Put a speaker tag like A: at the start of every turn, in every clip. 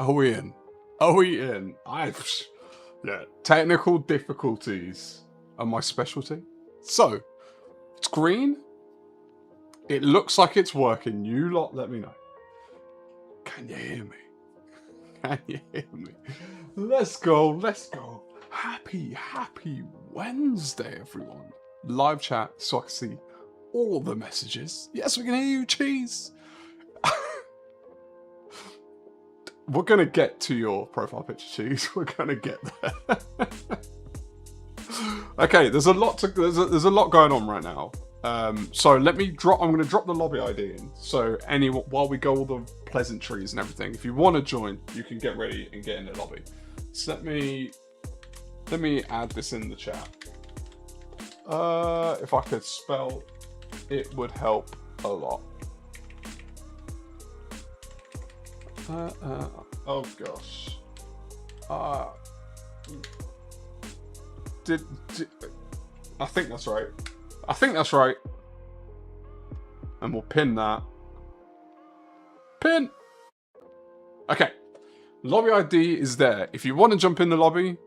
A: Are we in? Are we in? Yeah, technical difficulties are my specialty. So, it's green. It looks like it's working. You lot let me know. Can you hear me? Can you hear me? Let's go, let's go. Happy Wednesday, everyone. Live chat so I can see all the messages. Yes, we can hear you, cheese. We're going to get to your profile picture, cheese. We're going to get there. Okay, there's a lot going on right now. So let me drop. I'm going to drop the lobby ID in. So while we go all the pleasantries and everything, if you want to join, you can get ready and get in the lobby. So let me add this in the chat. If I could spell, it would help a lot. Oh gosh. I think that's right. I think that's right. And we'll pin that. Pin! Okay. Lobby ID is there. If you want to jump in the lobby,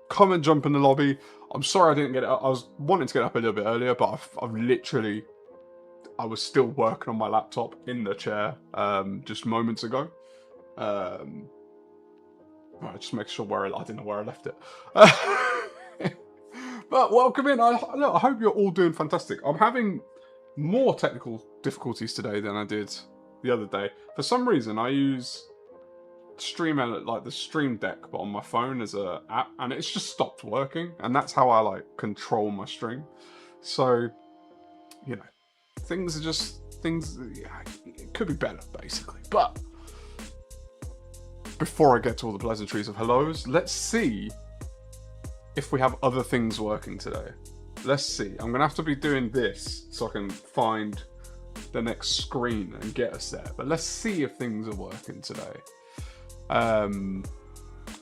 A: come and jump in the lobby. I'm sorry I didn't get it up. I was wanting to get up a little bit earlier, but I was still working on my laptop in the chair just moments ago. Right, just make sure I didn't know where I left it. But welcome in. I hope you're all doing fantastic. I'm having more technical difficulties today than I did the other day. For some reason, I use the Stream Deck, but on my phone as a app, and it's just stopped working. And that's how I control my stream. So, you know, things. Yeah, it could be better, basically. But before I get to all the pleasantries of hellos, let's see if we have other things working today. Let's see. I'm going to have to be doing this so I can find the next screen and get us there. But let's see if things are working today.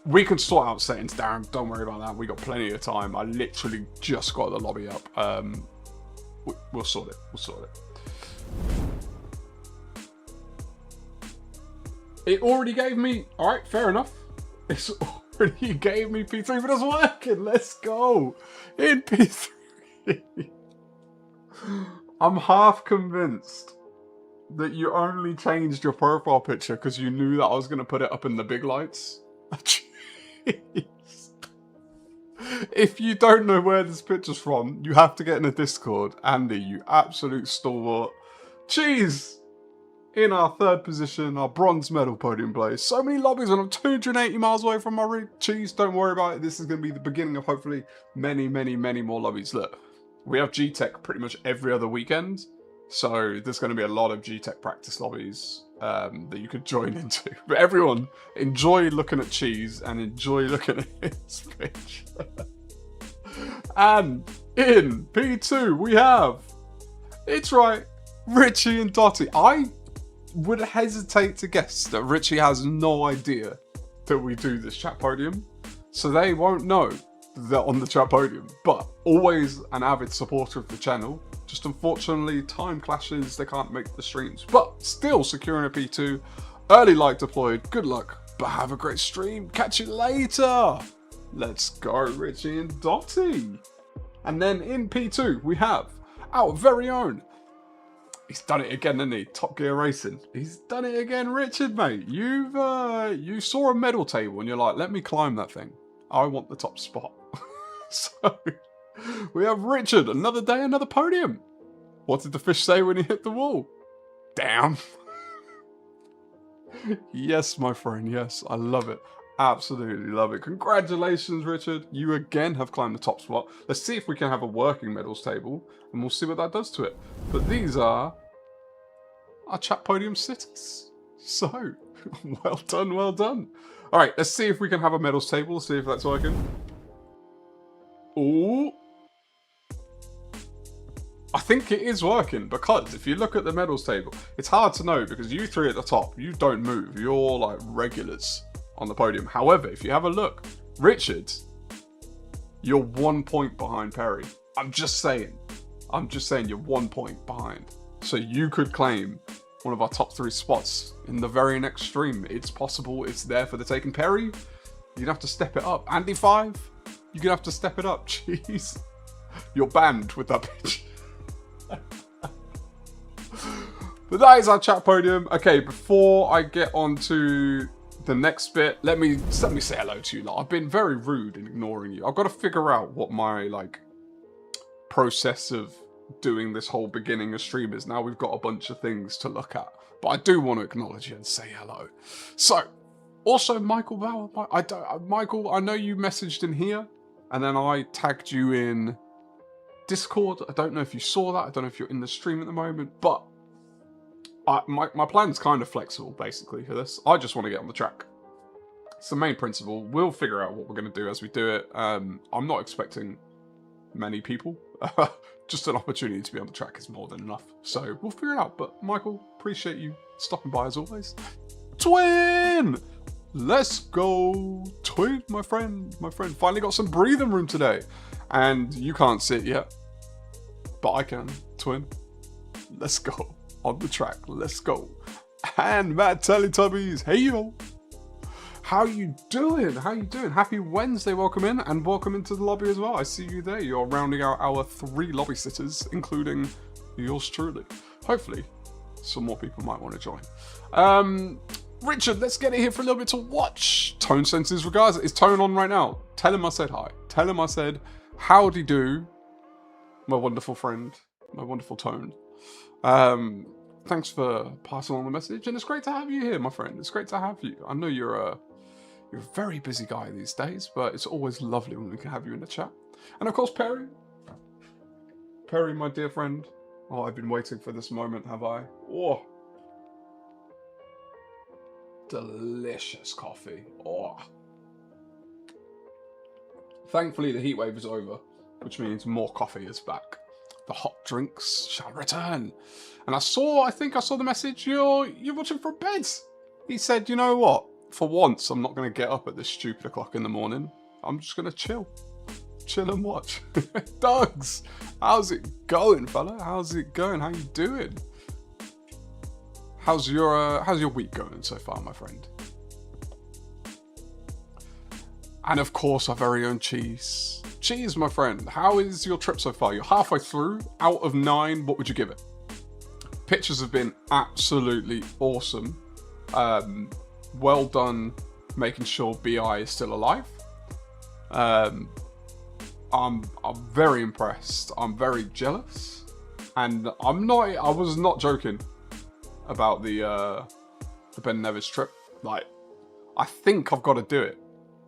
A: We can sort out settings, Darren. Don't worry about that. We got plenty of time. I literally just got the lobby up. We'll sort it. We'll sort it. It already gave me... Alright, fair enough. It's already gave me P3, but it's working. Let's go. In P3. I'm half convinced that you only changed your profile picture because you knew that I was going to put it up in the big lights. Jeez. If you don't know where this picture's from, you have to get in a Discord. Andy, you absolute stalwart. Cheese! In our third position, our bronze medal podium place. So many lobbies and I'm 280 miles away from my route. Cheese, don't worry about it. This is going to be the beginning of hopefully many more lobbies. Look, we have GTEC pretty much every other weekend. So there's going to be a lot of GTEC practice lobbies that you could join into. But everyone, enjoy looking at Cheese and enjoy looking at his picture. And in P2 we have, it's right, Richie and Dotty. I would hesitate to guess that Richie has no idea that we do this chat podium, so they won't know they're on the chat podium, but always an avid supporter of the channel. Just unfortunately time clashes, they can't make the streams, but still securing a P2, early light deployed. Good luck, but have a great stream. Catch you later. Let's go, Richie and Dotty. And then in P2 we have our very own, he's done it again, hasn't he? Top Gear Racing. He's done it again, Richard, mate. You saw a medal table and you're like, let me climb that thing. I want the top spot. So, we have Richard. Another day, another podium. What did the fish say when he hit the wall? Damn. Yes, my friend. Yes, I love it. Absolutely love it. Congratulations, Richard. You again have climbed the top spot. Let's see if we can have a working medals table, and we'll see what that does to it. But these are our chat podium sitters. So, well done, well done. All right, let's see if we can have a medals table, see if that's working. Ooh. I think it is working, because if you look at the medals table, it's hard to know because you three at the top, you don't move. You're like regulars on the podium. However, if you have a look, Richard, you're 1 point behind Perry. I'm just saying you're 1 point behind. So you could claim one of our top 3 spots in the very next stream. It's possible. It's there for the taking. Perry, you're going to have to step it up. Andy 5, you're going to have to step it up. Jeez. You're banned with that pitch. But that is our chat podium. Okay, before I get on to the next bit, let me say hello to you. Like, I've been very rude in ignoring you. I've got to figure out what my process of doing this whole beginning of stream is. Now we've got a bunch of things to look at, but I do want to acknowledge you and say hello. So, also Michael Bauer. Michael, I know you messaged in here, and then I tagged you in Discord. I don't know if you saw that. I don't know if you're in the stream at the moment, but my plan's kind of flexible, basically, for this. I just want to get on the track. It's the main principle. We'll figure out what we're going to do as we do it. I'm not expecting many people. Just an opportunity to be on the track is more than enough. So we'll figure it out. But Michael, appreciate you stopping by as always. Twin! Let's go. Twin, my friend. My friend finally got some breathing room today. And you can't sit yet. But I can. Twin. Let's go. On the track, let's go. And Matt Teletubbies, hey yo, how you doing? How you doing? Happy Wednesday, welcome in, and welcome into the lobby as well. I see you there. You're rounding out our 3 lobby sitters, including yours truly. Hopefully, some more people might want to join. Richard, let's get it here for a little bit to watch. Tone sends his regards. Is Tone on right now? Tell him I said hi. Tell him I said howdy do, my wonderful friend, my wonderful Tone. Thanks for passing on the message, and it's great to have you here, my friend. It's great to have you. I know you're a very busy guy these days, but it's always lovely when we can have you in the chat. And of course, Perry. Perry, my dear friend. Oh, I've been waiting for this moment, have I? Oh. Delicious coffee. Oh. Thankfully, the heatwave is over, which means more coffee is back. The hot drinks shall return. And I think I saw the message, you're watching from bed. He said, you know what? For once, I'm not going to get up at this stupid o'clock in the morning. I'm just going to chill. Chill and watch. Dogs, how's it going, fella? How's it going? How you doing? How's your week going so far, my friend? And of course, our very own Cheese. Cheese, my friend, how is your trip so far? You're halfway through. Out of 9, what would you give it? Pictures have been absolutely awesome. Well done making sure BI is still alive. I'm very impressed. I'm very jealous. And I was not joking about the Ben Nevis trip. Like, I think I've got to do it.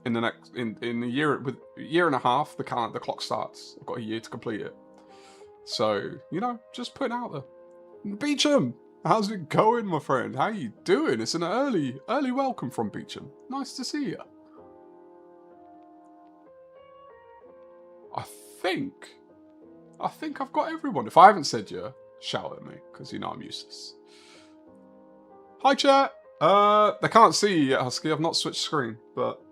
A: In a year, with a year and a half, the clock starts. I've got a year to complete it. So, just putting out there. Beecham, how's it going, my friend? How you doing? It's an early welcome from Beecham. Nice to see you. I think I've got everyone. If I haven't said you, shout at me, because I'm useless. Hi, chat. They can't see you yet, Husky. I've not switched screen, but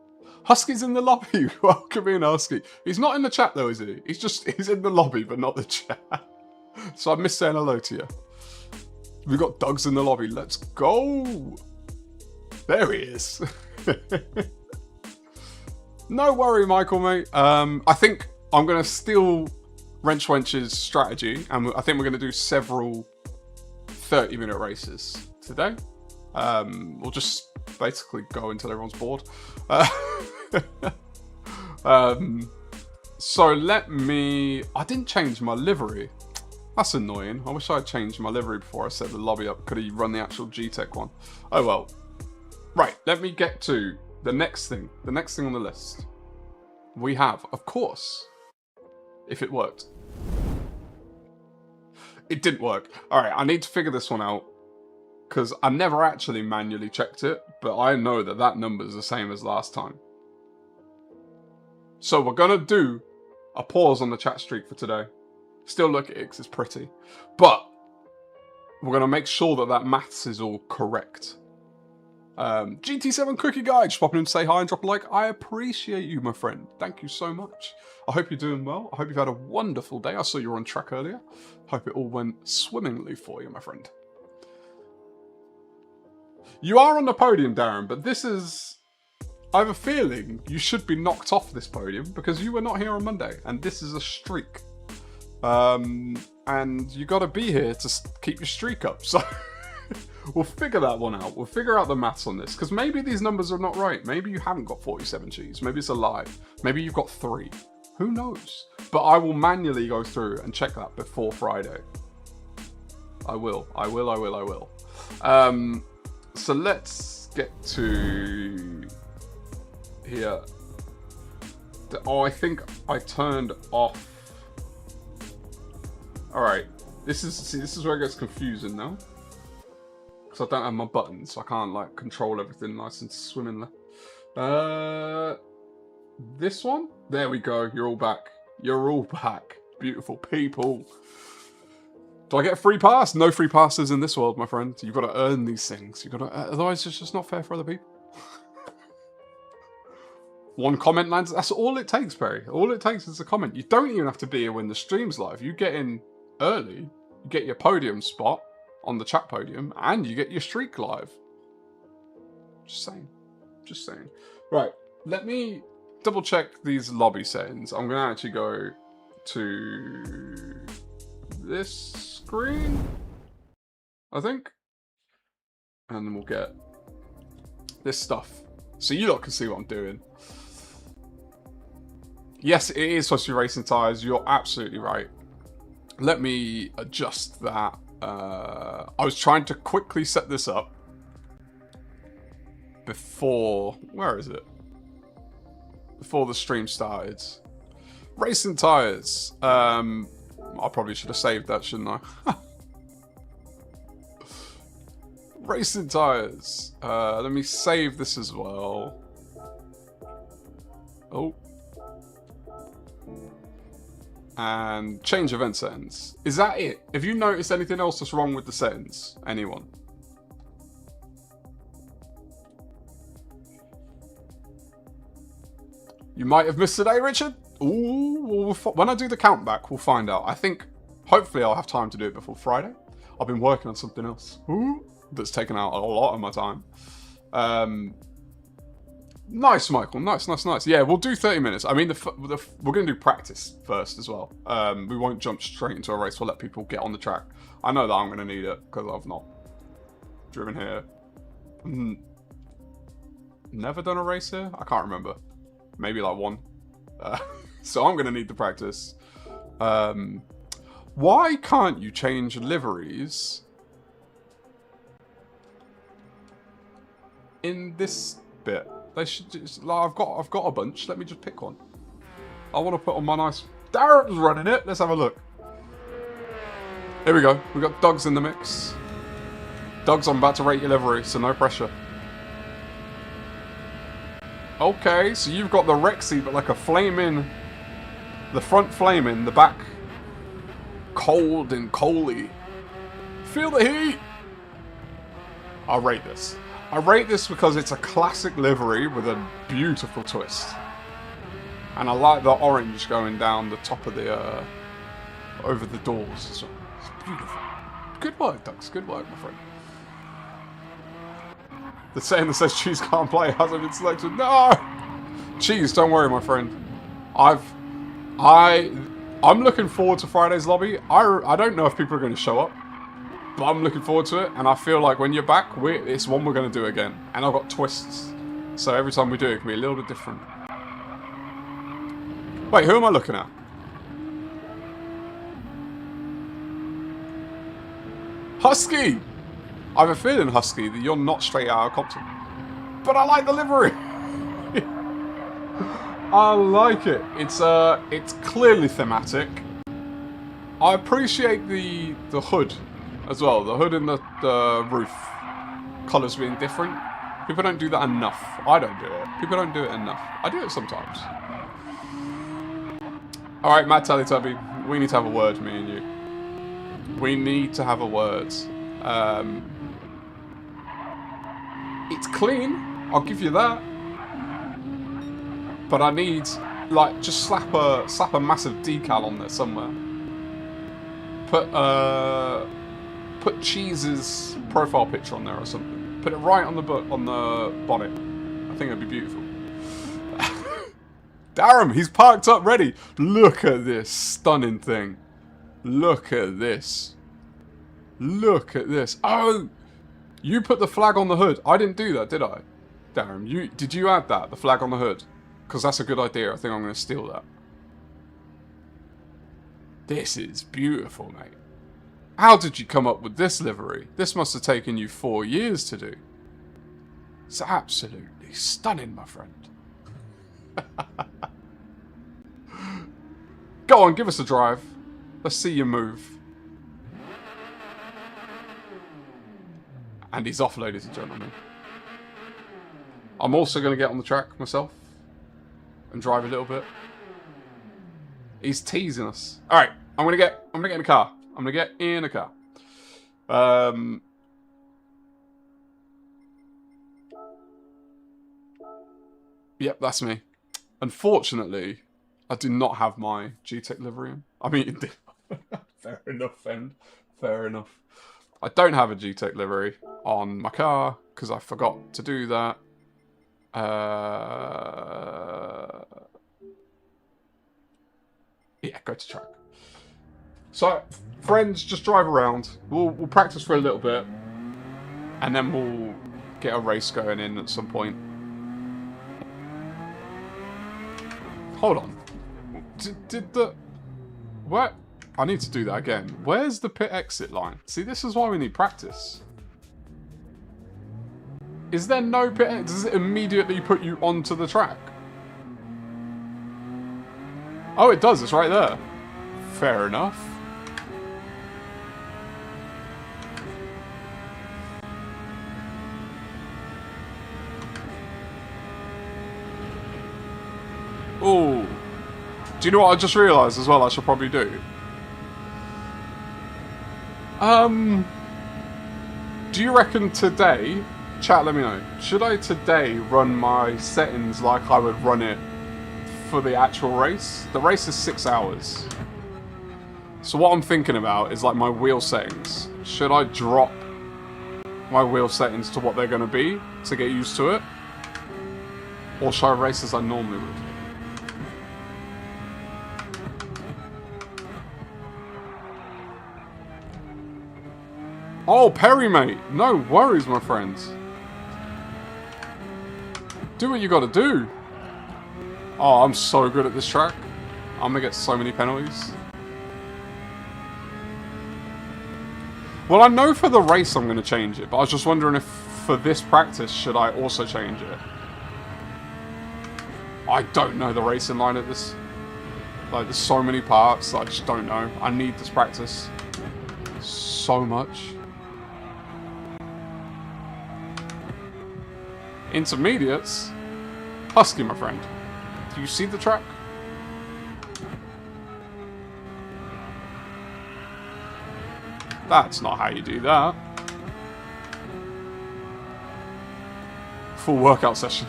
A: Husky's in the lobby. Welcome in, Husky. He's not in the chat though, is he? He's in the lobby, but not the chat. So I missed saying hello to you. We've got Doug's in the lobby. Let's go. There he is. No worry, Michael, mate. I think I'm going to steal Wrench Wench's strategy, and I think we're going to do several 30-minute races today. We'll just basically go until everyone's bored. So I didn't change my livery. That's annoying. I wish I had changed my livery before I set the lobby up. Could have run the actual GTEC one. Oh well. Right, let me get to the next thing. The next thing on the list. We have, of course, if it worked. It didn't work. Alright, I need to figure this one out. Because I never actually manually checked it, but I know that number is the same as last time. So we're going to do a pause on the chat streak for today. Still look at it because it's pretty. But we're going to make sure that maths is all correct. GT7 Cookie Guy, just popping in to say hi and drop a like. I appreciate you, my friend. Thank you so much. I hope you're doing well. I hope you've had a wonderful day. I saw you were on track earlier. Hope it all went swimmingly for you, my friend. You are on the podium, Darren, but this is... I have a feeling you should be knocked off this podium because you were not here on Monday, and this is a streak. And you got to be here to keep your streak up. So we'll figure that one out. We'll figure out the maths on this because maybe these numbers are not right. Maybe you haven't got 47 cheese. Maybe it's a lie. Maybe you've got 3. Who knows? But I will manually go through and check that before Friday. I will. So let's get to here. Oh, I think I turned off. All right. This is where it gets confusing now. Because I don't have my buttons, so I can't like control everything nice and swimmingly. This one? There we go. You're all back. You're all back. Beautiful people. Do I get a free pass? No free passes in this world, my friend. You've got to earn these things. You've got to, otherwise it's just not fair for other people. One comment lands. That's all it takes, Perry. All it takes is a comment. You don't even have to be here when the stream's live. You get in early, you get your podium spot on the chat podium, and you get your streak live. Just saying. Just saying. Right. Let me double check these lobby settings. I'm going to actually go to this screen, I think, and then we'll get this stuff so you lot can see what I'm doing. Yes, it is supposed to be racing tires. You're absolutely right. Let me adjust that. I was trying to quickly set this up before, where is it? Before the stream started. Racing tires. I probably should have saved that, shouldn't I? Racing tires. Let me save this as well. Oh. And change event settings. Is that it? Have you noticed anything else that's wrong with the settings? Anyone? You might have missed today, Richard. Ooh, when I do the count back, we'll find out. I think, hopefully I'll have time to do it before Friday. I've been working on something else. Ooh, that's taken out a lot of my time. Nice, Michael. Nice. Yeah, we'll do 30 minutes. I mean, we're going to do practice first as well. We won't jump straight into a race. We'll let people get on the track. I know that I'm going to need it because I've not driven here. Never done a race here? I can't remember. Maybe like one. So I'm going to need the practice. Why can't you change liveries in this bit? They should just, like, I've got a bunch. Let me just pick one. I want to put on my nice... Darren's running it. Let's have a look. Here we go. We've got Doug's in the mix. Doug's, I'm about to rate your livery, so no pressure. Okay, so you've got the Rexy, but like a flaming... The front flaming, the back cold and coaly. Feel the heat! I'll rate this. I rate this because it's a classic livery with a beautiful twist. And I like the orange going down the top of the, over the doors as well. It's beautiful. Good work, Ducks. Good work, my friend. The saying that says Cheese can't play hasn't been selected. No! Cheese, don't worry, my friend. I'm looking forward to Friday's lobby. I don't know if people are going to show up, but I'm looking forward to it. And I feel like when you're back, it's one we're going to do again. And I've got twists, so every time we do it, it can be a little bit different. Wait, who am I looking at? Husky! I have a feeling, Husky, that you're not straight out of Compton. But I like the livery! I like it. It's clearly thematic. I appreciate the hood as well. The hood and the roof colours being different. People don't do that enough. I don't do it. People don't do it enough. I do it sometimes. Alright, Matt Teletubby, we need to have a word, me and you. We need to have a word. It's clean, I'll give you that. But I need, like, just slap a massive decal on there somewhere. Put Cheese's profile picture on there or something. Put it right on the bonnet. I think it'd be beautiful. DaRufff, he's parked up ready. Look at this stunning thing. Look at this. Look at this. Oh, you put the flag on the hood. I didn't do that, did I? DaRufff, did you add that? The flag on the hood? Because that's a good idea. I think I'm going to steal that. This is beautiful, mate. How did you come up with this livery? This must have taken you 4 years to do. It's absolutely stunning, my friend. Go on, give us a drive. Let's see you move. And he's off, ladies and gentlemen. I'm also going to get on the track myself and drive a little bit. He's teasing us. All right, I'm gonna get in the car. I'm gonna get in a car. Yep, that's me. Unfortunately, I do not have my GTEC livery on. I mean, fair enough, friend. Fair enough. I don't have a GTEC livery on my car because I forgot to do that. Yeah, go to track. So, friends, just drive around. We'll practice for a little bit, and then we'll get a race going in at some point. Hold on. Did the... What? I need to do that again. Where's the pit exit line? See, this is why we need practice. Is there no pit exit? Does it immediately put you onto the track? Oh, it does. It's right there. Fair enough. Oh. Do you know what I just realised as well I should probably do? Do you reckon today... Chat, let me know. Should I today run my settings like I would run it for the actual race? The race is 6 hours. So what I'm thinking about is like my wheel settings. Should I drop my wheel settings to what they're going to be to get used to it? Or should I race as I normally would? Oh, Perry, mate. No worries, my friends. Do what you gotta do. Oh, I'm so good at this track. I'm gonna get so many penalties. Well, I know for the race I'm gonna change it, but I was just wondering if for this practice, should I also change it? I don't know the racing line at this. Like, there's so many parts that I just don't know. I need this practice so much. Intermediates? Husky, my friend. Do you see the track? That's not how you do that. Full workout session.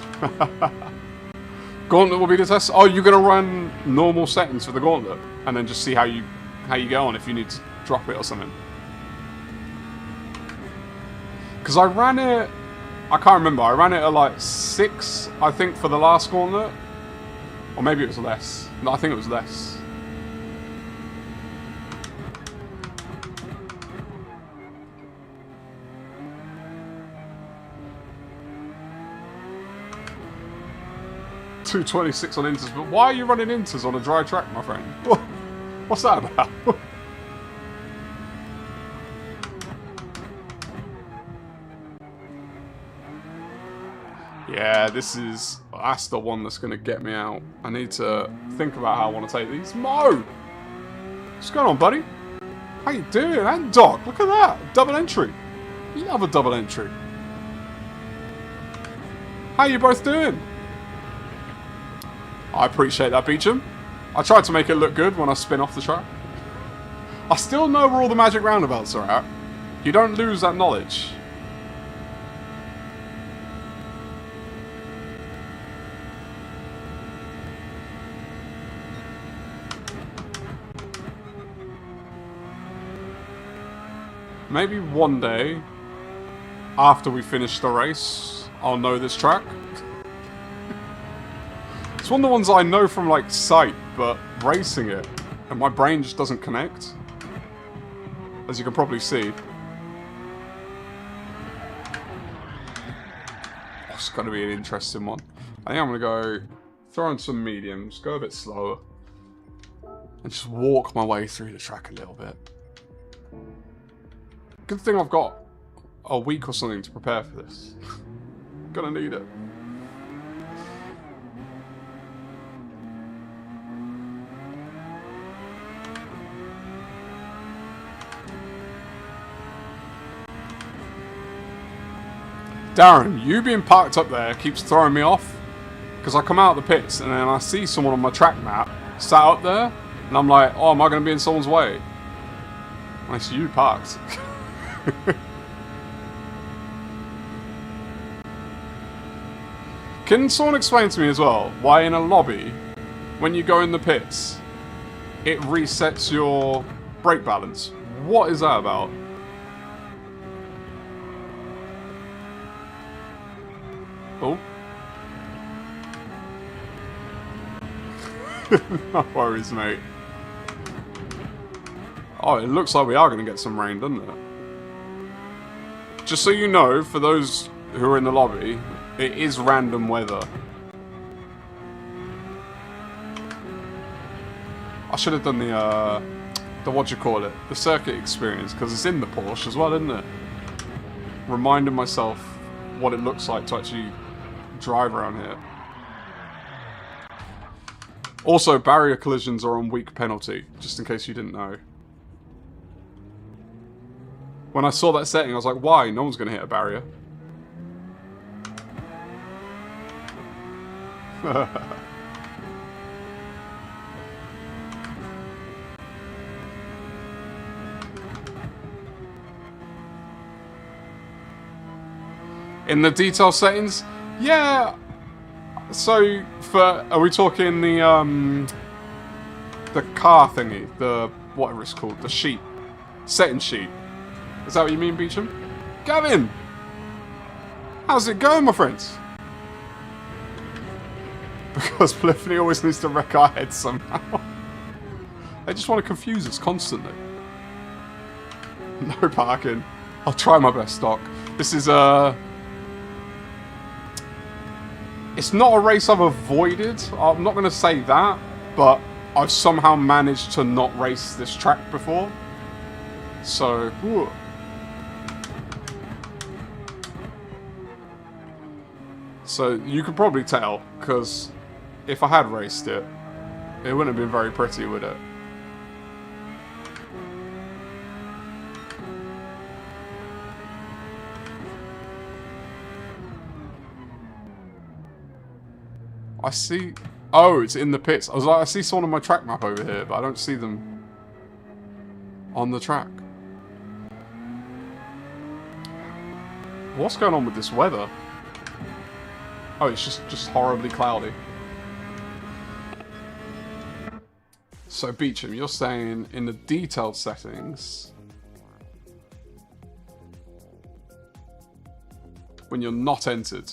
A: Gauntlet will be the test. Oh, you're gonna run normal settings for the gauntlet, and then just see how you go on if you need to drop it or something. Because I ran it. I can't remember. I ran it at like 6, I think, for the last gauntlet. Or maybe it was less. No, I think it was less. .226 on inters, but why are you running inters on a dry track, my friend? What's that about? Yeah, that's the one that's going to get me out. I need to think about how I want to take these. Mo! What's going on, buddy? How you doing? And Doc, look at that. Double entry. You love a double entry. How you both doing? I appreciate that, Beecham. I tried to make it look good when I spin off the track. I still know where all the magic roundabouts are at. You don't lose that knowledge. Maybe one day after we finish the race, I'll know this track. It's one of the ones I know from like sight, but racing it, and my brain just doesn't connect. As you can probably see. Oh, it's going to be an interesting one. I think I'm going to go throw in some mediums, go a bit slower, and just walk my way through the track a little bit. Good thing I've got a week or something to prepare for this. Gonna need it. Darren, you being parked up there keeps throwing me off. Because I come out of the pits and then I see someone on my track map sat up there. And I'm like, oh, am I going to be in someone's way? And I see you parked. Can someone explain to me as well why in a lobby, when you go in the pits, it resets your brake balance? What is that about? Oh. No worries, mate. Oh, it looks like we are going to get some rain, doesn't it? Just so you know, for those who are in the lobby, it is random weather. I should have done the what do you call it? The circuit experience, because it's in the Porsche as well, isn't it? Reminding myself what it looks like to actually drive around here. Also, barrier collisions are on weak penalty, just in case you didn't know. When I saw that setting, I was like, why? No one's going to hit a barrier. In the detail settings? Yeah. So, are we talking the car thingy? The, whatever it's called, the sheet. Setting sheet. Is that what you mean, Beecham? Gavin! How's it going, my friends? Because Polyphony always needs to wreck our heads somehow. They just want to confuse us constantly. No parking. I'll try my best, Doc. This is it's not a race I've avoided. I'm not going to say that, but I've somehow managed to not race this track before. So, whew. So you could probably tell, because if I had raced it, it wouldn't have been very pretty, would it? I see... Oh, it's in the pits. I was like, I see someone on my track map over here, but I don't see them on the track. What's going on with this weather? Oh, it's just horribly cloudy. So, Beecham, you're saying in the detailed settings, when you're not entered,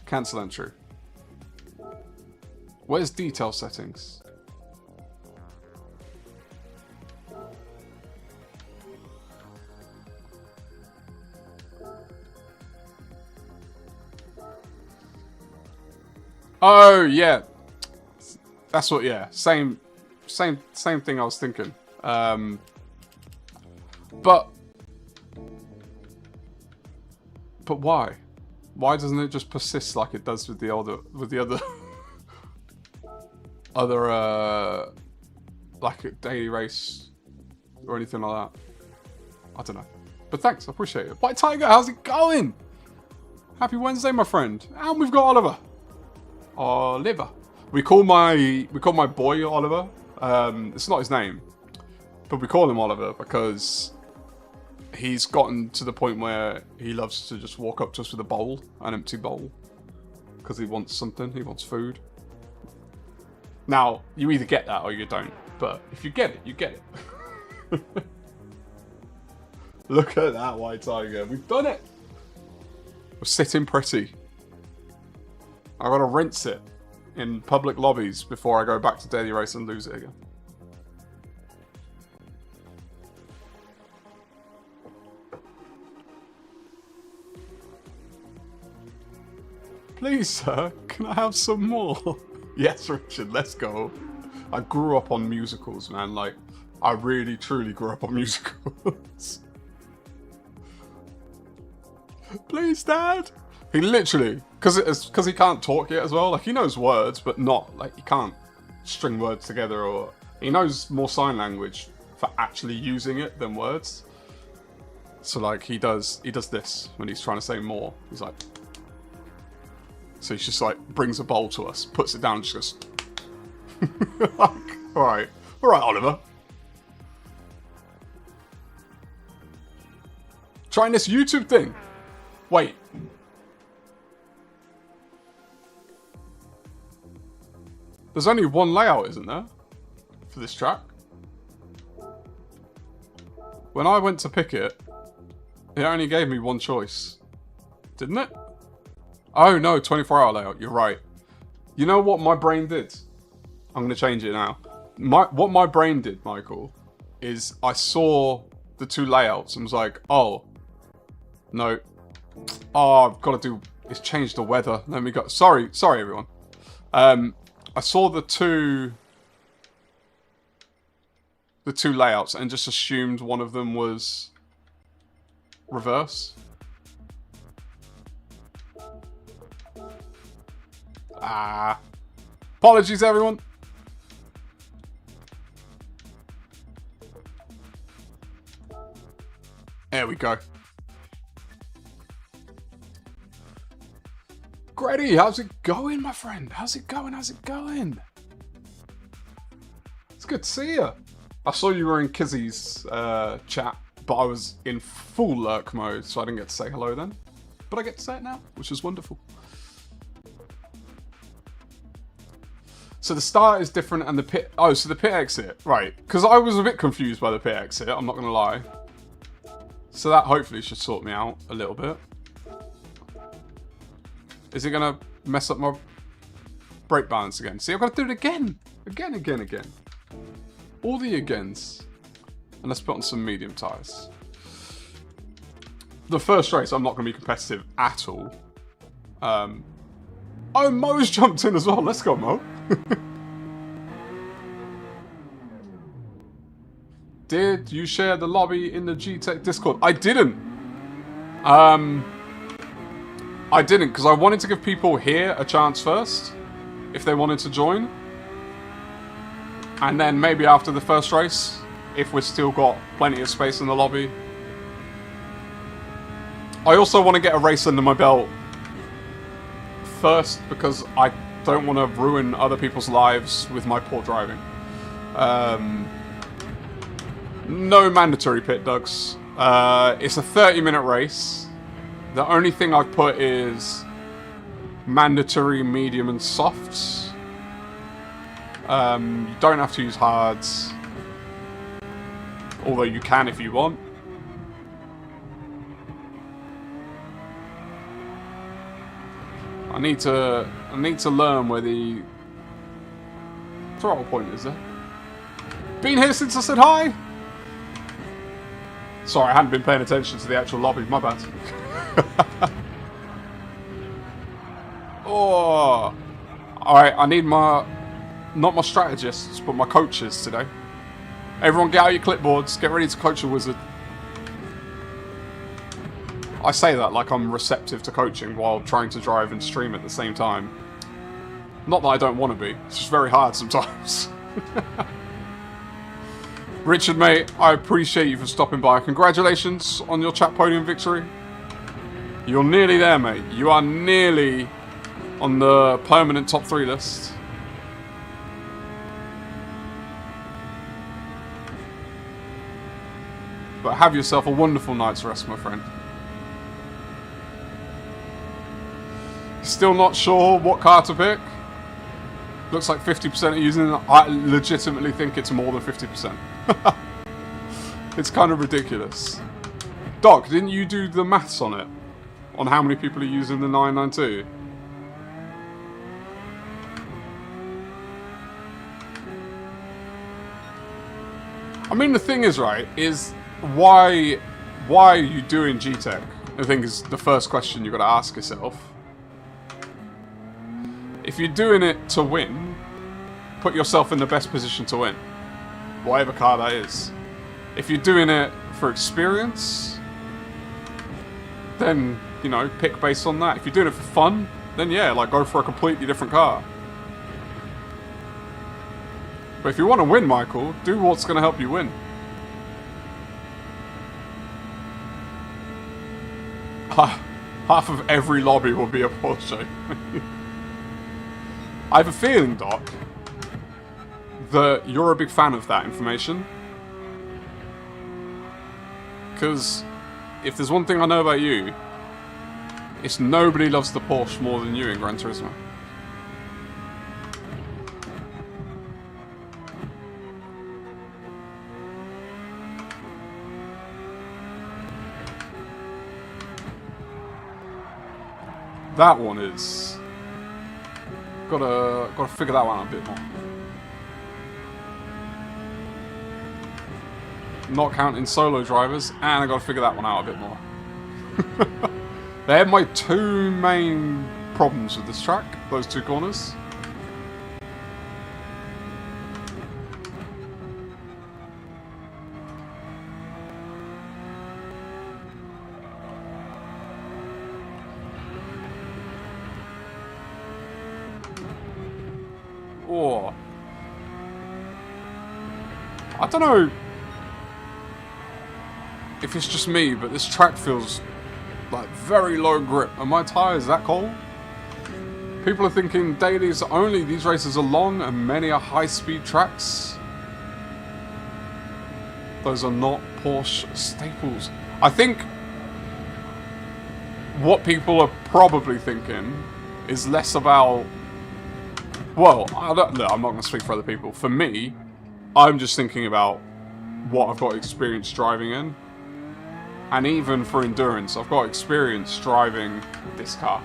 A: cancel entry. Where's detail settings? Oh yeah, that's what. Yeah, same thing I was thinking. But why? Why doesn't it just persist like it does with the other like a daily race or anything like that? I don't know. But thanks, I appreciate it. White Tiger, how's it going? Happy Wednesday, my friend. And we've got Oliver. Oliver. We call my boy Oliver. It's not his name, but we call him Oliver because he's gotten to the point where he loves to just walk up to us with a bowl, an empty bowl, because he wants something. He wants food. Now, you either get that or you don't. But if you get it, you get it. Look at that white tiger. We've done it. We're sitting pretty. I gotta rinse it in public lobbies before I go back to daily race and lose it again. Please, sir, can I have some more? Yes, Richard, let's go. I grew up on musicals, man. Like, I really, truly grew up on musicals. Please, Dad. He literally, because he can't talk yet as well. Like, he knows words, but not, like, he can't string words together, or he knows more sign language for actually using it than words. So, like, he does this when he's trying to say more. He's like... So he's just like, brings a bowl to us, puts it down and just goes... like, alright, Oliver. Trying this YouTube thing. Wait. There's only one layout, isn't there? For this track. When I went to pick it, it only gave me one choice. Didn't it? Oh no, 24-hour layout, you're right. You know what my brain did? I'm going to change it now. What my brain did, Michael, is I saw the two layouts and was like, oh, no. Oh, I've got to do... It's changed the weather. Let me go. Sorry everyone. I saw the two layouts and just assumed one of them was reverse. Apologies, everyone. There we go. Grady, how's it going, my friend? How's it going? It's good to see you. I saw you were in Kizzy's chat, but I was in full lurk mode, so I didn't get to say hello then. But I get to say it now, which is wonderful. So the start is different and the pit... Oh, so the pit exit. Right. Because I was a bit confused by the pit exit, I'm not going to lie. So that hopefully should sort me out a little bit. Is it going to mess up my brake balance again? See, I've got to do it again. Again. All the agains. And let's put on some medium tyres. The first race, I'm not going to be competitive at all. Oh, Mo's jumped in as well. Let's go, Mo. Did you share the lobby in the GTEC Discord? I didn't. I didn't, because I wanted to give people here a chance first, if they wanted to join. And then maybe after the first race, if we've still got plenty of space in the lobby. I also want to get a race under my belt first, because I don't want to ruin other people's lives with my poor driving. No mandatory pit dugs. It's a 30-minute race. The only thing I've put is mandatory, medium, and softs. You don't have to use hards, although you can if you want. I need to learn where the throttle point is there. Been here since I said hi. Sorry, I hadn't been paying attention to the actual lobby. My bad. Oh, all right. I need not my strategists, but my coaches today. Everyone, get out your clipboards. Get ready to coach a wizard. I say that like I'm receptive to coaching while trying to drive and stream at the same time. Not that I don't want to be. It's just very hard sometimes. Richard, mate, I appreciate you for stopping by. Congratulations on your chat podium victory. You're nearly there, mate. You are nearly on the permanent top 3 list. But have yourself a wonderful night's rest, my friend. Still not sure what car to pick. Looks like 50% are using it. I legitimately think it's more than 50%. It's kind of ridiculous. Doc, didn't you do the maths on it? On how many people are using the 992? I mean, the thing is, right, is why are you doing GTEC? I think is the first question you've got to ask yourself. If you're doing it to win, put yourself in the best position to win. Whatever car that is. If you're doing it for experience, then, you know, pick based on that. If you're doing it for fun, then yeah, like go for a completely different car. But if you want to win, Michael, do what's going to help you win. Half of every lobby will be a Porsche. I have a feeling, Doc, that you're a big fan of that information. Because if there's one thing I know about you, it's nobody loves the Porsche more than you in Gran Turismo. That one is... Gotta figure that one out a bit more. Not counting solo drivers, and I gotta figure that one out a bit more. They're my two main problems with this track, those two corners. Oh. I don't know if it's just me, but this track feels like very low grip. Are my tyres that cold? People are thinking dailies only, these races are long and many are high-speed tracks. Those are not Porsche staples. I think what people are probably thinking is less about... Well, I'm not going to speak for other people. For me, I'm just thinking about what I've got experience driving in. And even for endurance, I've got experience driving this car.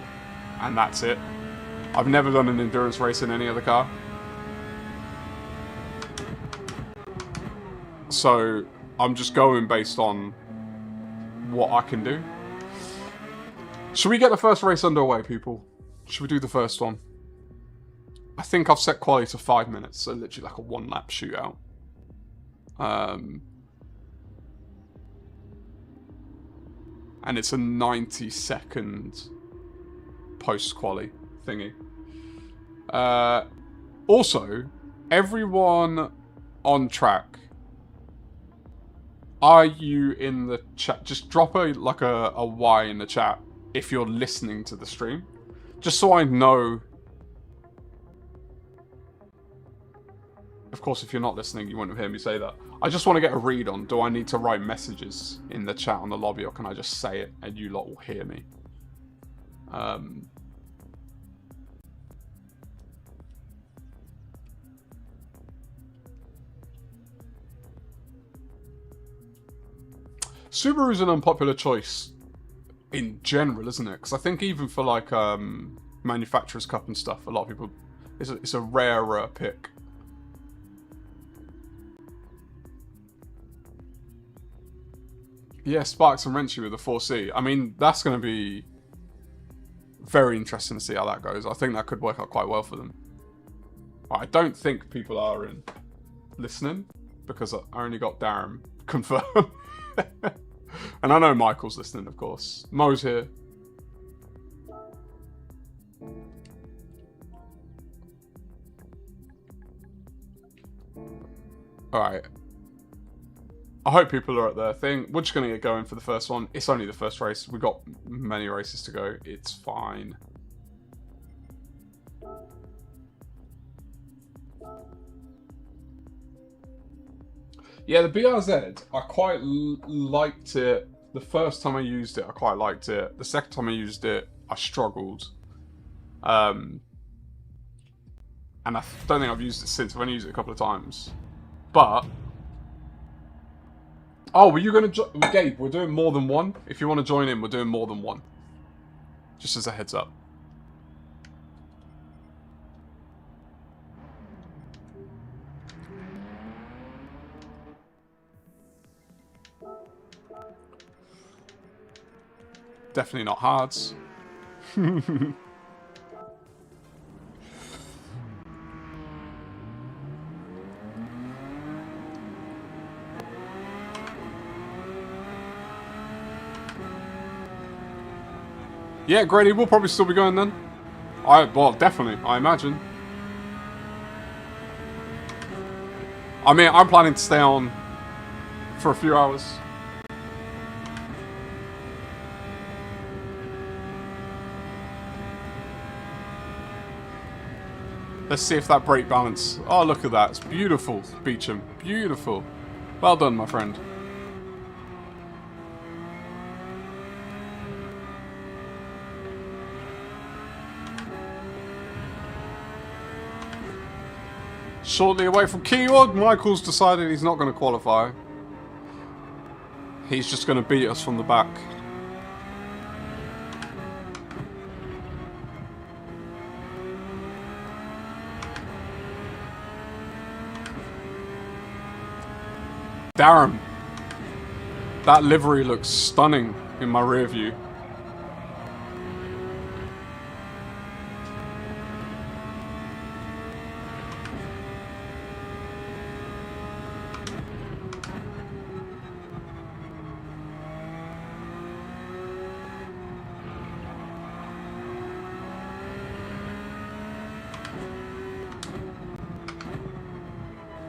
A: And that's it. I've never done an endurance race in any other car. So, I'm just going based on what I can do. Should we get the first race underway, people? Should we do the first one? I think I've set quality to 5 minutes, so literally like a one-lap shootout. And it's a 90-second post-quali thingy. Also, everyone on track, are you in the chat? Just drop a Y in the chat if you're listening to the stream. Just so I know. Of course, if you're not listening, you wouldn't have heard me say that. I just want to get a read on, do I need to write messages in the chat on the lobby, or can I just say it and you lot will hear me? Subaru's an unpopular choice in general, isn't it? Because I think even for like Manufacturers Cup and stuff, a lot of people, it's a rarer pick. Yeah, Sparks and Wrenchy with the 4C. I mean, that's going to be very interesting to see how that goes. I think that could work out quite well for them. I don't think people are listening, because I only got Darren confirmed. And I know Michael's listening, of course. Mo's here. Alright. I hope people are at their thing. We're just going to get going for the first one. It's only the first race. We've got many races to go. It's fine. Yeah, the BRZ, I quite liked it. The first time I used it, I quite liked it. The second time I used it, I struggled. And I don't think I've used it since. I've only used it a couple of times. But Oh, were you going to Gabe, we're doing more than one. If you want to join in, we're doing more than one. Just as a heads up. Definitely not hards. Yeah, Grady, we'll probably still be going then. Well, definitely, I imagine. I mean, I'm planning to stay on for a few hours. Let's see if that brake balance... Oh, look at that. It's beautiful, Beecham. Beautiful. Well done, my friend. Shortly away from keyword, Michael's decided he's not going to qualify. He's just going to beat us from the back. Darren, that livery looks stunning in my rear view.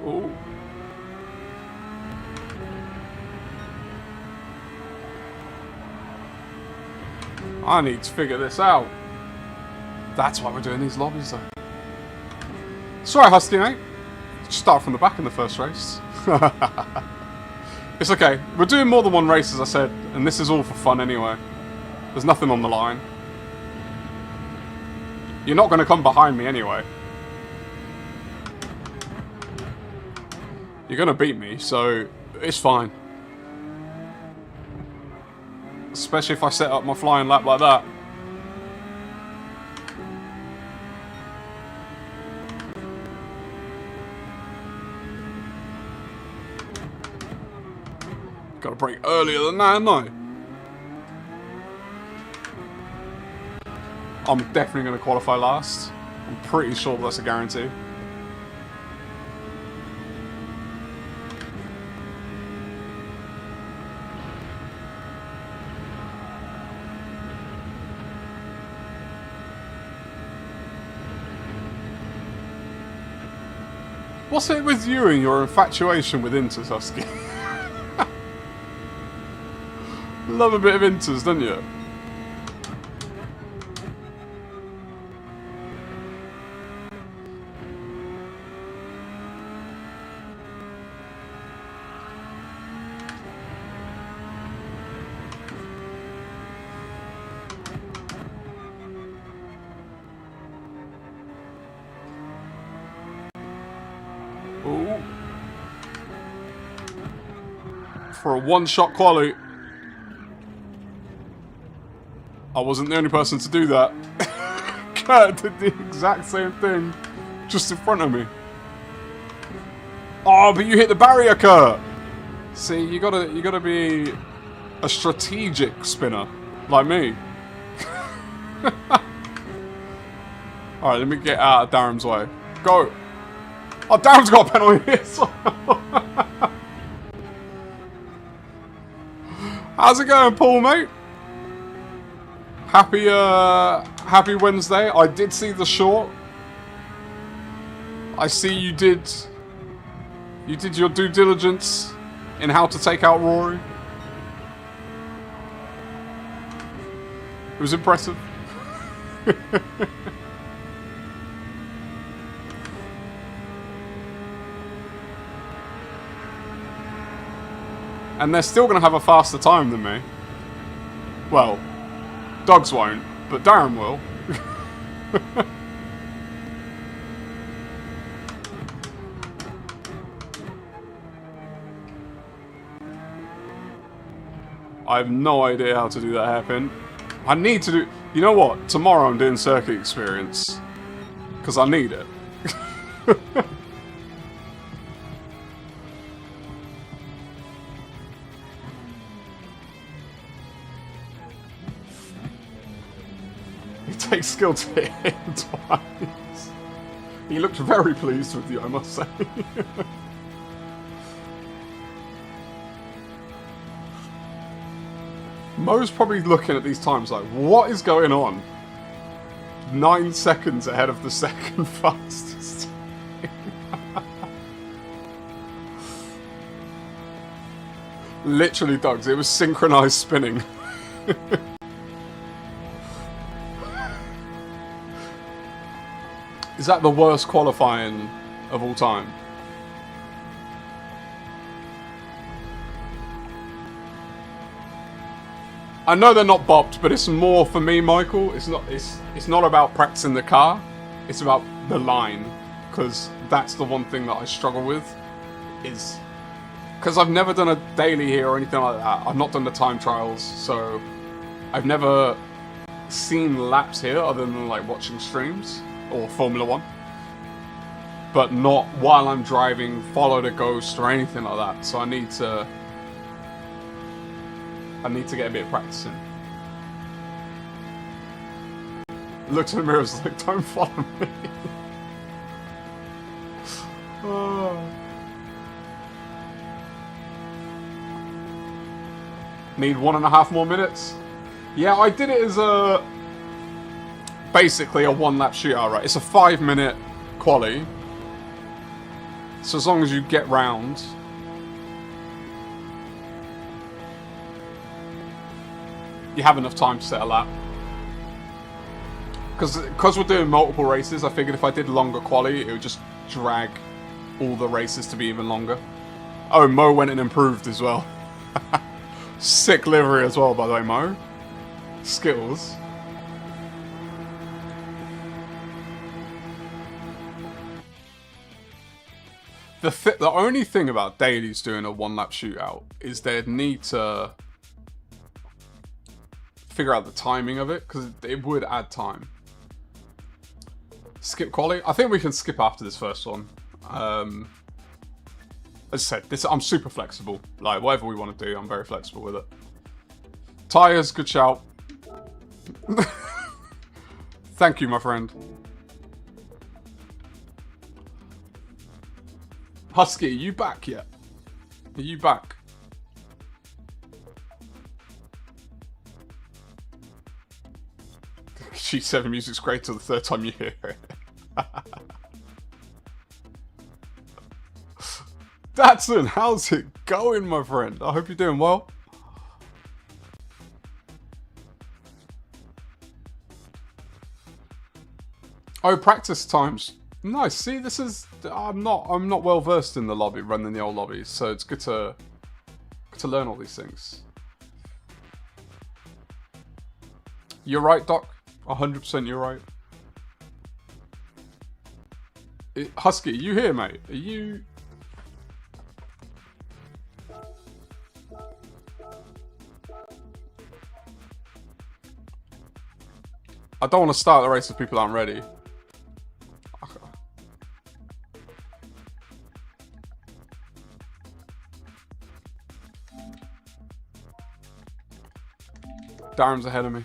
A: Oh. I need to figure this out. That's why we're doing these lobbies, though. Sorry, Husky, mate. Start from the back in the first race. It's okay. We're doing more than one race, as I said, and this is all for fun anyway. There's nothing on the line. You're not going to come behind me anyway. You're going to beat me, so it's fine. Especially if I set up my flying lap like that. Got to brake earlier than that, haven't I? I'm definitely going to qualify last. I'm pretty sure that's a guarantee. What's it with you and your infatuation with Inters, Husky? Love a bit of Inters, don't you? Ooh. For a one-shot quali. I wasn't the only person to do that. Kurt did the exact same thing, just in front of me. Oh, but you hit the barrier, Kurt. See, you gotta be a strategic spinner, like me. All right, let me get out of Darren's way. Go. Oh, Darren's got a penalty here. How's it going, Paul, mate? Happy Wednesday. I did see the short. I see you did your due diligence in how to take out Rory. It was impressive. And they're still going to have a faster time than me. Well, Dogs won't, but Darren will. I have no idea how to do that hairpin. I need to do... You know what? Tomorrow I'm doing circuit experience. Because I need it. It takes skill to hit him twice. He looked very pleased with you, I must say. Mo's probably looking at these times like, what is going on? 9 seconds ahead of the second fastest. Literally, Doug's. It was synchronized spinning. Is that the worst qualifying of all time? I know they're not bopped, but it's more for me, Michael. It's not about practicing the car. It's about the line, because that's the one thing that I struggle with. Is because I've never done a daily here or anything like that. I've not done the time trials, so I've never seen laps here other than like watching streams or Formula 1. But not while I'm driving, follow the ghost or anything like that. So I need to get a bit of practice in. Looked in the mirror, was like, don't follow me. Oh. Need 1.5 more minutes? Yeah, I did it as basically a 1-lap shootout, right? It's a 5-minute quali. So as long as you get round, you have enough time to set a lap. Because we're doing multiple races, I figured if I did longer quali, it would just drag all the races to be even longer. Oh, Mo went and improved as well. Sick livery as well, by the way, Mo. Skills. The only thing about dailies doing a 1-lap shootout is they'd need to figure out the timing of it, because it would add time. Skip quali? I think we can skip after this first one. As I said, I'm super flexible. Like, whatever we want to do, I'm very flexible with it. Tyres, good shout. Thank you, my friend. Husky, are you back yet? Are you back? G7 music's great till the 3rd time you hear it. Datsun, how's it going, my friend? I hope you're doing well. Oh, practice times. Nice. See, this is I'm not well versed in the lobby, running the old lobbies, so it's good to learn all these things. You're right, Doc. 100% you're right. Husky, are you here, mate? Are you? I don't want to start the race if people aren't ready. Darren's ahead of me.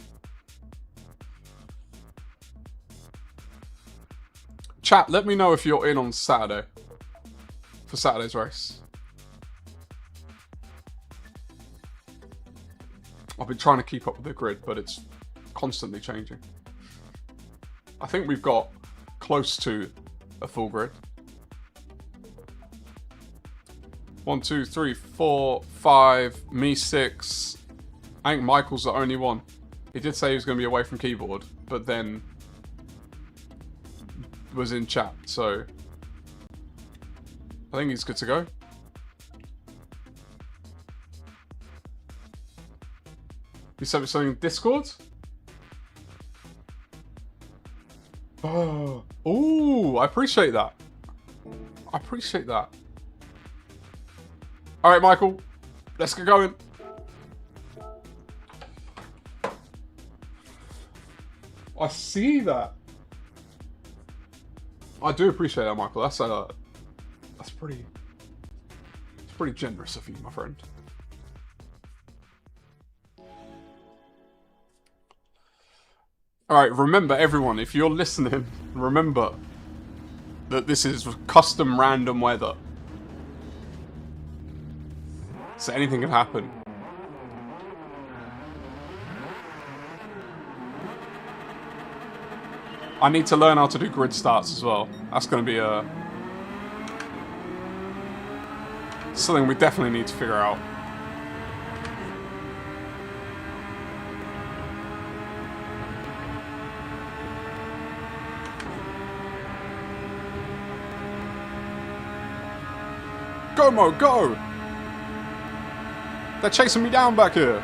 A: Chat, let me know if you're in on Saturday. For Saturday's race. I've been trying to keep up with the grid, but it's constantly changing. I think we've got close to a full grid. 1, 2, 3, 4, 5, me 6. I think Michael's the only one. He did say he was going to be away from keyboard, but then was in chat, so I think he's good to go. You sent me something in Discord? Oh, ooh, I appreciate that. I appreciate that. All right, Michael, let's get going. I see that. I do appreciate that, Michael. That's pretty generous of you, my friend. Alright, remember everyone, if you're listening, remember that this is custom random weather. So anything can happen. I need to learn how to do grid starts as well. That's going to be something we definitely need to figure out. Go, Mo, go! They're chasing me down back here.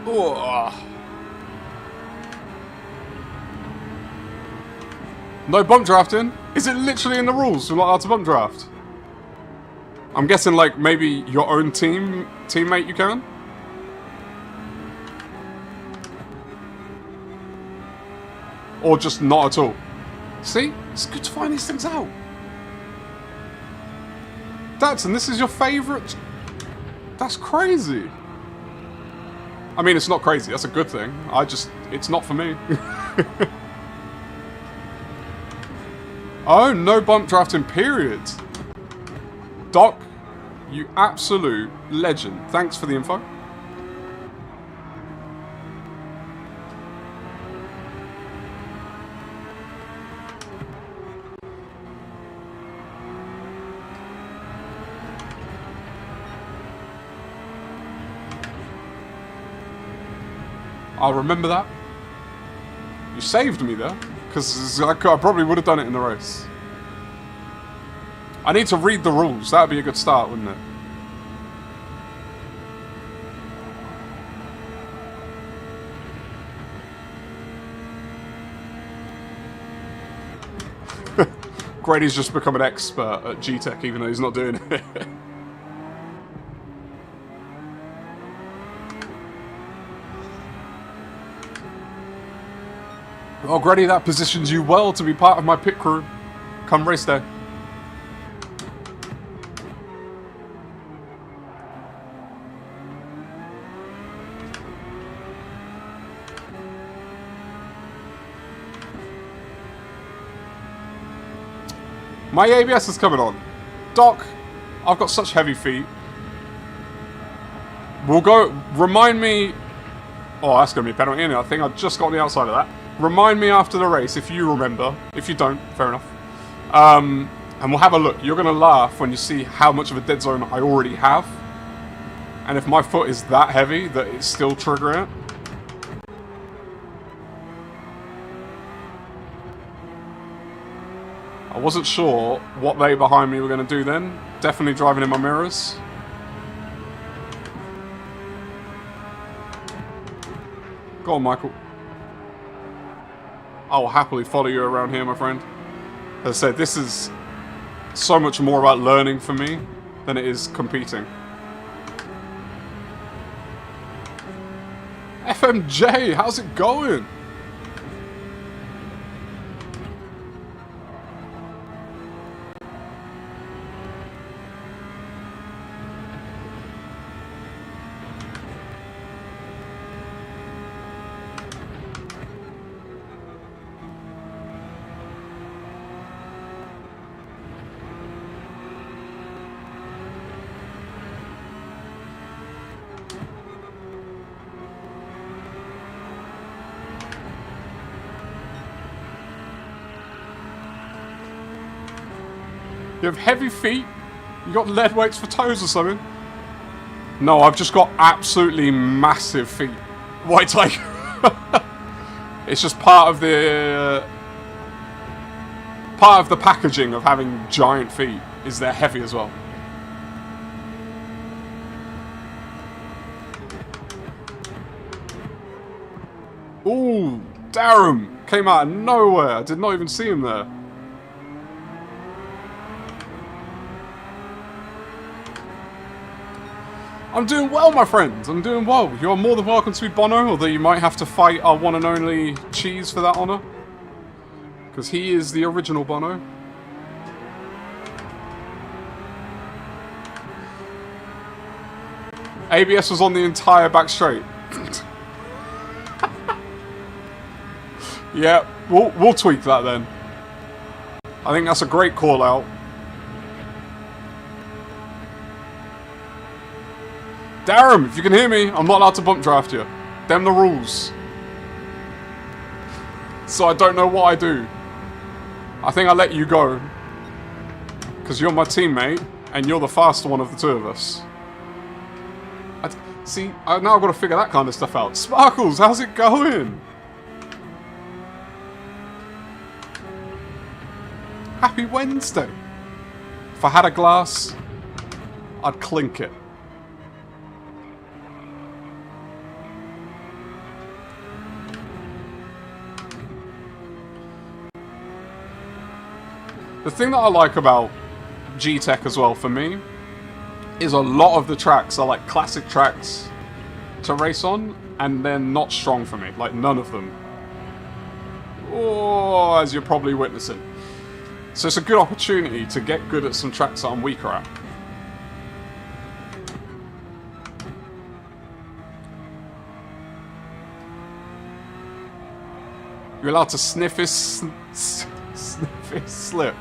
A: Oh. No bump drafting? Is it literally in the rules? You're not allowed to bump draft? I'm guessing like maybe your own teammate you can? Or just not at all? See? It's good to find these things out. Datsun, this is your favourite? That's crazy. I mean, it's not crazy. That's a good thing. It's not for me. Oh, no bump drafting, period. Doc, you absolute legend. Thanks for the info. I'll remember that. You saved me there, because I probably would have done it in the race. I need to read the rules. That would be a good start, wouldn't it? Grady's just become an expert at GTEC, even though he's not doing it. Oh, Grady, that positions you well to be part of my pit crew come race day. My ABS is coming on. Doc, I've got such heavy feet. We'll go... Remind me... Oh, that's going to be a penalty, isn't it? I think I just got on the outside of that. Remind me after the race, if you remember. If you don't, fair enough. And we'll have a look. You're going to laugh when you see how much of a dead zone I already have. And if my foot is that heavy that it's still triggering it. I wasn't sure what they behind me were going to do then. Definitely driving in my mirrors. Go on, Michael. I will happily follow you around here, my friend. As I said, this is so much more about learning for me than it is competing. FMJ, how's it going? You have heavy feet? You got lead weights for toes or something? No, I've just got absolutely massive feet. White Tiger. It's just part of the packaging of having giant feet is they're heavy as well. Ooh, Darren came out of nowhere. I did not even see him there. I'm doing well, my friends. I'm doing well. You're more than welcome to be Bono, although you might have to fight our one and only Cheese for that honour. Because he is the original Bono. ABS was on the entire back straight. Yeah, we'll tweak that then. I think that's a great call out. Darren, if you can hear me, I'm not allowed to bump draft you. Them the rules. So I don't know what I do. I think I let you go. Because you're my teammate, and you're the faster one of the two of us. See, now I've got to figure that kind of stuff out. Sparkles, how's it going? Happy Wednesday. If I had a glass, I'd clink it. The thing that I like about GTEC as well, for me, is a lot of the tracks are like classic tracks to race on, and they're not strong for me. Like, none of them. Oh, as you're probably witnessing. So it's a good opportunity to get good at some tracks that I'm weaker at. You're allowed to sniff his slip,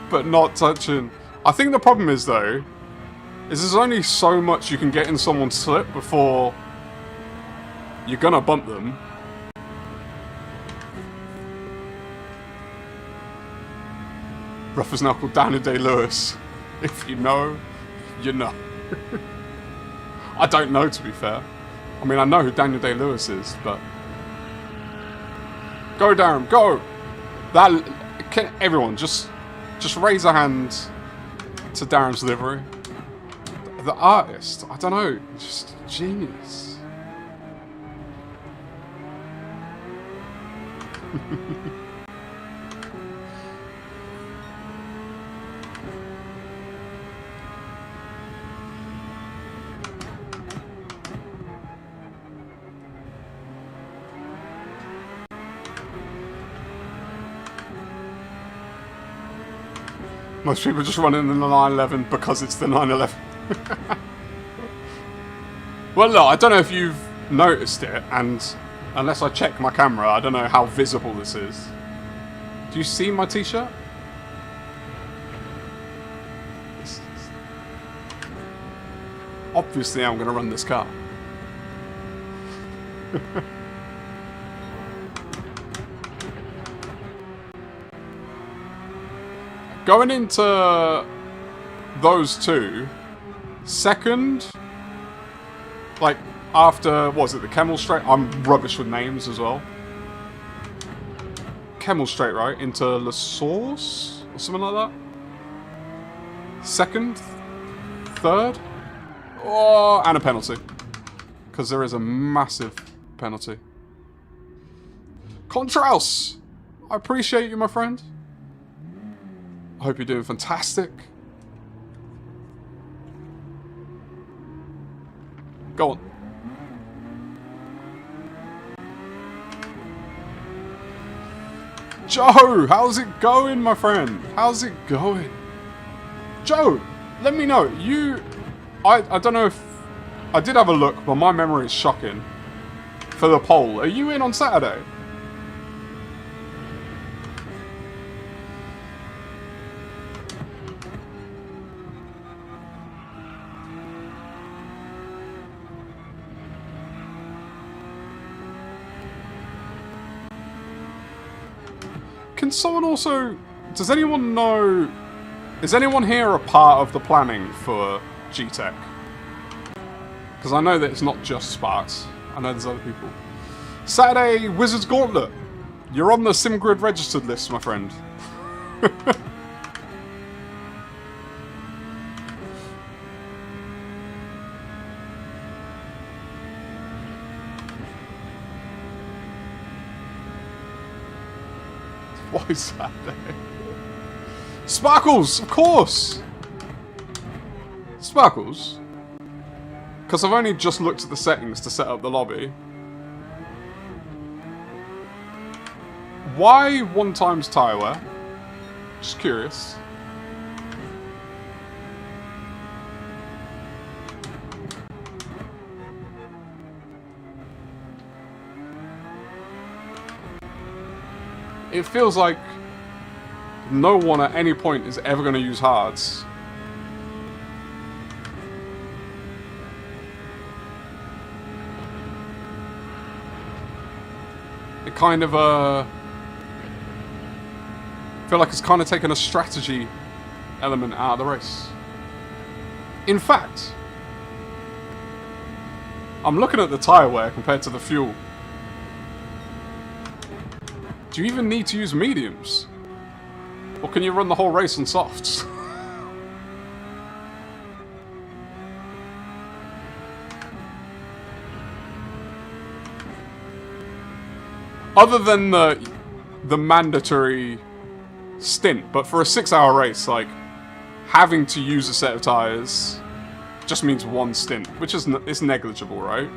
A: but not touching. I think the problem is, though, is there's only so much you can get in someone's slip before you're gonna bump them. Ruff is now called Daniel Day-Lewis. If you know, you know. I don't know, to be fair. I mean, I know who Daniel Day-Lewis is, but... Go, Darren, go! Everyone, just raise a hand to Darren's livery. The artist, I don't know, just genius. Most people just run in the 911 because it's the 911. Well, look, I don't know if you've noticed it, and unless I check my camera, I don't know how visible this is. Do you see my t-shirt? Obviously, I'm going to run this car. Going into those two, second, like after, what was it, the Camel Straight? I'm rubbish with names as well. Camel Straight, right? Into La Source? Or something like that? Second? Third? Oh, and a penalty. Because there is a massive penalty. Contraus! I appreciate you, my friend. I hope you're doing fantastic. Go on. Joe, how's it going, my friend? How's it going? Joe, let me know. I don't know if... I did have a look, but my memory is shocking. For the poll. Are you in on Saturday? Can someone also... Does anyone know... Is anyone here a part of the planning for GTEC? Because I know that it's not just Sparks. I know there's other people. Saturday Wizards Gauntlet. You're on the SimGrid registered list, my friend. Why is that there? Sparkles, of course! Sparkles? because I've only just looked at the settings to set up the lobby. Why 1x tyre wear? Just curious. It feels like no one at any point is ever going to use hards. It kind of, I feel like it's kind of taken a strategy element out of the race. In fact, I'm looking at the tyre wear compared to the fuel. Do you even need to use mediums? Or can you run the whole race on softs? Other than the mandatory stint, but for a 6-hour race, like, having to use a set of tyres just means one stint, which is it's negligible, right?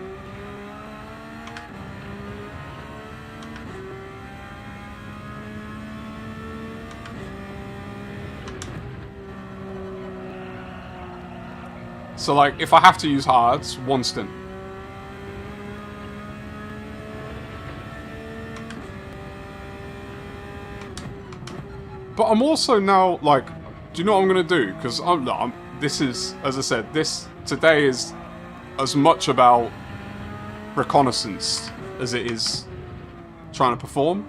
A: So, like, if I have to use hards, one stint. But I'm also now, like, do you know what I'm going to do? Because this is, as I said, today is as much about reconnaissance as it is trying to perform.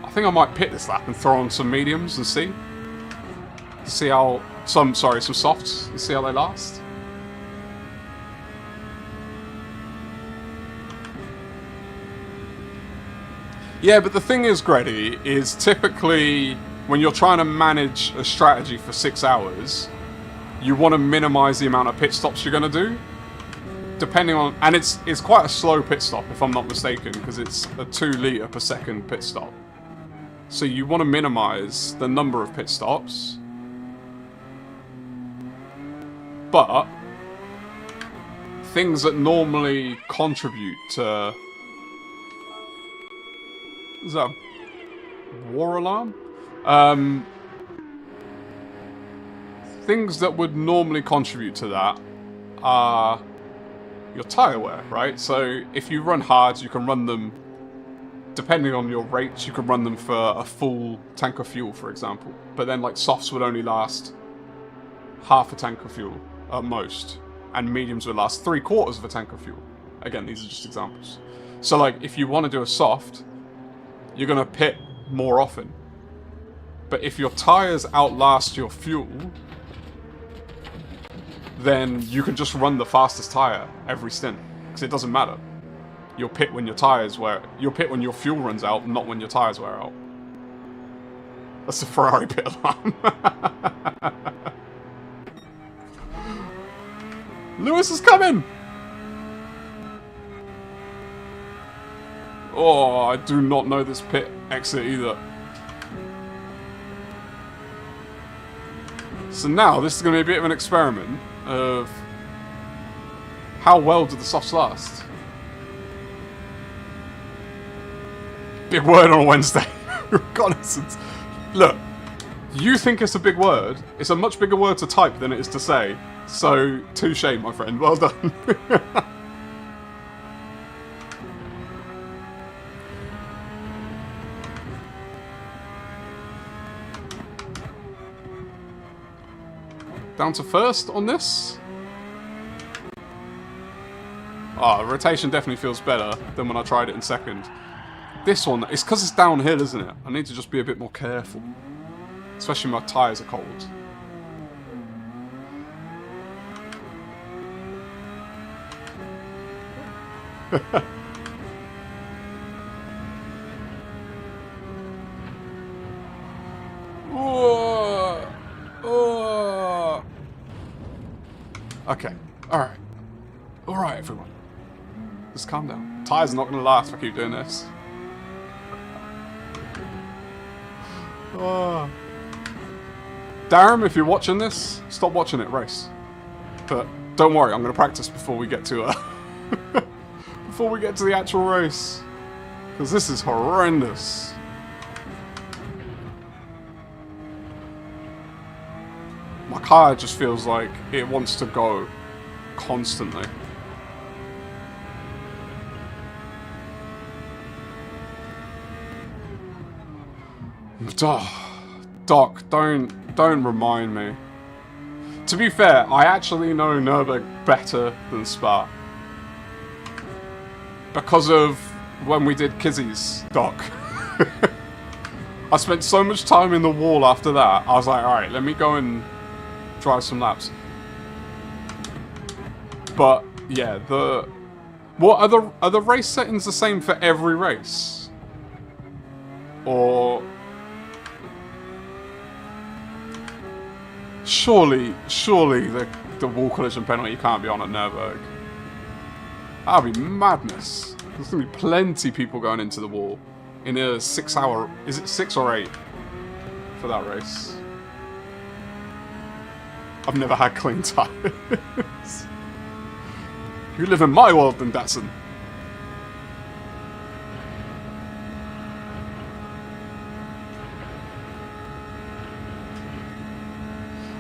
A: I think I might pit this lap and throw on some mediums and see how... some softs, and see how they last. Yeah, but the thing is, Grady, is typically when you're trying to manage a strategy for 6 hours, you want to minimize the amount of pit stops you're going to do. Depending on... and it's quite a slow pit stop, if I'm not mistaken, because it's a 2 litre per second pit stop. So you want to minimize the number of pit stops. But things that normally contribute to... is that a war alarm? Things that would normally contribute to that are your tyre wear, right? So if you run hards, you can run them, depending on your rates, you can run them for a full tank of fuel, for example. But then, like, softs would only last half a tank of fuel at most, and mediums would last 3/4 of a tank of fuel. Again, these are just examples. So, like, if you want to do a soft, you're going to pit more often. But if your tyres outlast your fuel, then you can just run the fastest tyre every stint, because it doesn't matter. You'll pit when your tyres wear... you'll pit when your fuel runs out, not when your tyres wear out. That's the Ferrari pit alarm. Lewis is coming! Oh, I do not know this pit exit either. So now, this is going to be a bit of an experiment of how well do the softs last. Big word on a Wednesday. Reconnaissance. Look, you think it's a big word. It's a much bigger word to type than it is to say. So, touche, my friend. Well done. Down to first on this. Ah, rotation definitely feels better than when I tried it in second. This one, it's because it's downhill, isn't it? I need to just be a bit more careful. Especially when my tyres are cold. Okay, alright. Alright, everyone. Just calm down. Tyres are not going to last if I keep doing this. Darren, if you're watching this, stop watching it race. But Don't worry, I'm going to practice before we get to before we get to the actual race. Because this is horrendous. My car just feels like it wants to go constantly. Doc, don't remind me. To be fair, I actually know Nürburgring better than Spa. Because of when we did Kizzy's, Doc. I spent so much time in the wall after that, I was like, alright, let me go and drive some laps. But, yeah, are the race settings the same for every race? Or... Surely the wall collision penalty can't be on at Nürburgring. That'd be madness. There's gonna be plenty of people going into the wall in a 6 hour... Is it 6 or 8 for that race? I've never had clean tires. You live in my world then, Datsun.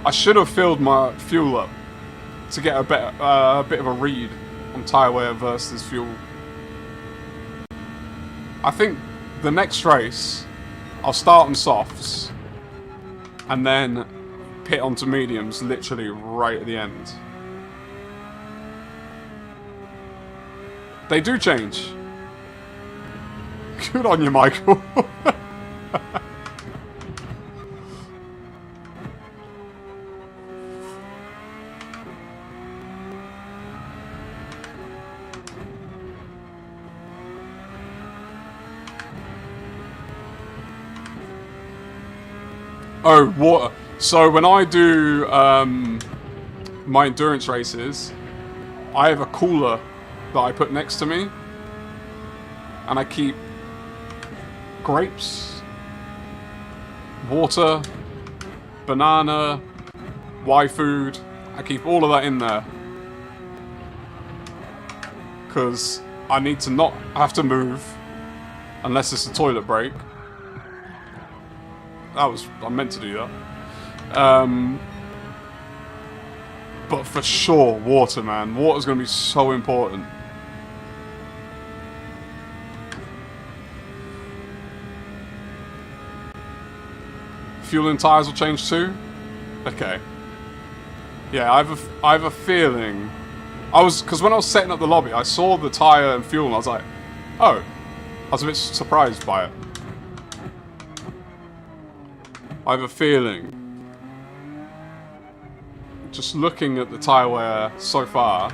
A: I should have filled my fuel up to get a bit of a read on tyre wear versus fuel. I think the next race, I'll start on softs and then pit onto mediums literally right at the end. They do change. Good on you, Michael. Oh, water. So when I do my endurance races, I have a cooler that I put next to me, and I keep grapes, water, banana, Y food. I keep all of that in there because I need to not have to move unless it's a toilet break. I meant to do that. But for sure, water, man. Water's going to be so important. Fuel and tyres will change too? Okay. Yeah, I have a feeling... Because when I was setting up the lobby, I saw the tyre and fuel and I was like, oh. I was a bit surprised by it. I have a feeling, just looking at the tyre wear so far,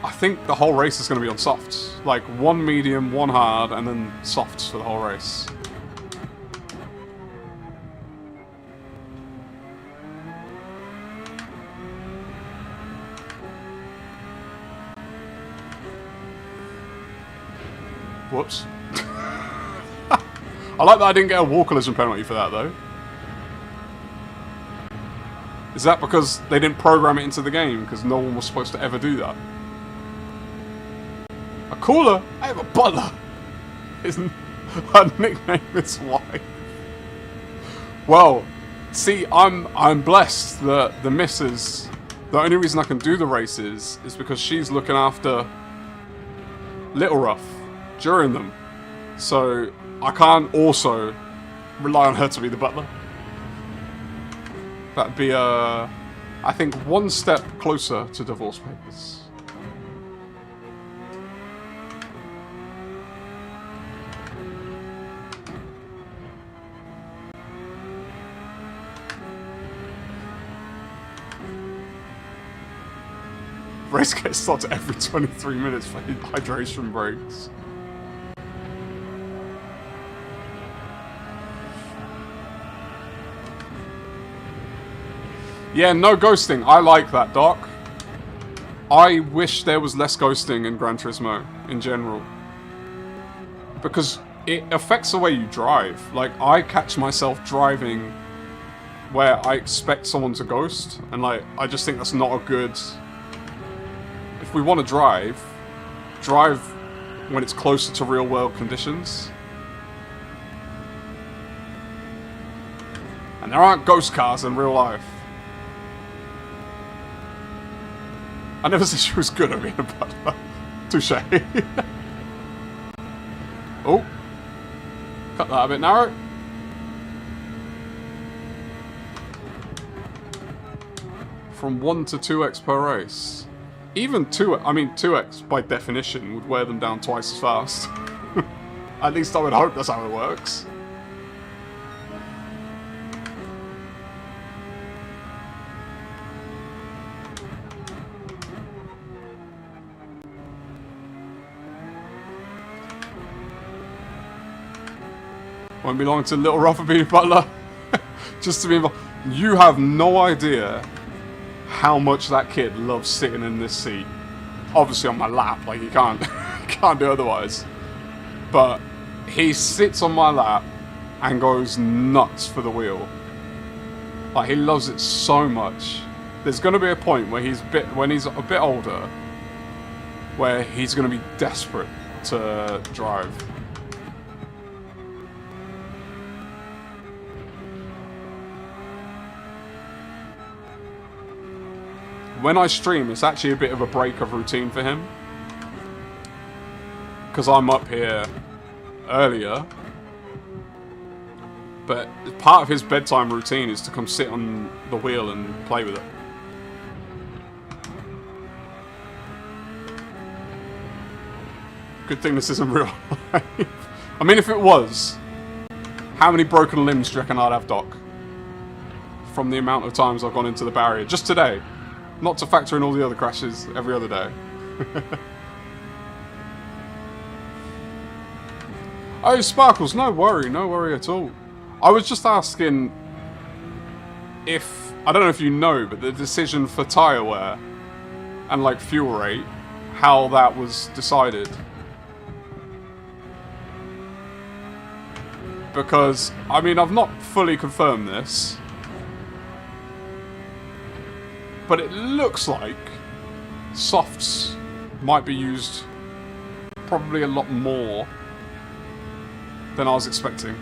A: I think the whole race is going to be on softs. Like, one medium, one hard, and then softs for the whole race. Whoops. I like that I didn't get a wall collision penalty for that, though. Is that because they didn't program it into the game? Because no one was supposed to ever do that. A cooler? I have a butler. Her nickname is wife. Well, see, I'm blessed that the missus... The only reason I can do the races is because she's looking after Little Ruff during them. So... I can't also rely on her to be the butler. That'd be, I think, one step closer to divorce papers. Race gets started every 23 minutes for hydration breaks. Yeah, no ghosting. I like that, Doc. I wish there was less ghosting in Gran Turismo, in general. Because it affects the way you drive. Like, I catch myself driving where I expect someone to ghost, and like, I just think that's not a good... If we want to drive when it's closer to real world conditions. And there aren't ghost cars in real life. I never said she was good at being a butler. Touche. Oh. Cut that a bit narrow. From 1 to 2x per race. Even 2x by definition would wear them down twice as fast. At least I would hope that's how it works. Won't be long till little Ruffer being butler. Just to be involved. You have no idea how much that kid loves sitting in this seat. Obviously on my lap, like he can't do otherwise. But he sits on my lap and goes nuts for the wheel. Like he loves it so much. There's gonna be a point where when he's a bit older, where he's gonna be desperate to drive. When I stream, it's actually a bit of a break of routine for him. Because I'm up here earlier. But part of his bedtime routine is to come sit on the wheel and play with it. Good thing this isn't real life. I mean, if it was, how many broken limbs do you reckon I'd have, Doc? From the amount of times I've gone into the barrier. Just today. Not to factor in all the other crashes every other day. Oh, Sparkles, no worry at all. I was just asking if, I don't know if you know, but the decision for tyre wear and like fuel rate, how that was decided. Because, I mean, I've not fully confirmed this. But it looks like softs might be used probably a lot more than I was expecting.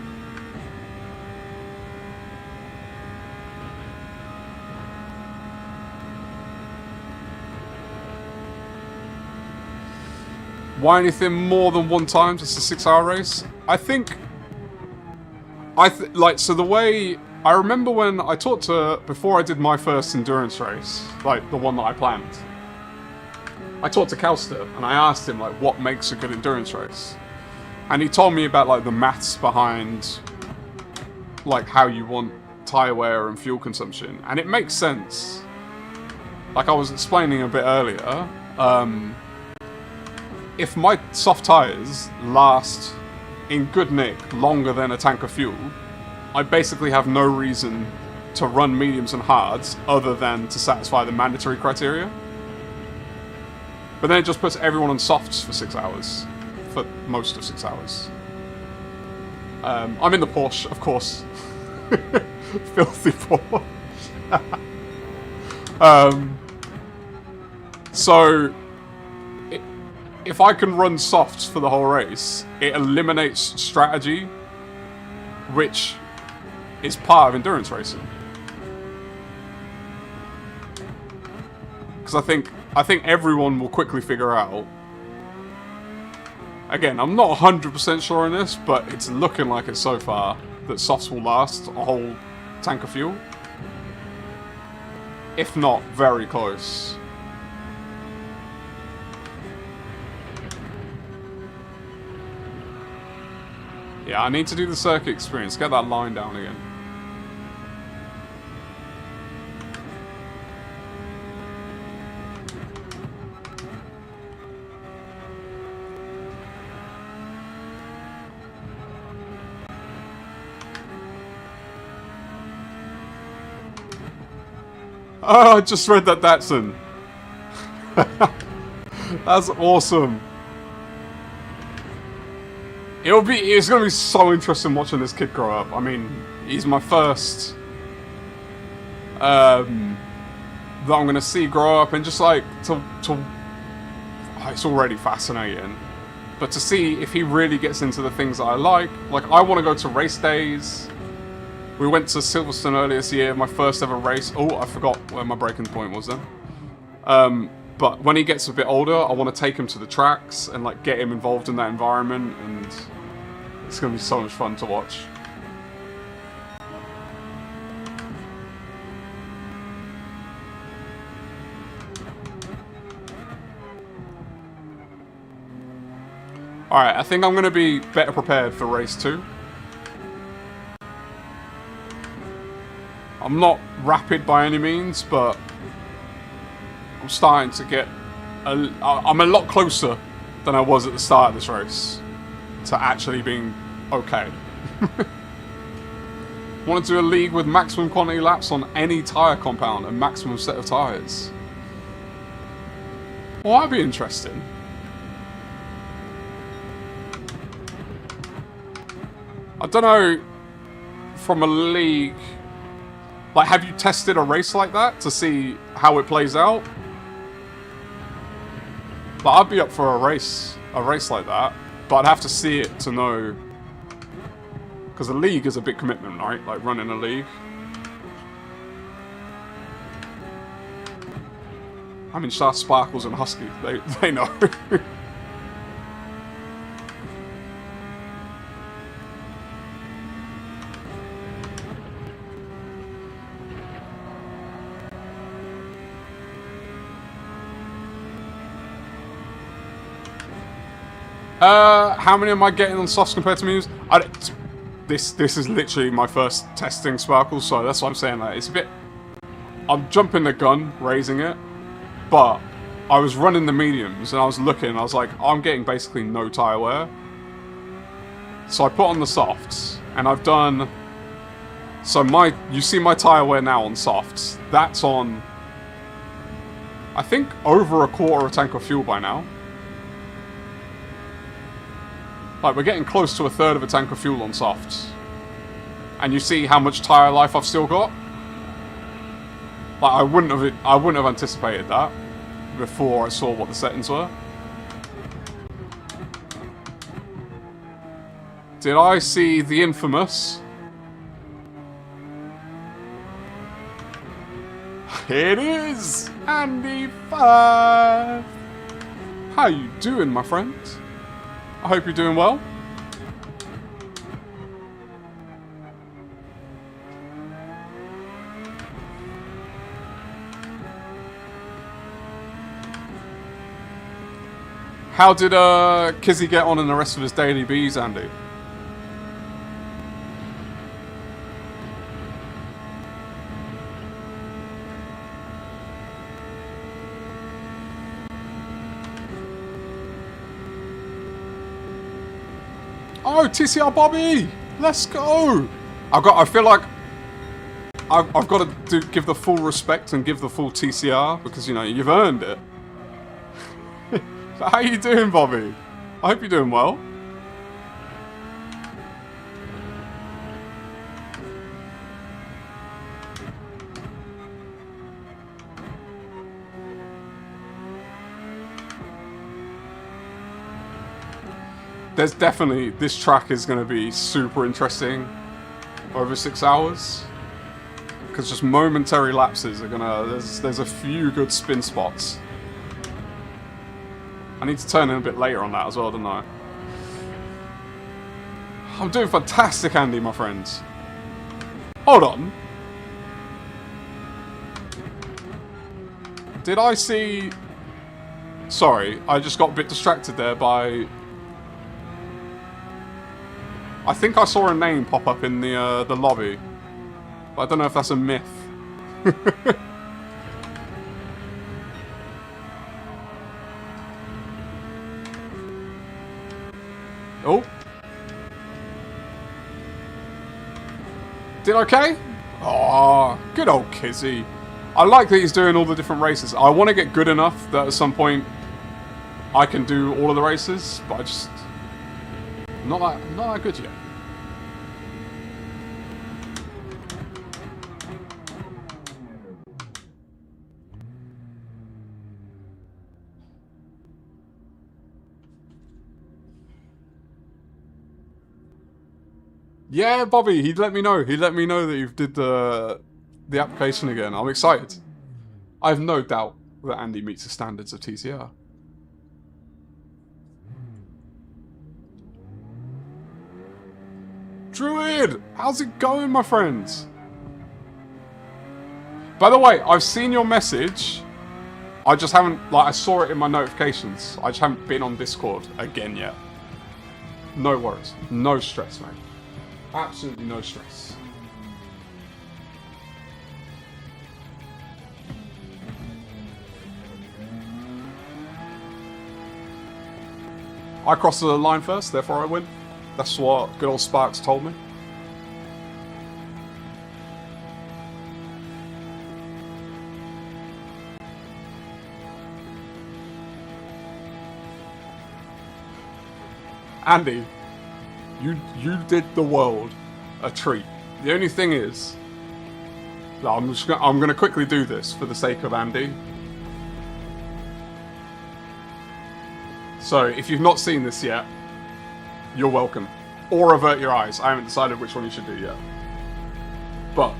A: Why anything more than one time? Just a 6-hour race? I think... so the way... I remember when I talked to... Before I did my first endurance race, like the one that I planned, I talked to Calster and I asked him like what makes a good endurance race. And he told me about like the maths behind like how you want tyre wear and fuel consumption. And it makes sense. Like I was explaining a bit earlier, if my soft tyres last in good nick longer than a tank of fuel, I basically have no reason to run mediums and hards other than to satisfy the mandatory criteria. But then it just puts everyone on softs for 6 hours. For most of 6 hours. I'm in the Porsche, of course. Filthy Porsche. So, if I can run softs for the whole race, it eliminates strategy, which is part of endurance racing. Because I think everyone will quickly figure out. Again, I'm not 100% sure on this, but it's looking like it so far that softs will last a whole tank of fuel. If not, very close. Yeah, I need to do the circuit experience. Get that line down again. Oh, I just read that Datsun. That's awesome. It's gonna be so interesting watching this kid grow up. I mean, he's my first that I'm going to see grow up, and just like it's already fascinating. But to see if he really gets into the things that I like I want to go to race days. We went to Silverstone earlier this year, my first ever race. Oh, I forgot where my breaking point was then. But when he gets a bit older, I want to take him to the tracks and like get him involved in that environment, and it's going to be so much fun to watch. Alright, I think I'm going to be better prepared for race 2. I'm not rapid by any means, but I'm starting to get... I'm a lot closer than I was at the start of this race to actually being okay. Want to do a league with maximum quantity laps on any tyre compound and maximum set of tyres. Well, that'd be interesting. I don't know, from a league, like, have you tested a race like that to see how it plays out? But I'd be up for a race like that, but I'd have to see it to know, because a league is a big commitment, right? Like running a league. I mean, Sparkles and Husky, they know. How many am I getting on softs compared to mediums? This is literally my first testing Sparkles, so that's what I'm saying. Like, it's a bit... I'm jumping the gun, raising it, but I was running the mediums and I was looking, I was like, I'm getting basically no tyre wear. So I put on the softs, and I've done... So you see my tyre wear now on softs. That's on, I think, over a quarter of a tank of fuel by now. Like, we're getting close to a third of a tank of fuel on softs. And you see how much tyre life I've still got? Like, I wouldn't have anticipated that before I saw what the settings were. Did I see the infamous? It is Andy 5. How you doing, my friend? I hope you're doing well. How did Kizzy get on in the rest of his daily bees, Andy? Oh, TCR Bobby! Let's go! I feel like I've got to give the full respect and give the full TCR because, you know, you've earned it. So how you doing, Bobby? I hope you're doing well. There's definitely, this track is going to be super interesting over 6 hours. Because just momentary lapses are going to, there's a few good spin spots. I need to turn in a bit later on that as well, don't I? I'm doing fantastic, Andy, my friends. Hold on. Did I see... Sorry, I just got a bit distracted there by... I think I saw a name pop up in the lobby. But I don't know if that's a myth. Oh. Did okay? Oh, good old Kizzy. I like that he's doing all the different races. I want to get good enough that at some point I can do all of the races, but I just... Not that good yet. Yeah, Bobby, he let me know. He let me know that you did the application again. I'm excited. I have no doubt that Andy meets the standards of TCR. Druid, how's it going, my friends? By the way, I've seen your message. I just haven't, like, I saw it in my notifications. I just haven't been on Discord again yet. No worries. No stress, mate. Absolutely no stress. I crossed the line first, therefore I win. That's what good old Sparks told me. Andy, you did the world a treat. The only thing is, I'm gonna quickly do this for the sake of Andy. So if you've not seen this yet, you're welcome. Or avert your eyes. I haven't decided which one you should do yet. But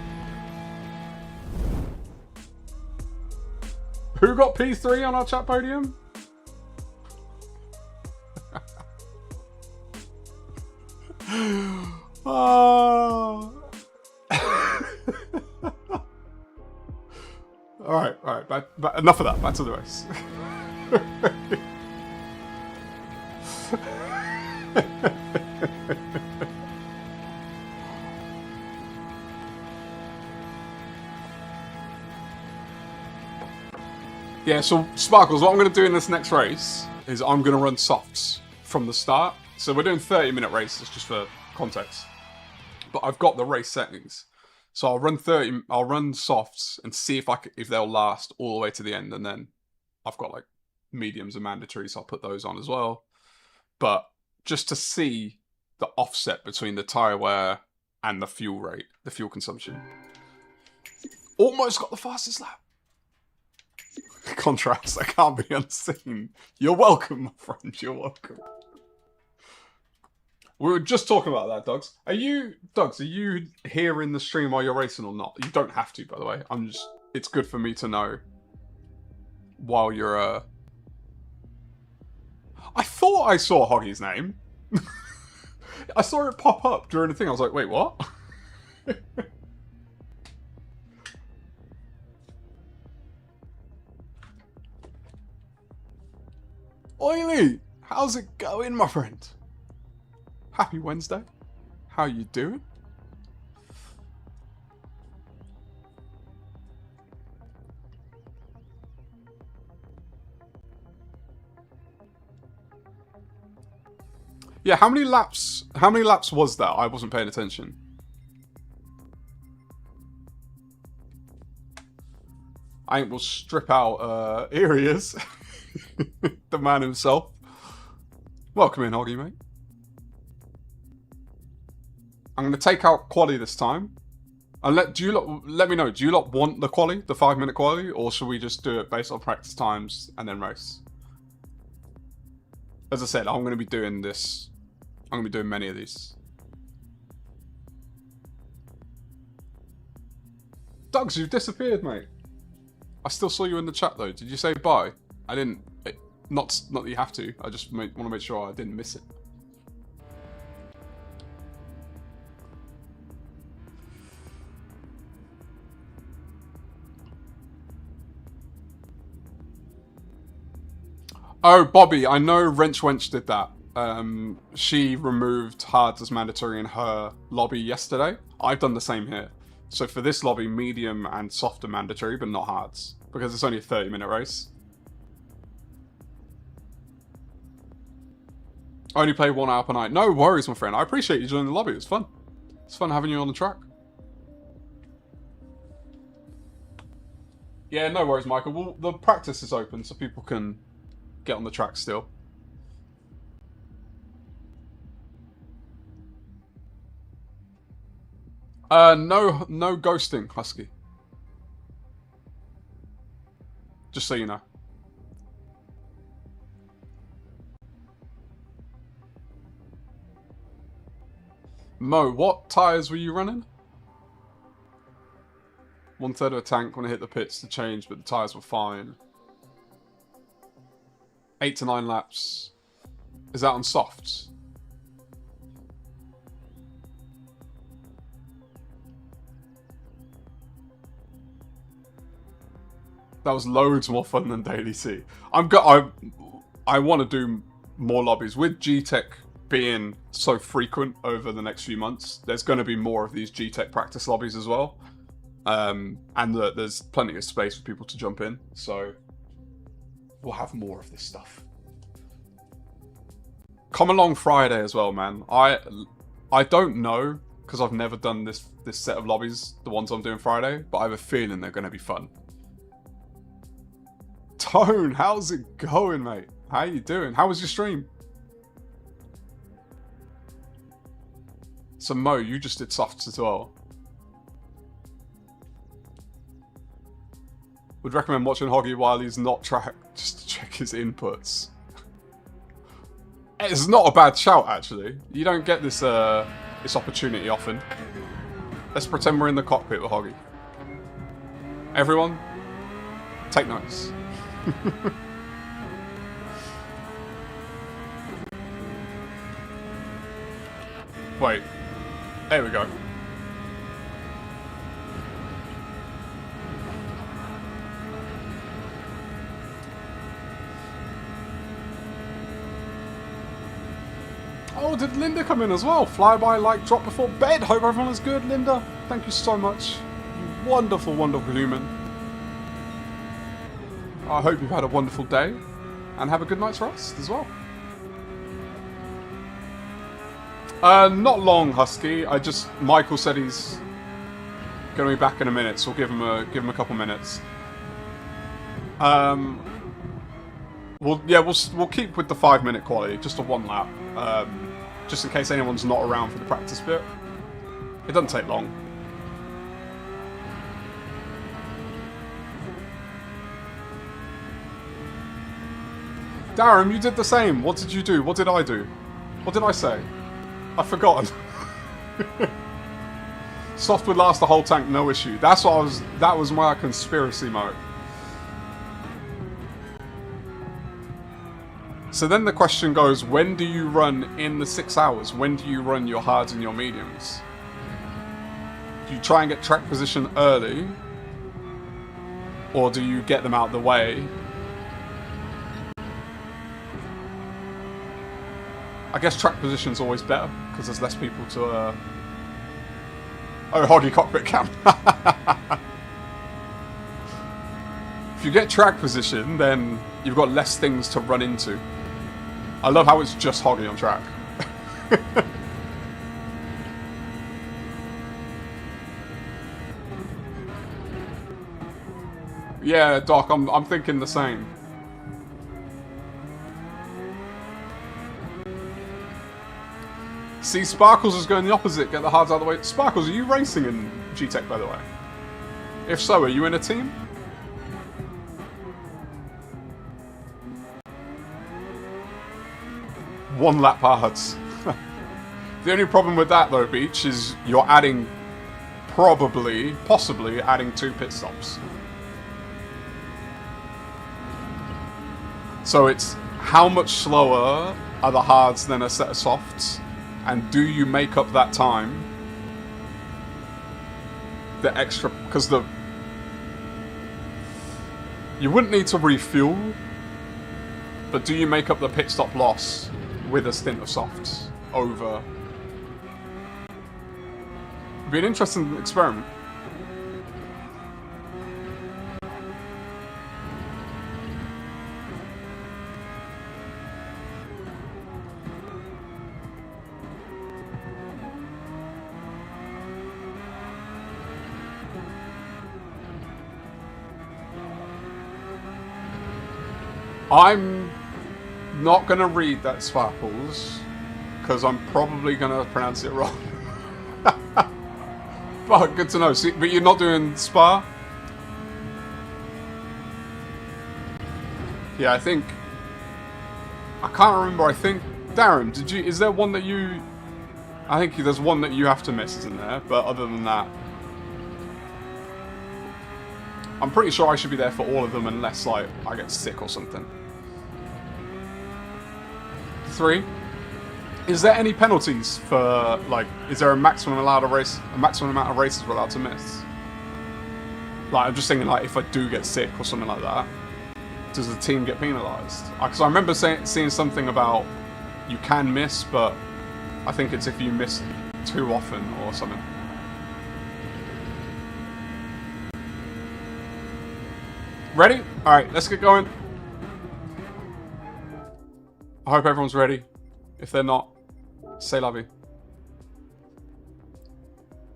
A: who got P3 on our chat podium? Alright, but enough of that. Back to the race. Yeah, so Sparkles, what I'm going to do in this next race is I'm going to run softs from the start. So we're doing 30-minute races just for context. But I've got the race settings. So I'll run softs and see if they'll last all the way to the end, and then I've got like mediums and mandatories, so I'll put those on as well. But just to see the offset between the tyre wear and the fuel rate, the fuel consumption. Almost got the fastest lap. Contrast, I can't be unseen. You're welcome, my friend, you're welcome. We were just talking about that, Dogs. Are you here in the stream while you're racing or not? You don't have to, by the way. It's good for me to know while you're, I thought I saw Hoggy's name. I saw it pop up during the thing. I was like, wait, what? Oily, how's it going, my friend? Happy Wednesday. How you doing? Yeah, how many laps was that? I wasn't paying attention. I will strip out, here he is. The man himself. Welcome in, Hoggy, mate. I'm going to take out quali this time. And let me know, do you lot want the quali, the 5-minute quali, or should we just do it based on practice times and then race? As I said, I'm going to be doing this. I'm going to be doing many of these. Dogs, you've disappeared, mate. I still saw you in the chat, though. Did you say bye? I didn't. Not that you have to. I just want to make sure I didn't miss it. Oh, Bobby, I know Wrench Wench did that. She removed hards as mandatory in her lobby yesterday. I've done the same here. So for this lobby, medium and soft are mandatory, but not hards. Because it's only a 30-minute race. I only play 1 hour per night. No worries, my friend. I appreciate you joining the lobby. It was fun. It's fun having you on the track. Yeah, no worries, Michael. Well, the practice is open, so people can get on the track still. No ghosting, Husky. Just so you know. Mo, what tyres were you running? 1/3 of a tank when I hit the pits to change, but the tyres were fine. 8 to 9 laps. Is that on softs? That was loads more fun than Daily C. I want to do more lobbies. With GTEC being so frequent over the next few months, there's going to be more of these GTEC practice lobbies as well. And there's plenty of space for people to jump in, so we'll have more of this stuff. Come along Friday as well, man. I don't know, because I've never done this set of lobbies, the ones I'm doing Friday, but I have a feeling they're going to be fun. Tone, how's it going, mate? How you doing? How was your stream? So Mo, you just did softs as well. Would recommend watching Hoggy while he's not tracked, just to check his inputs. It's not a bad shout, actually. You don't get this this opportunity often. Let's pretend we're in the cockpit with Hoggy. Everyone, take notes. Wait, there we go. Oh, did Linda come in as well? Flyby, like, drop before bed. Hope everyone is good, Linda. Thank you so much. You wonderful, wonderful human. I hope you've had a wonderful day and have a good night's rest as well. Not long, Husky. Michael said he's going to be back in a minute, so we'll give him a couple minutes. We'll keep with the 5-minute quality, just a 1 lap, just in case anyone's not around for the practice bit. It doesn't take long. Darren, you did the same. What did you do? What did I do? What did I say? I've forgotten. Soft would last the whole tank, no issue. That was my conspiracy mode. So then the question goes, when do you run in the 6 hours? When do you run your hards and your mediums? Do you try and get track position early? Or do you get them out of the way? I guess track position's always better, because there's less people to, Oh, Hoggy cockpit cam. If you get track position, then you've got less things to run into. I love how it's just Hoggy on track. Yeah, Doc, I'm thinking the same. See, Sparkles is going the opposite, get the hards out of the way. Sparkles, are you racing in GTEC, by the way? If so, are you in a team? One lap hards. The only problem with that, though, Beach, is you're adding, possibly adding 2 pit stops. So it's how much slower are the hards than a set of softs? And do you make up that time? The extra, because you wouldn't need to refuel, but do you make up the pit stop loss with a stint of softs over? It'd be an interesting experiment. I'm not going to read that, Sparkles, because I'm probably going to pronounce it wrong. But good to know. See, but you're not doing Spa? Yeah, I can't remember. I think, Darren, is there one that you I think there's one that you have to miss, isn't there? But other than that, I'm pretty sure I should be there for all of them unless, like, I get sick or something. 3. Is there any penalties for, like, is there a maximum amount of races we're allowed to miss? Like, I'm just thinking, like, if I do get sick or something like that, does the team get penalised? Because I remember seeing something about you can miss, but I think it's if you miss too often or something. Ready? Alright, let's get going. I hope everyone's ready. If they're not, say la vie.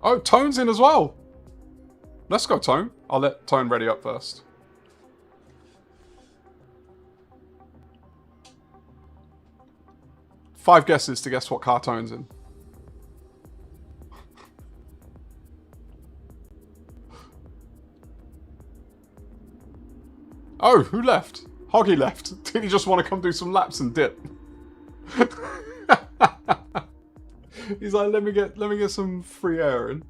A: Oh, Tone's in as well. Let's go, Tone. I'll let Tone ready up first. Five guesses to guess what car Tone's in. Oh, who left? Hoggy left. Did he just want to come do some laps and dip? He's like, let me get some free air in.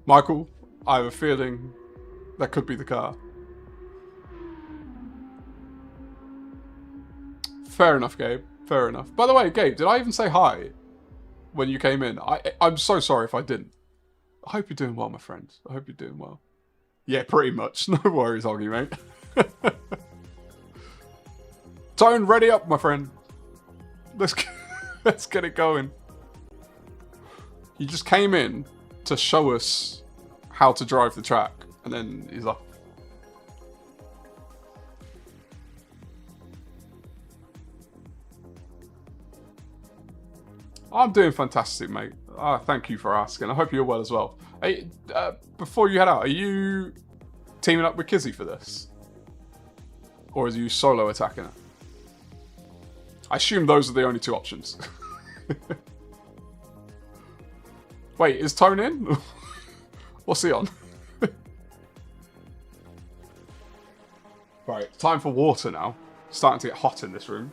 A: Michael, I have a feeling that could be the car. Fair enough, Gabe. Fair enough. By the way, Gabe, did I even say hi when you came in? I'm so sorry if I didn't. I hope you're doing well, my friend. I hope you're doing well. Yeah, pretty much. No worries, Hoggy, mate. Tone, ready up, my friend. Let's get it going. He just came in to show us how to drive the track, and then he's off. I'm doing fantastic, mate. Thank you for asking. I hope you're well as well. Hey, before you head out, are you teaming up with Kizzy for this? Or is you solo attacking it? I assume those are the only two options. Wait, is Tone in? What's he on? Right, time for water now. Starting to get hot in this room.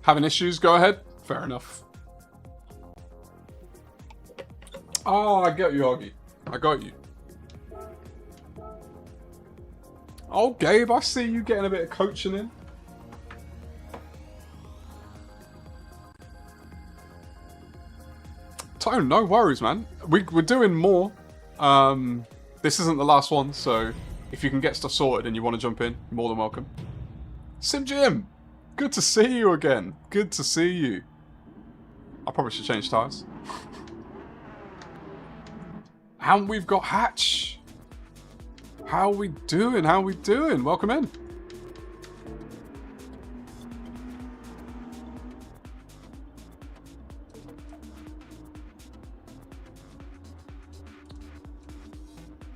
A: Having issues? Go ahead. Fair enough. Oh, I get you, Hoggy. I got you. Oh, Gabe, I see you getting a bit of coaching in. Tone, no worries, man. We're doing more. This isn't the last one, so if you can get stuff sorted and you want to jump in, you're more than welcome. Sim Jim, good to see you again. Good to see you. I probably should change tyres. And we've got Hatch. How we doing? How we doing? Welcome in.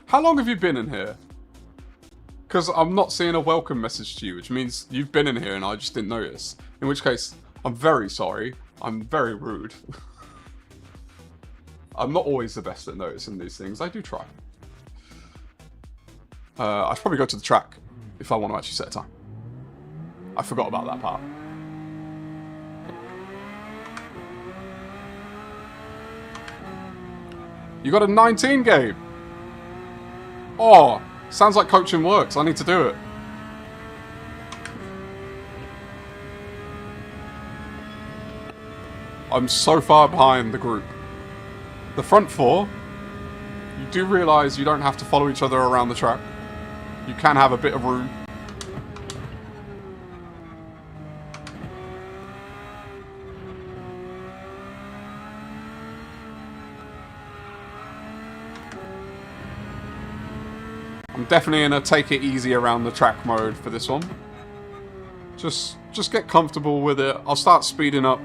A: How long have you been in here? Because I'm not seeing a welcome message to you, which means you've been in here and I just didn't notice. In which case, I'm very sorry. I'm very rude. I'm not always the best at noticing these things. I do try. I should probably go to the track if I want to actually set a time. I forgot about that part. You got a 19, Gabe? Oh, sounds like coaching works. I need to do it. I'm so far behind the group. The front four, you do realise you don't have to follow each other around the track. You can have a bit of room. I'm definitely in a take it easy around the track mode for this one. Just get comfortable with it. I'll start speeding up.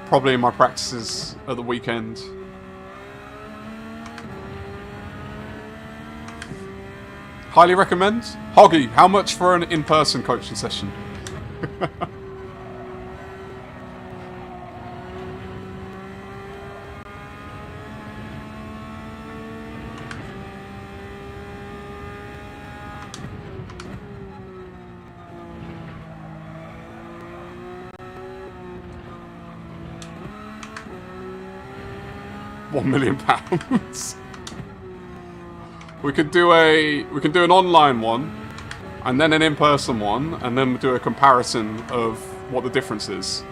A: Probably in my practices at the weekend. Highly recommend. Hoggy, how much for an in-person coaching session? £1 million. We could do an online one, and then an in-person one, and then we'll do a comparison of what the difference is.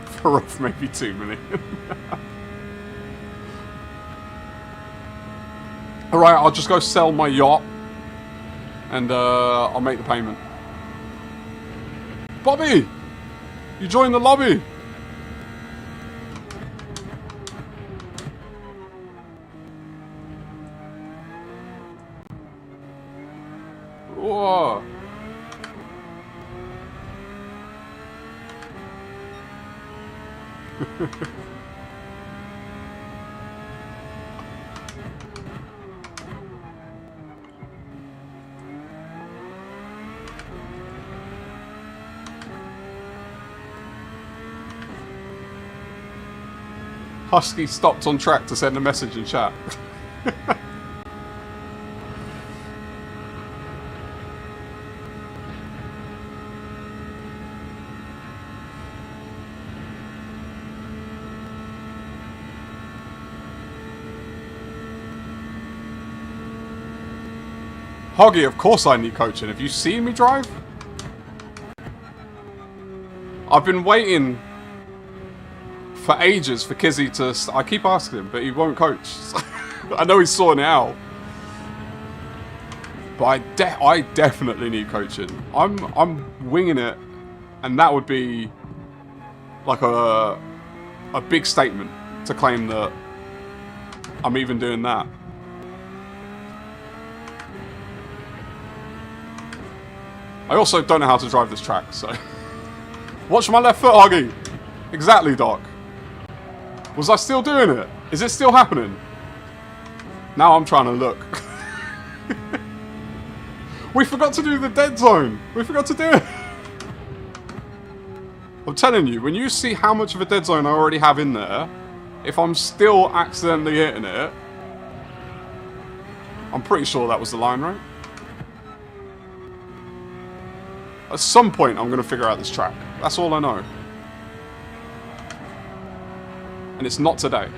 A: For Ruff, maybe 2 million. Alright, I'll just go sell my yacht, and I'll make the payment. Bobby! You joined the lobby! Whoa! Husky stopped on track to send a message in chat. Hoggy, of course I need coaching. Have you seen me drive? I've been waiting for ages for Kizzy to... I keep asking him, but he won't coach. I know he's sorting it out. But I definitely need coaching. I'm winging it, and that would be like a big statement to claim that I'm even doing that. I also don't know how to drive this track, so... Watch my left foot, Hoggy! Exactly, Doc. Was I still doing it? Is it still happening? Now I'm trying to look. We forgot to do the dead zone! We forgot to do it! I'm telling you, when you see how much of a dead zone I already have in there, if I'm still accidentally hitting it... I'm pretty sure that was the line, right? At some point, I'm going to figure out this track. That's all I know. And it's not today.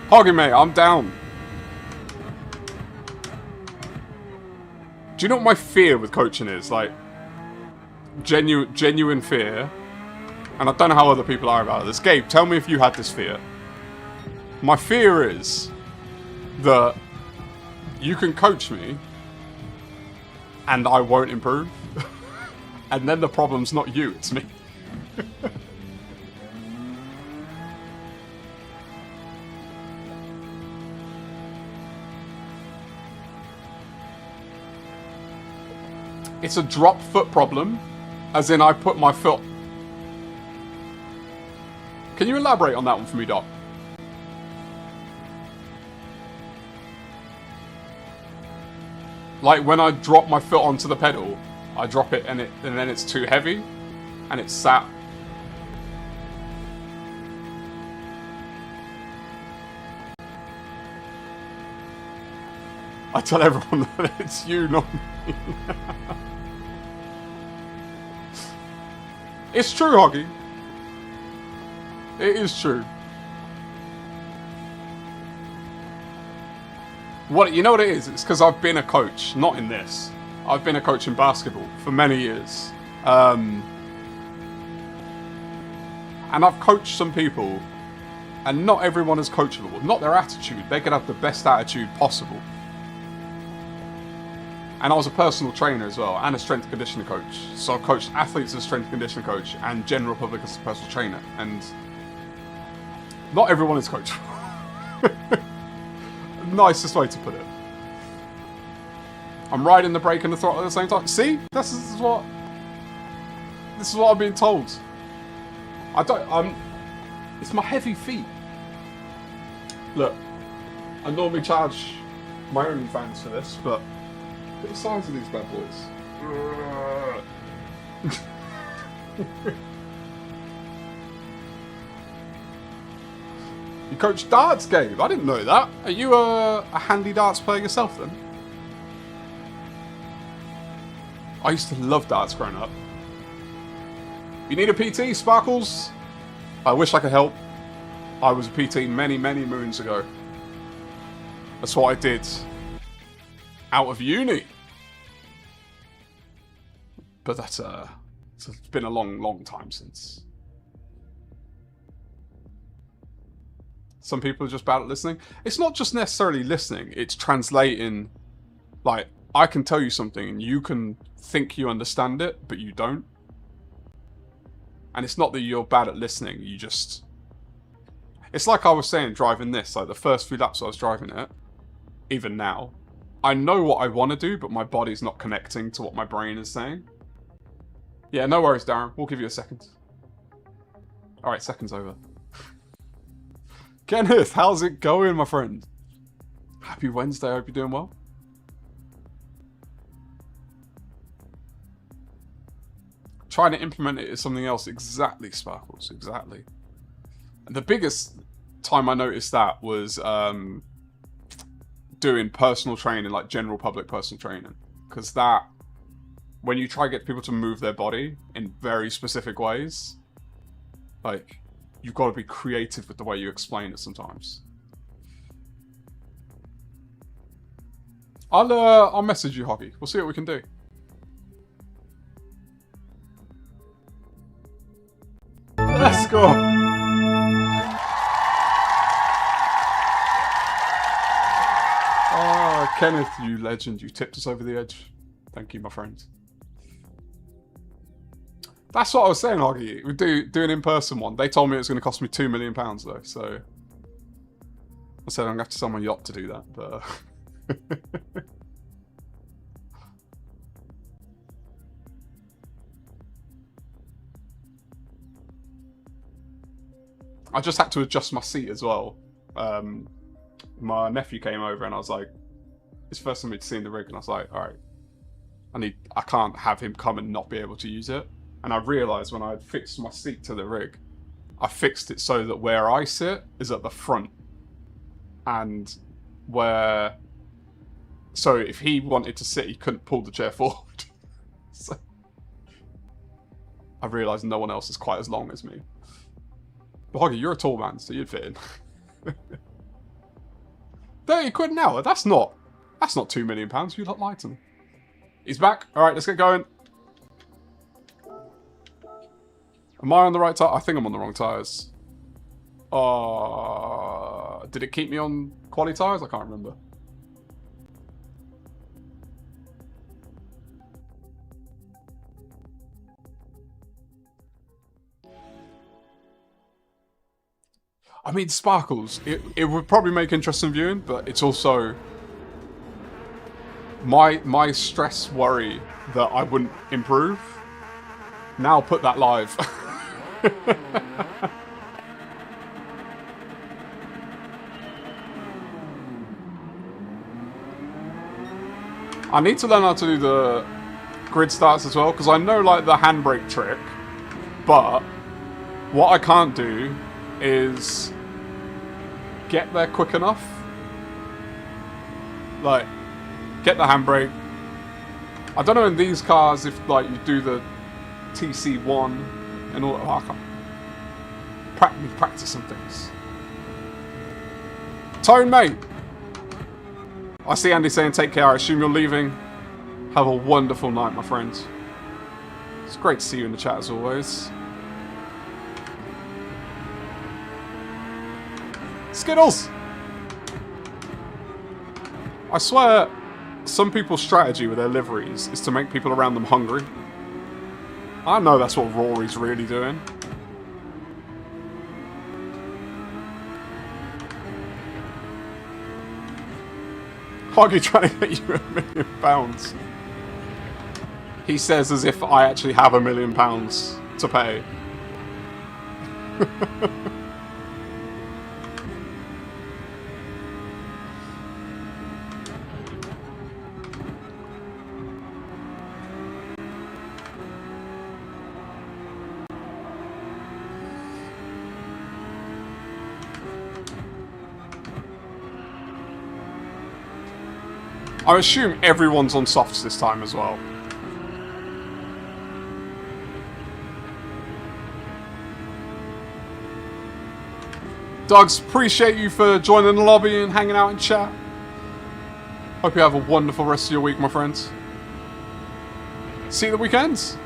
A: Hoggy, mate, I'm down. Do you know what my fear with coaching is? Like, genuine fear. And I don't know how other people are about this. Gabe, tell me if you had this fear. My fear is that you can coach me and I won't improve. And then the problem's not you, it's me. It's a drop foot problem, as in I put my foot... Can you elaborate on that one for me, Doc? Like when I drop my foot onto the pedal, I drop it and then it's too heavy, and it's sat. I tell everyone that it's you, not me. It's true, Hoggy. It is true. You know what it is? It's because I've been a coach, not in this. I've been a coach in basketball for many years. And I've coached some people, and not everyone is coachable. Not their attitude. They can have the best attitude possible. And I was a personal trainer as well, and a strength and conditioning coach. So I've coached athletes as a strength and conditioning coach, and general public as a personal trainer. And not everyone is coachable. Nicest way to put it. I'm riding the brake and the throttle at the same time. See? This is what I'm being told. It's my heavy feet. Look, I normally charge my OnlyFans for this, but look at the size of these bad boys. You coach darts, Gabe? I didn't know that. Are you a handy darts player yourself then? I used to love darts growing up. You need a PT, Sparkles? I wish I could help. I was a PT many, many moons ago. That's what I did. Out of uni. But that's it's been a long, long time since. Some people are just bad at listening. It's not just necessarily listening, it's translating. Like, I can tell you something and you can think you understand it, but you don't. And it's not that you're bad at listening, you just... It's like I was saying driving this, like the first few laps I was driving it, even now, I know what I want to do, but my body's not connecting to what my brain is saying. Yeah, no worries, Darren. We'll give you a second. Alright, second's over. Kenneth, how's it going, my friend? Happy Wednesday, I hope you're doing well. Trying to implement it is something else. Exactly, Sparkles, exactly. And the biggest time I noticed that was doing personal training, like general public personal training. Because that, when you try to get people to move their body in very specific ways, like, you've got to be creative with the way you explain it sometimes. I'll message you, Hoggy. We'll see what we can do. Let's go. Oh, Kenneth, you legend. You tipped us over the edge. Thank you, my friend. That's what I was saying, Hoggy. We do an in-person one. They told me it was going to cost me £2 million, though, so... I said I'm going to have to sell my yacht to do that, but... I just had to adjust my seat as well. My nephew came over and I was like... It's the first time he'd seen the rig, and I was like, alright. I can't have him come and not be able to use it. And I realised when I had fixed my seat to the rig, I fixed it so that where I sit is at the front. And where... So if he wanted to sit, he couldn't pull the chair forward. So I realised no one else is quite as long as me. But Hoggy, you're a tall man, so you'd fit in. 30 quid an hour? That's not £2 million. You lot lied to me. He's back. Alright, let's get going. Am I on the right tire? I think I'm on the wrong tyres. Did it keep me on quality tyres? I can't remember. I mean, Sparkles, it would probably make interesting viewing, but it's also my stress worry that I wouldn't improve. Now put that live. I need to learn how to do the grid starts as well, because I know like the handbrake trick, but what I can't do is get there quick enough. Like, get the handbrake. I don't know in these cars if like you do the TC1 and all. Oh, I can't practice some things. Tone, mate. I see Andy saying take care. I assume you're leaving. Have a wonderful night, my friends. It's great to see you in the chat as always. Skittles! I swear, some people's strategy with their liveries is to make people around them hungry. I know that's what Rory's really doing. Hoggy trying to get you £1 million. He says as if I actually have £1 million to pay. I assume everyone's on softs this time as well. Doug's, appreciate you for joining the lobby and hanging out in chat. Hope you have a wonderful rest of your week, my friends. See you the weekends.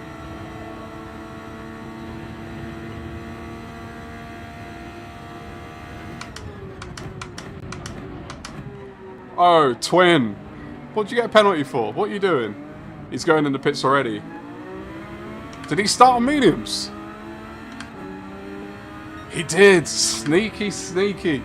A: Oh, Twin. What'd you get a penalty for? What are you doing? He's going in the pits already. Did he start on mediums? He did. Sneaky, sneaky.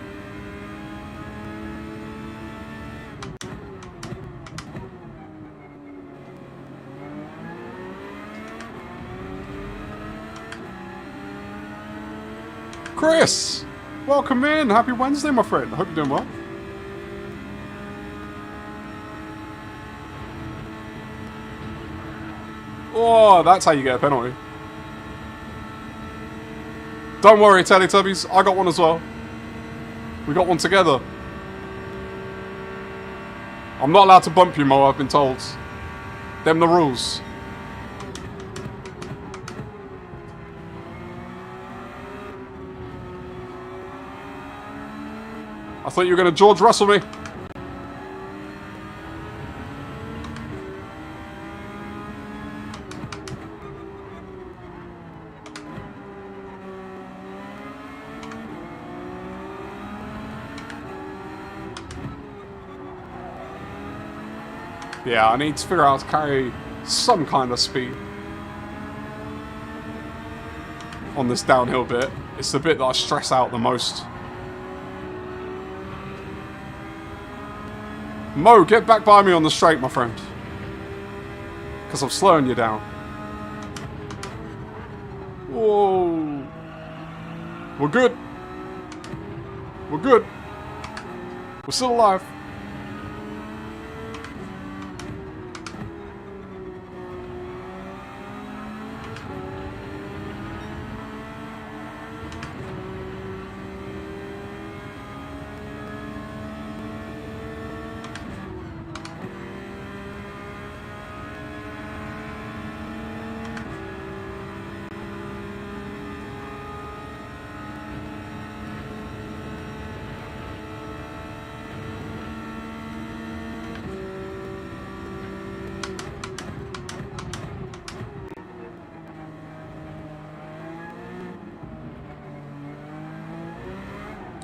A: Chris, welcome in. Happy Wednesday, my friend. I hope you're doing well. Oh, that's how you get a penalty. Don't worry, Teletubbies. I got one as well. We got one together. I'm not allowed to bump you, Mo, I've been told. Them the rules. I thought you were going to George Russell me. Yeah, I need to figure out how to carry some kind of speed on this downhill bit. It's the bit that I stress out the most. Mo, get back by me on the straight, my friend. Because I'm slowing you down. Whoa. We're good. We're good. We're still alive.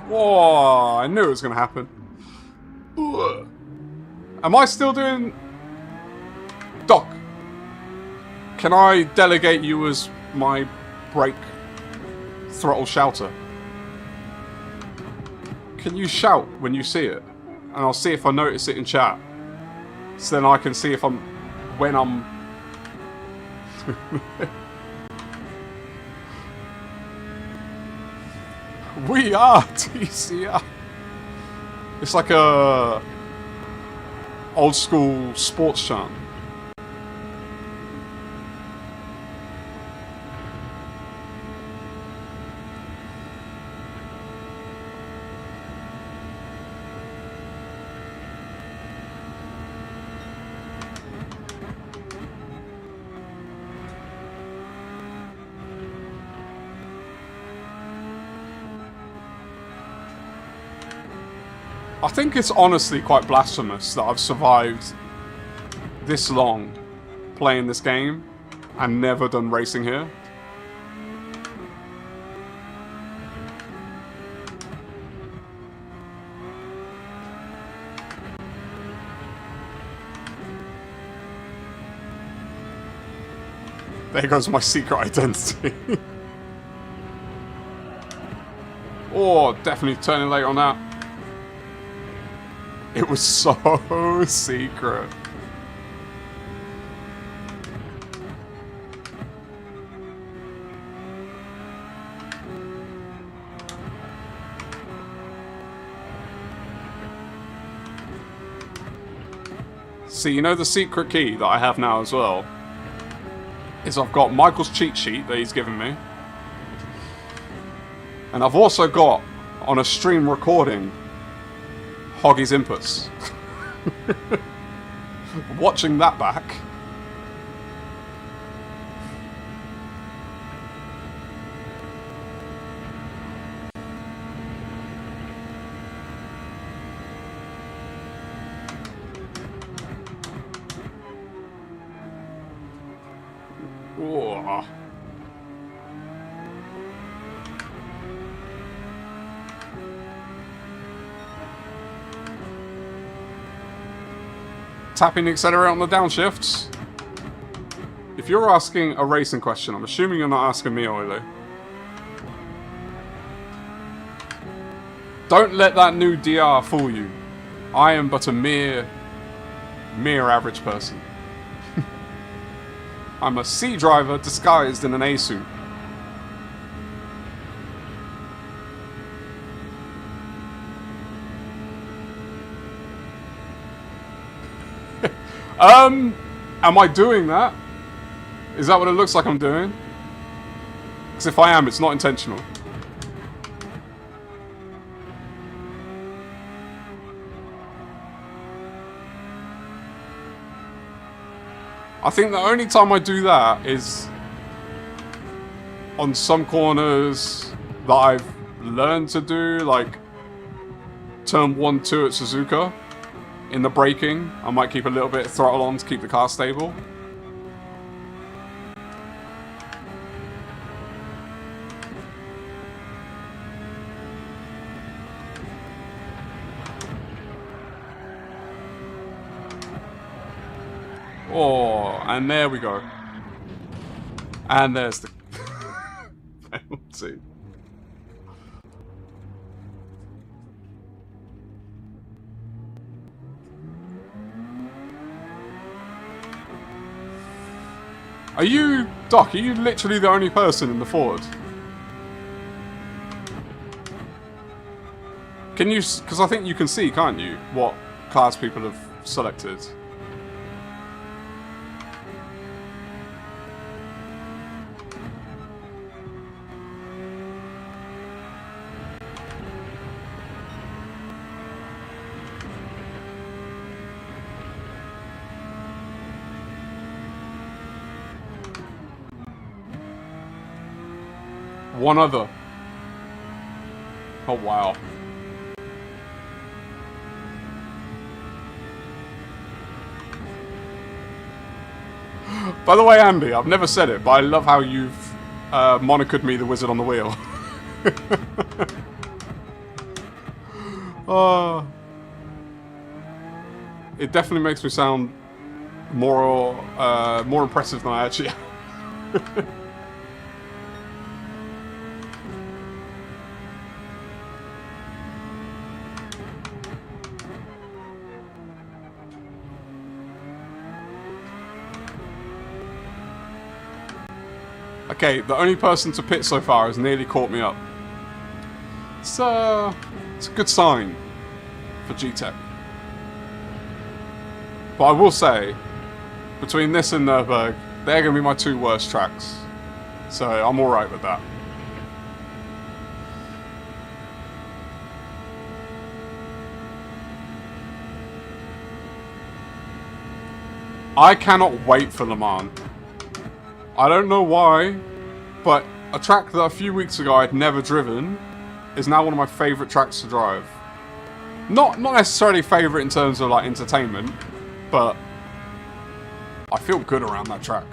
A: Whoa, I knew it was going to happen. Ugh. Am I still doing... Doc, can I delegate you as my brake throttle shouter? Can you shout when you see it? And I'll see if I notice it in chat. So then I can see if I'm... when I'm... We are TCR. It's like a old school sports chant. I think it's honestly quite blasphemous that I've survived this long playing this game and never done racing here. There goes my secret identity. Oh, definitely turning late on that. It was so secret. See, you know the secret key that I have now as well? Is I've got Michael's cheat sheet that he's given me. And I've also got, on a stream recording, Hoggy's inputs. Watching that back. Whoa. Tapping the accelerator on the downshifts. If you're asking a racing question, I'm assuming you're not asking me, Oilo. Don't let that new DR fool you. I am but a mere average person. I'm a C driver disguised in an A suit. Am I doing that? Is that what it looks like I'm doing? Because if I am, it's not intentional. I think the only time I do that is on some corners that I've learned to do, like turn 1, 2 at Suzuka. In the braking, I might keep a little bit of throttle on to keep the car stable. Oh, and there we go. And there's the penalty. Are you, Doc, are you literally the only person in the Ford? Can you, because I think you can see, can't you, what cars people have selected? One other. Oh, wow. By the way, Andy, I've never said it, but I love how you've monikered me the wizard on the wheel. It definitely makes me sound more impressive than I actually am. Okay, the only person to pit so far has nearly caught me up. It's a good sign for GTEC. But I will say, between this and Nürburgring, they're going to be my 2 worst tracks. So I'm alright with that. I cannot wait for Le Mans. I don't know why, but a track that a few weeks ago I'd never driven is now one of my favourite tracks to drive. Not necessarily favourite in terms of like entertainment, but I feel good around that track.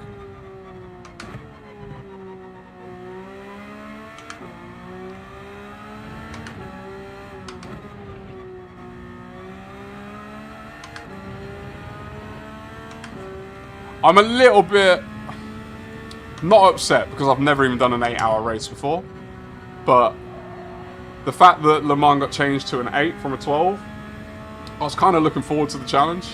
A: I'm a little bit not upset because I've never even done an 8-hour race before, but the fact that Le Mans got changed to an 8 from a 12, I was kind of looking forward to the challenge.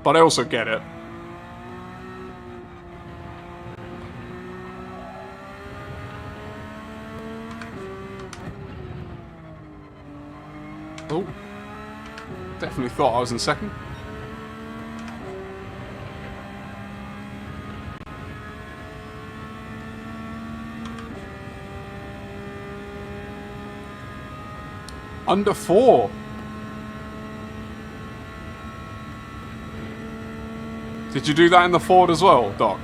A: But I also get it. Oh. Definitely thought I was in second. Under 4. Did you do that in the Ford as well, Doc?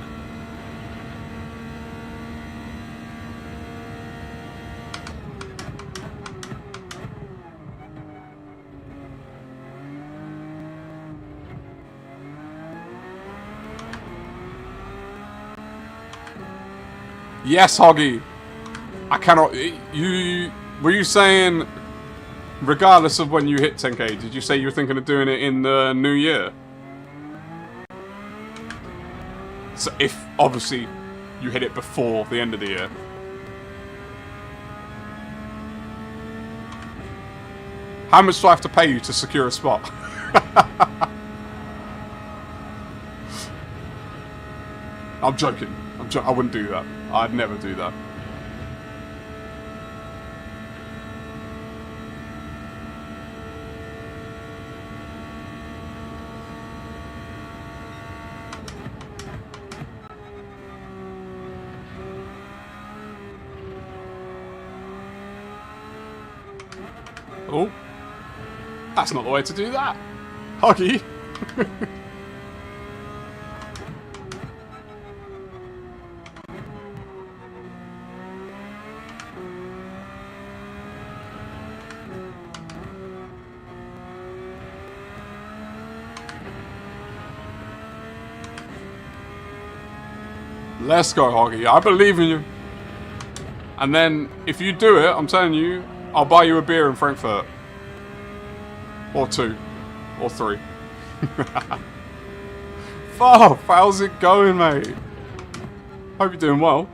A: Yes, Hoggy. I cannot. Were you saying, regardless of when you hit 10k, did you say you were thinking of doing it in the new year? So if obviously you hit it before the end of the year. How much do I have to pay you to secure a spot? I'm joking. I wouldn't do that. I'd never do that. Oh. That's not the way to do that. Huggy. Let's go, Hoggy. I believe in you. And then, if you do it, I'm telling you, I'll buy you a beer in Frankfurt. Or 2. Or 3. Fuff, how's it going, mate? Hope you're doing well.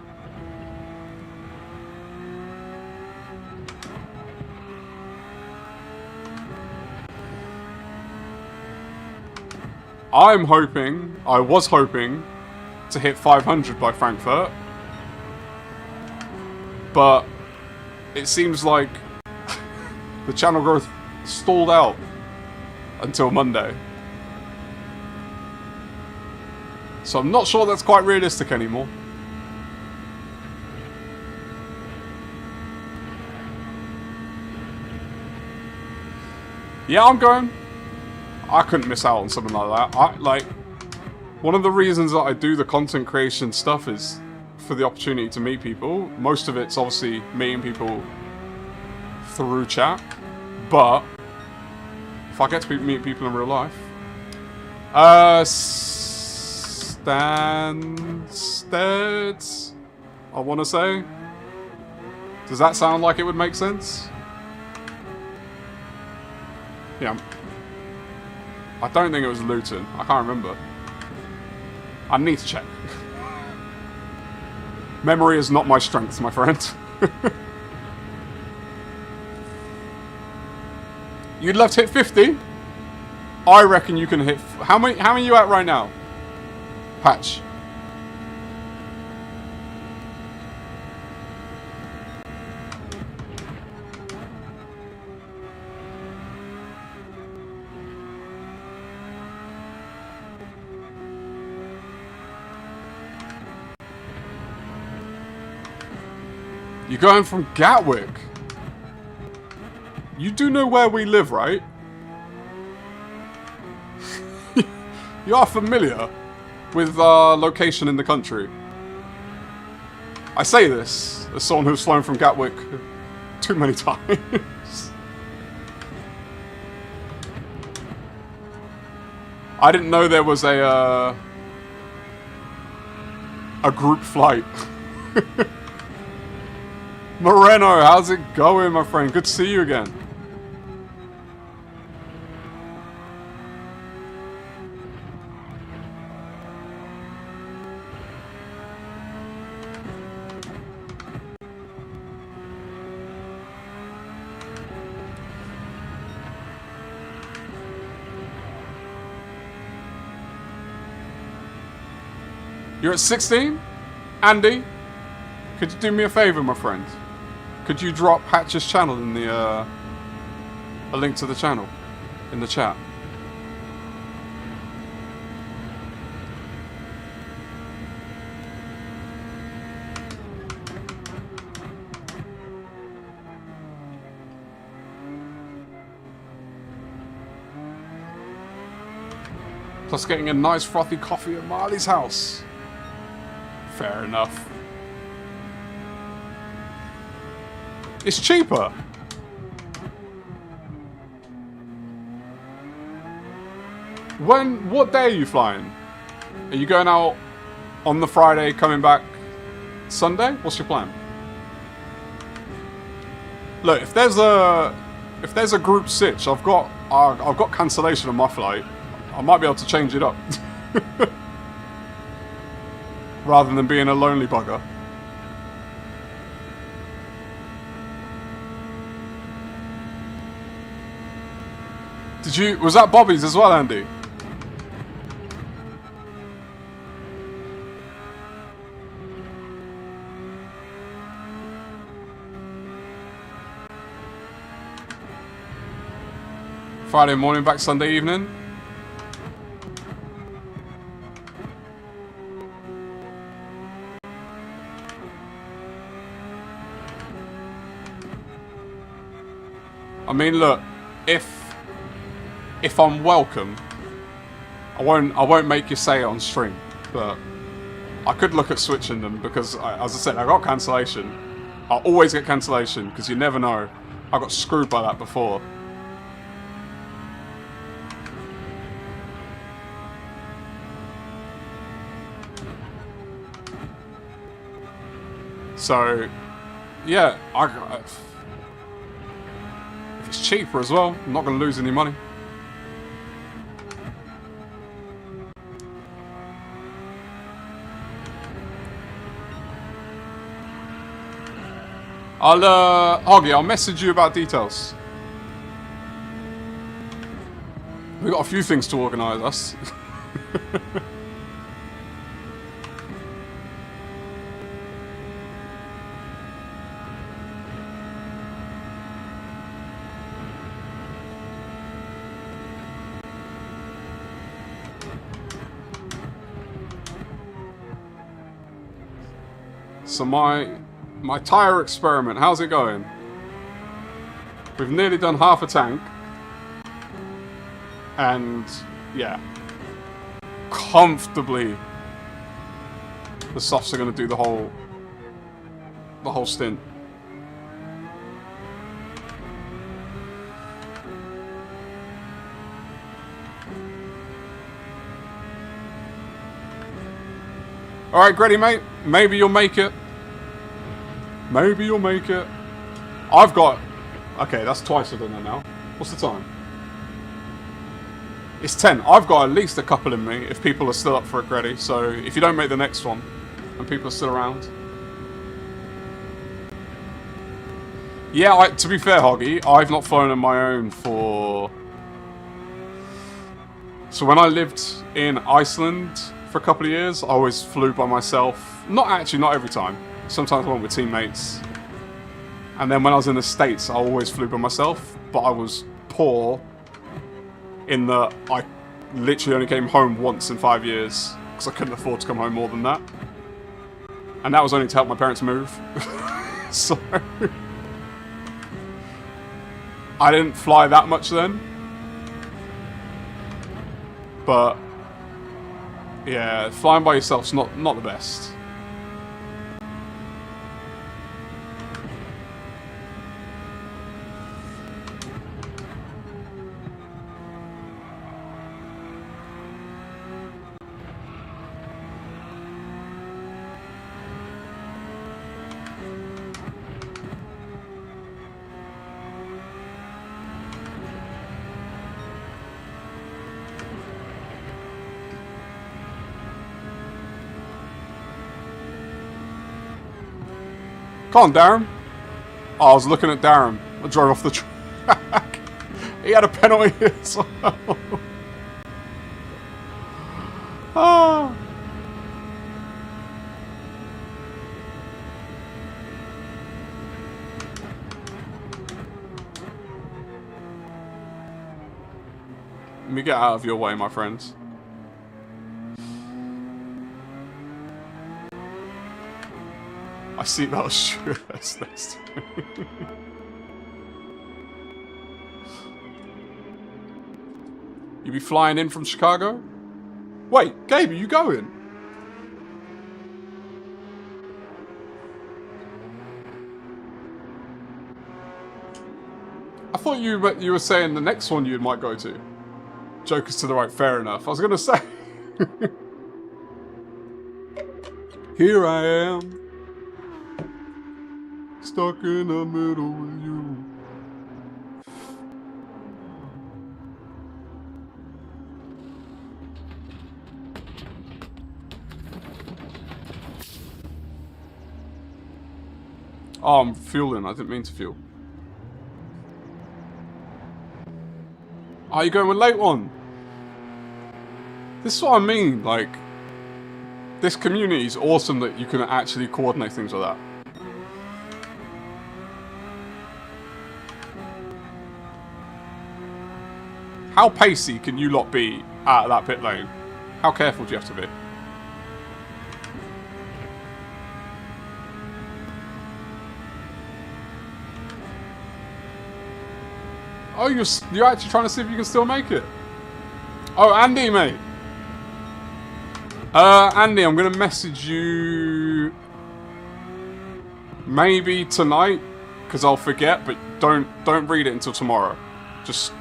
A: I was hoping to hit 500 by Frankfurt, but it seems like the channel growth stalled out until Monday. So I'm not sure that's quite realistic anymore. Yeah, I'm going. I couldn't miss out on something like that. One of the reasons that I do the content creation stuff is for the opportunity to meet people. Most of it's obviously meeting people through chat, but if I get to meet people in real life, Stansted, I want to say. Does that sound like it would make sense? Yeah. I don't think it was Luton. I can't remember. I need to check. Memory is not my strength, my friend. You'd love to hit 50? I reckon you can hit... How many are you at right now? Patch. You're going from Gatwick. You do know where we live, right? You are familiar with our location in the country. I say this as someone who's flown from Gatwick too many times. I didn't know there was a group flight. Moreno, how's it going, my friend? Good to see you again. You're at 16? Andy, could you do me a favor, my friend? Could you drop Hatch's channel in the, a link to the channel in the chat? Plus getting a nice frothy coffee at Marley's house. Fair enough. It's cheaper. What day are you flying? Are you going out on the Friday, coming back Sunday? What's your plan? Look, if there's a group sitch, I've got cancellation on my flight. I might be able to change it up. Rather than being a lonely bugger. Was that Bobby's as well, Andy? Friday morning, back Sunday evening. I mean, look, if I'm welcome, I won't make you say it on stream, but I could look at switching them because, as I said, I got cancellation. I always get cancellation because you never know. I got screwed by that before. So, yeah, if it's cheaper as well, I'm not going to lose any money. Hoggy, I'll message you about details. We've got a few things to organise us. So my tyre experiment, how's it going? We've nearly done half a tank. And, yeah. Comfortably, the softs are going to do the whole stint. Alright, Gretty, mate. Maybe you'll make it. Maybe you'll make it. I've got... Okay, that's twice I've done that now. What's the time? It's 10. I've got at least a couple in me if people are still up for it, Gretty. So if you don't make the next one and people are still around. Yeah, to be fair, Hoggy, I've not flown on my own for... So when I lived in Iceland for a couple of years, I always flew by myself. Not every time. Sometimes I went with teammates. And then when I was in the States, I always flew by myself. But I was poor in that I literally only came home once in 5 years. Because I couldn't afford to come home more than that. And that was only to help my parents move. So... I didn't fly that much then. But... yeah, flying by yourself's not the best. Come on, Darren. Oh, I was looking at Darren. I drove off the track. He had a penalty as well. Ah. Let me get out of your way, my friends. I see that was true. That's next. You be flying in from Chicago? Wait, Gabe, are you going? I thought you were saying the next one you might go to. Joker's to the right, fair enough. I was gonna say. Here I am, stuck in the middle with you. Oh, I'm fueling. I didn't mean to fuel. Are you going with late one? This is what I mean, like, this community is awesome that you can actually coordinate things like that. How pacey can you lot be out of that pit lane? How careful do you have to be? Oh, you're actually trying to see if you can still make it? Oh, Andy, mate. Andy, I'm gonna message you maybe tonight, because I'll forget, but don't read it until tomorrow. Just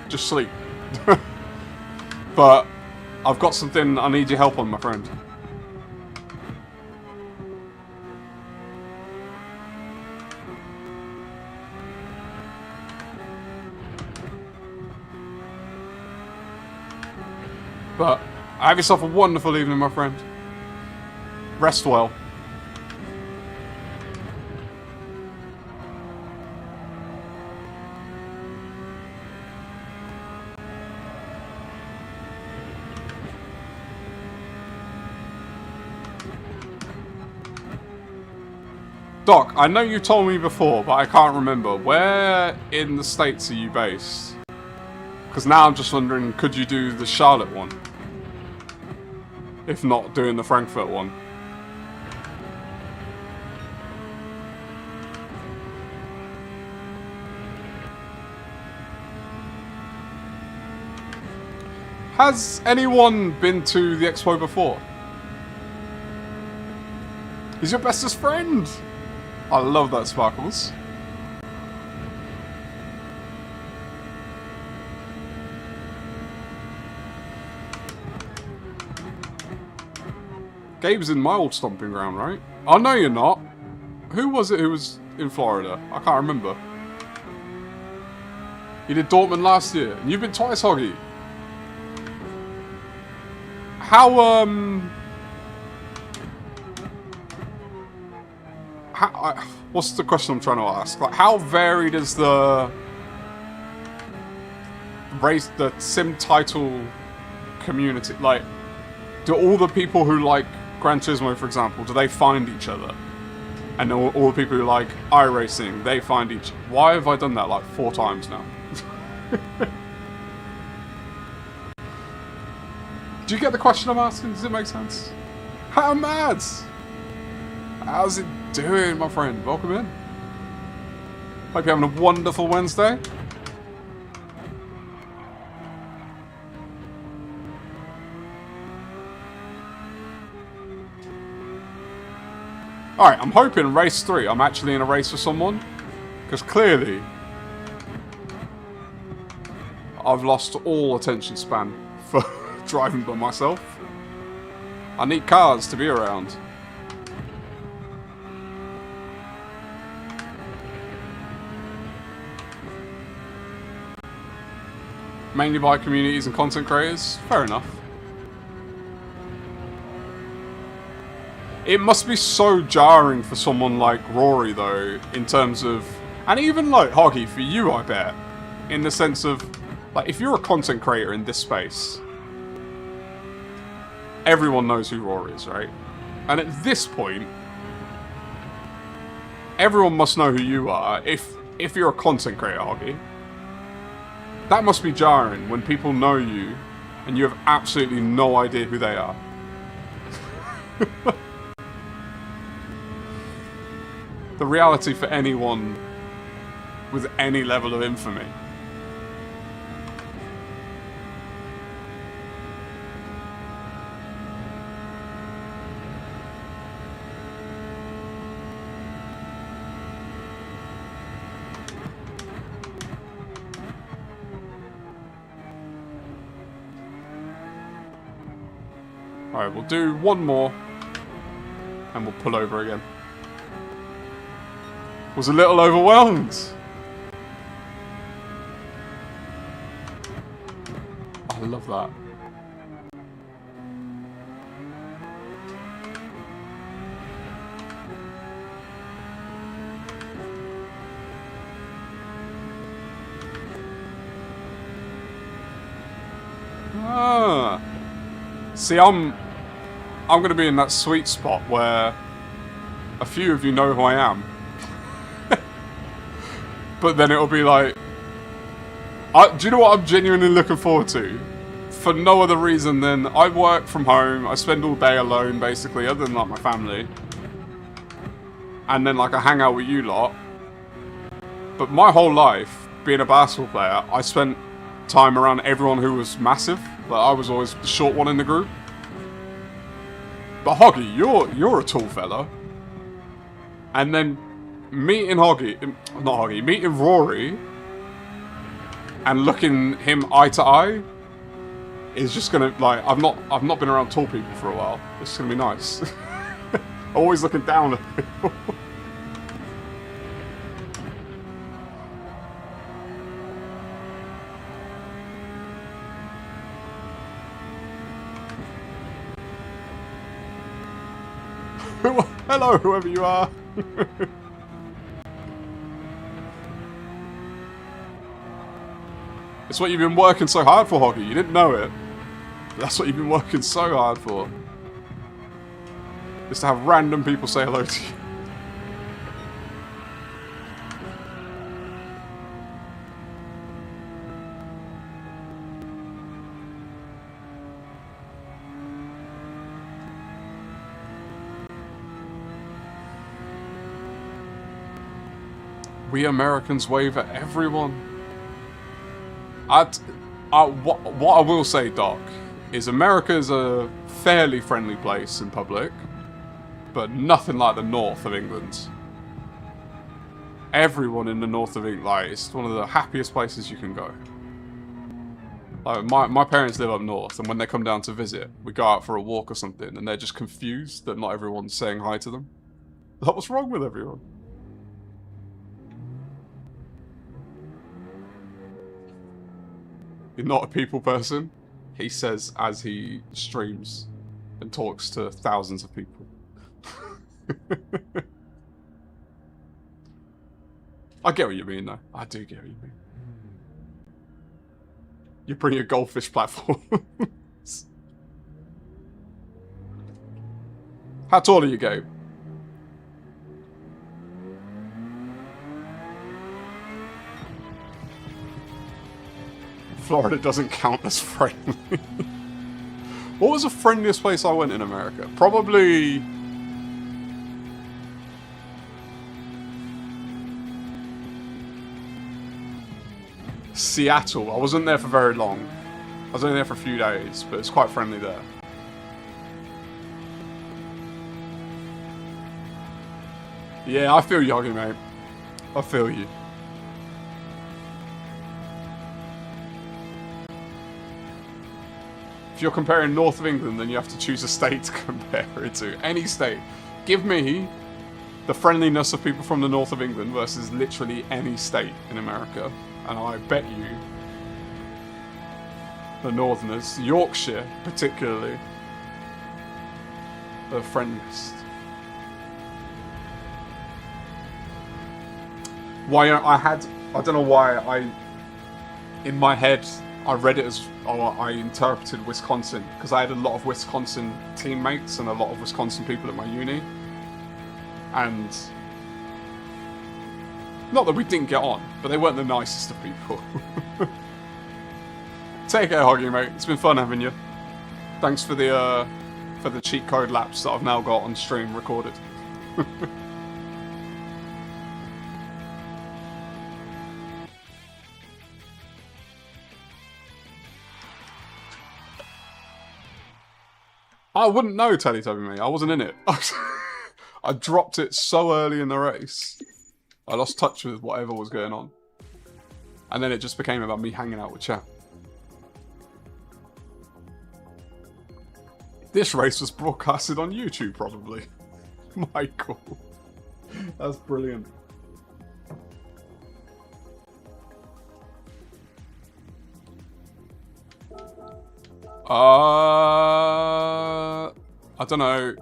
A: sleep. But I've got something I need your help on, my friend. But have yourself a wonderful evening, my friend. Rest well. Doc, I know you told me before, but I can't remember. Where in the States are you based? Because now I'm just wondering, could you do the Charlotte one? If not doing the Frankfurt one. Has anyone been to the expo before? He's your bestest friend! I love that, Sparkles. Gabe's in my old stomping ground, right? Oh, no, you're not. Who was it who was in Florida? I can't remember. You did Dortmund last year, and you've been twice, Hoggy. How, what's the question I'm trying to ask? Like, how varied is the race, the sim title community? Like, do all the people who like Gran Turismo, for example, do they find each other? And all the people who like iRacing, they find each... Why have I done that like 4 times now? Do you get the question I'm asking? Does it make sense? How mad? How's it doing, my friend? Welcome in. Hope you're having a wonderful Wednesday. Alright, I'm hoping race 3 I'm actually in a race with someone. Because clearly I've lost all attention span for driving by myself. I need cars to be around. Mainly by communities and content creators. Fair enough. It must be so jarring for someone like Rory, though, in terms of... And even, like, Hoggy, for you, I bet. In the sense of, like, if you're a content creator in this space, everyone knows who Rory is, right? And at this point, everyone must know who you are if you're a content creator, Hoggy. That must be jarring when people know you and you have absolutely no idea who they are. The reality for anyone with any level of infamy. Alright, we'll do one more. And we'll pull over again. Was a little overwhelmed. I love that. Ah. See, I'm going to be in that sweet spot where a few of you know who I am. But then it'll be like... do you know what I'm genuinely looking forward to? For no other reason than I work from home, I spend all day alone basically, other than like my family. And then like I hang out with you lot. But my whole life, being a basketball player, I spent time around everyone who was massive. Like I was always the short one in the group. But Hoggy, you're a tall fella. And then meeting meeting Rory and looking him eye to eye is just gonna, like, I've not been around tall people for a while. It's gonna be nice. Always looking down at people. Hello, whoever you are. It's what you've been working so hard for, Hoggy. You didn't know it. That's what you've been working so hard for. Is to have random people say hello to you. We Americans wave at everyone. What I will say, Doc, is America's a fairly friendly place in public, but nothing like the north of England. Everyone in the north of England, like, it's one of the happiest places you can go. Like, my parents live up north, and when they come down to visit, we go out for a walk or something, and they're just confused that not everyone's saying hi to them. Like, what's wrong with everyone? You're not a people person, he says as he streams and talks to thousands of people. I get what you mean, though. I do get what you mean. You bring your goldfish platform. How tall are you, Gabe? Florida doesn't count as friendly. What was the friendliest place I went in America? Probably... Seattle. I wasn't there for very long. I was only there for a few days, but it's quite friendly there. Yeah, I feel you, Hoggy, mate. I feel you. If you're comparing north of England, then you have to choose a state to compare it to. Any state. Give me the friendliness of people from the north of England versus literally any state in America. And I bet you the northerners, Yorkshire particularly, are friendliest. I don't know why in my head, I read it as, I interpreted Wisconsin, because I had a lot of Wisconsin teammates and a lot of Wisconsin people at my uni. And not that we didn't get on, but they weren't the nicest of people. Take care, Hoggy, mate. It's been fun having you. Thanks for the cheat code laps that I've now got on stream recorded. I wouldn't know, Teletubby me. I wasn't in it. I dropped it so early in the race. I lost touch with whatever was going on. And then it just became about me hanging out with chat. This race was broadcasted on YouTube, probably. Michael. That's brilliant. I don't know.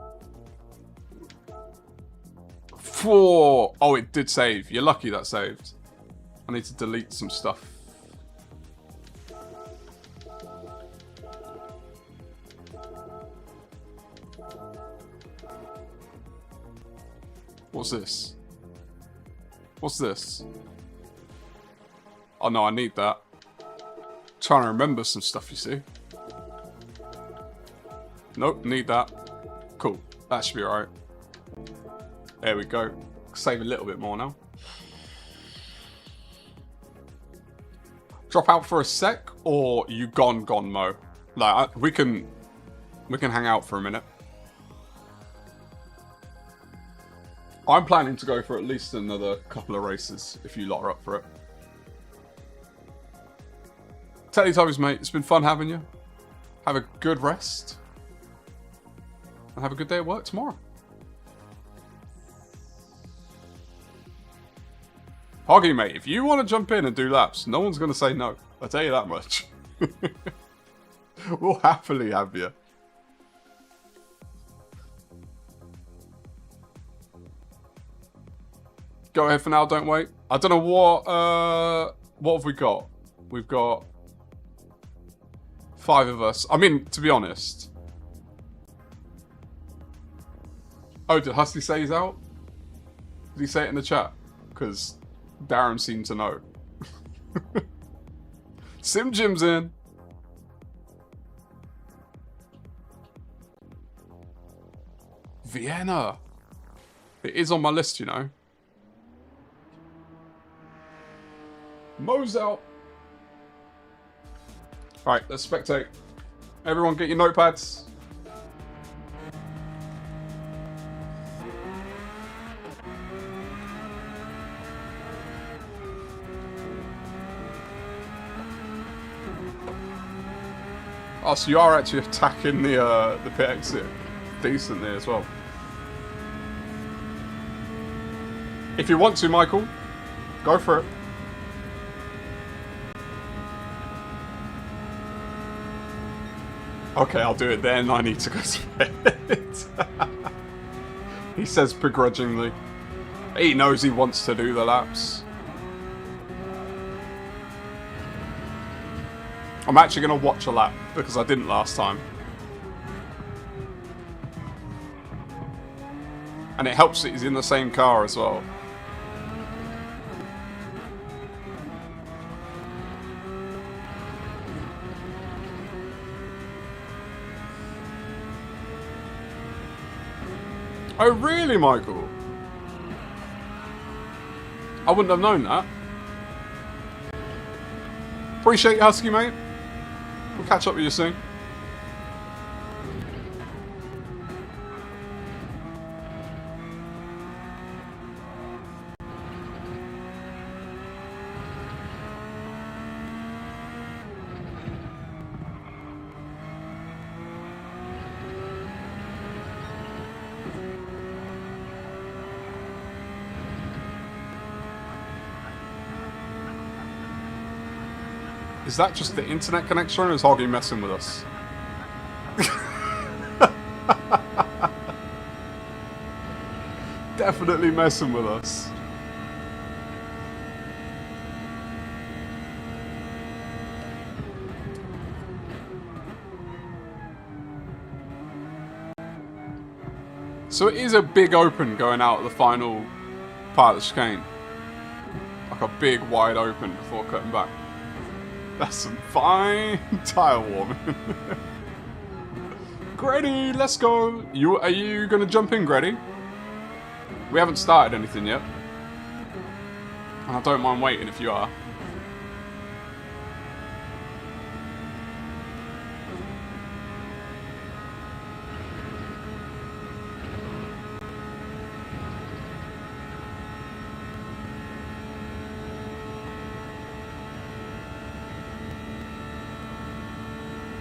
A: 4. Oh, it did save. You're lucky that saved. I need to delete some stuff. What's this? What's this? Oh no, I need that. Trying to remember some stuff, you see. Nope, need that. Cool, that should be alright. There we go. Save a little bit more now. Drop out for a sec, or you gone Mo? Like we can hang out for a minute. I'm planning to go for at least another couple of races, if you lot are up for it. Teletubbies, mate, it's been fun having you. Have a good rest. And have a good day at work tomorrow. Hoggy, mate, if you want to jump in and do laps, no one's going to say no. I'll tell you that much. We'll happily have you. Go ahead for now, don't wait. I don't know what have we got? We've got 5 of us. I mean, to be honest. Oh, did Husky say he's out? Did he say it in the chat? Because Darren seemed to know. Sim Jim's in. Vienna. It is on my list, you know. Mo's out. Right, let's spectate. Everyone get your notepads. Oh, so you are actually attacking the pit exit decently as well. If you want to, Michael, go for it. Okay, I'll do it then. I need to go to bed. He says begrudgingly. He knows he wants to do the laps. I'm actually going to watch a lap because I didn't last time. And it helps that he's in the same car as well. Oh really, Michael? I wouldn't have known that. Appreciate you, Husky, mate. We'll catch up with you soon. Is that just the internet connection, or is Hoggy messing with us? Definitely messing with us. So it is a big open going out of the final part of the chicane. Like a big wide open before cutting back. That's some fine tire warming. Grady, let's go. Are you gonna jump in, Grady? We haven't started anything yet. And I don't mind waiting if you are.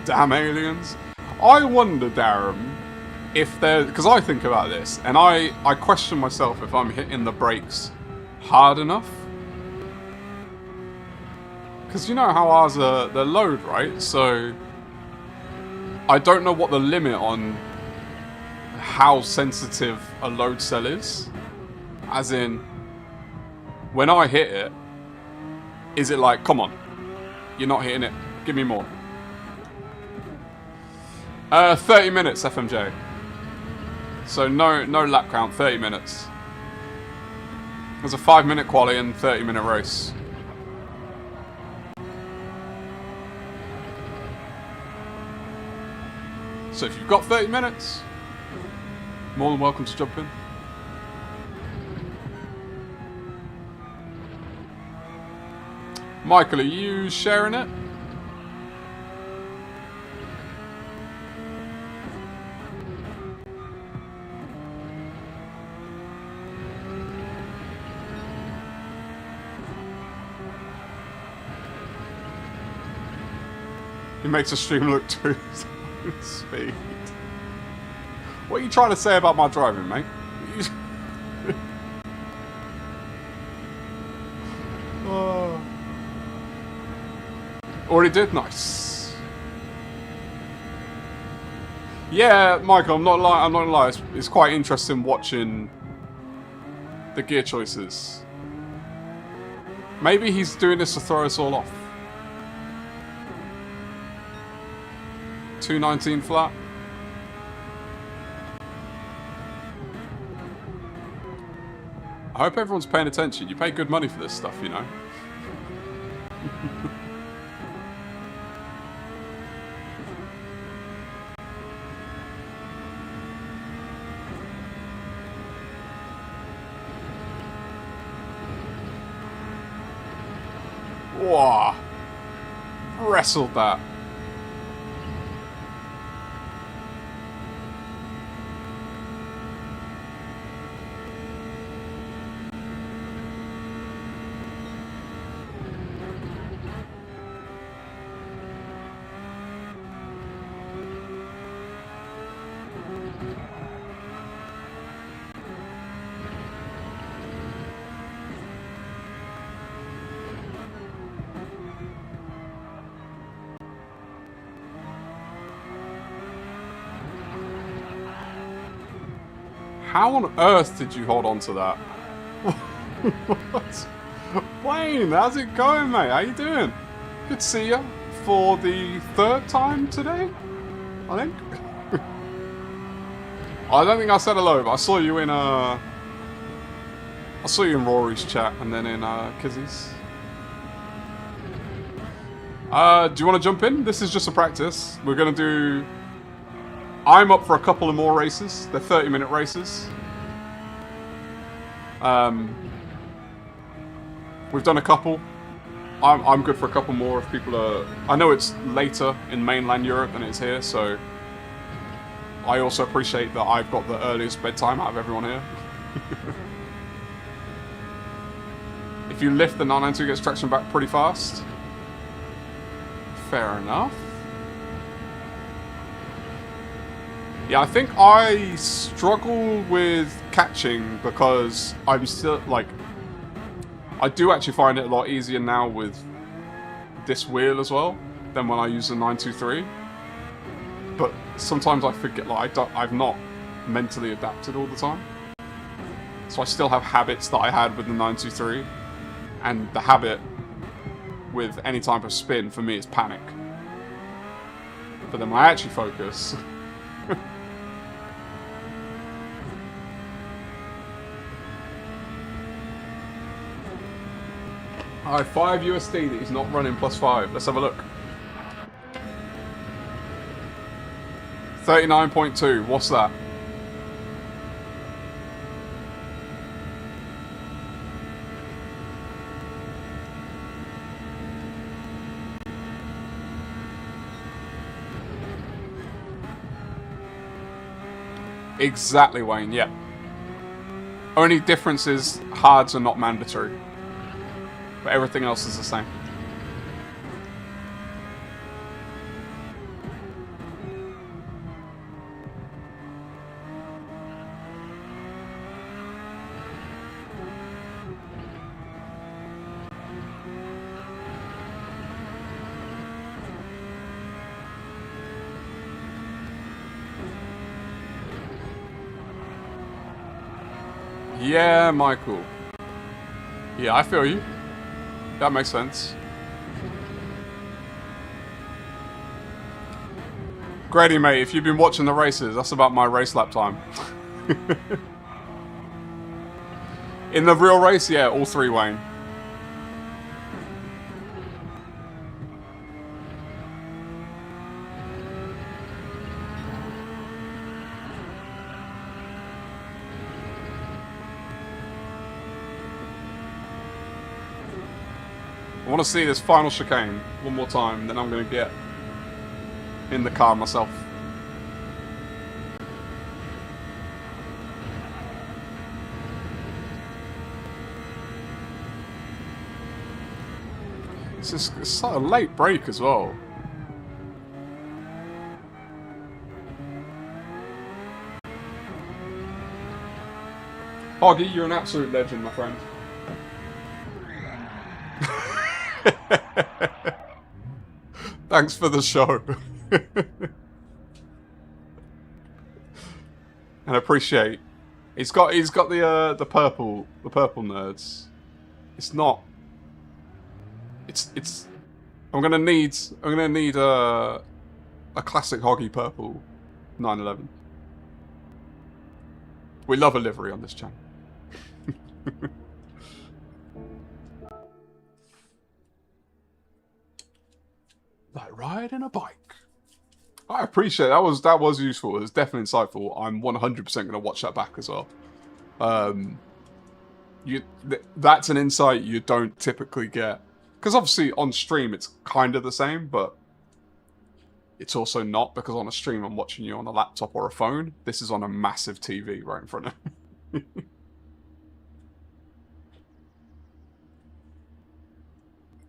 A: Damn aliens. I wonder, Darren, if there... Because I think about this, and I question myself if I'm hitting the brakes hard enough. Because you know how ours are... They're load, right? So... I don't know what the limit on how sensitive a load cell is. As in, when I hit it, is it like, come on, you're not hitting it, give me more. 30 minutes, FMJ. So no lap count, 30 minutes. There's a 5-minute quali and 30-minute race. So if you've got 30 minutes, more than welcome to jump in. Michael, are you sharing it? He makes a stream look too speed. What are you trying to say about my driving, mate? Oh. Already did? Nice. Yeah, Michael, I'm not gonna lie. It's quite interesting watching the gear choices. Maybe he's doing this to throw us all off. 219 flat. I hope everyone's paying attention. You pay good money for this stuff, you know. Whoa. Wrestled that. How on earth did you hold on to that? What? Wayne, how's it going, mate? How you doing? Good to see you for the 3rd time today, I think. I don't think I said hello, but I saw you in Rory's chat and then in Kizzy's. Do you want to jump in? This is just a practice. We're gonna do. I'm up for a couple of more races. They're 30-minute races. We've done a couple. I'm good for a couple more if people are... I know it's later in mainland Europe than it's here, so... I also appreciate that I've got the earliest bedtime out of everyone here. If you lift, the 992 gets traction back pretty fast. Fair enough. Yeah, I think I struggle with catching because I'm still, like... I do actually find it a lot easier now with this wheel as well than when I use the 923. But sometimes I forget, like, I've not mentally adapted all the time. So I still have habits that I had with the 923. And the habit with any type of spin for me is panic. But then when I actually focus... Alright, 5 USD that he's not running +5. Let's have a look. 39.2. What's that? Exactly, Wayne. Yeah. Only difference is hards are not mandatory. But everything else is the same. Yeah, Michael. Yeah, I feel you. That makes sense. Grady, mate, if you've been watching the races, that's about my race lap time. In the real race, yeah, all three, Wayne. I want to see this final chicane one more time, then I'm going to get in the car myself. It's such a late break as well. Hoggy, you're an absolute legend, my friend. Thanks for the show. And appreciate. He's got the purple nerds. It's not. It's. I'm gonna need a classic Hoggy purple 911. We love a livery on this channel. Like riding a bike. I appreciate it. That was useful. It was definitely insightful. I'm 100% going to watch that back as well. That's an insight you don't typically get. Because obviously on stream it's kind of the same, but it's also not, because on a stream I'm watching you on a laptop or a phone. This is on a massive TV right in front of me.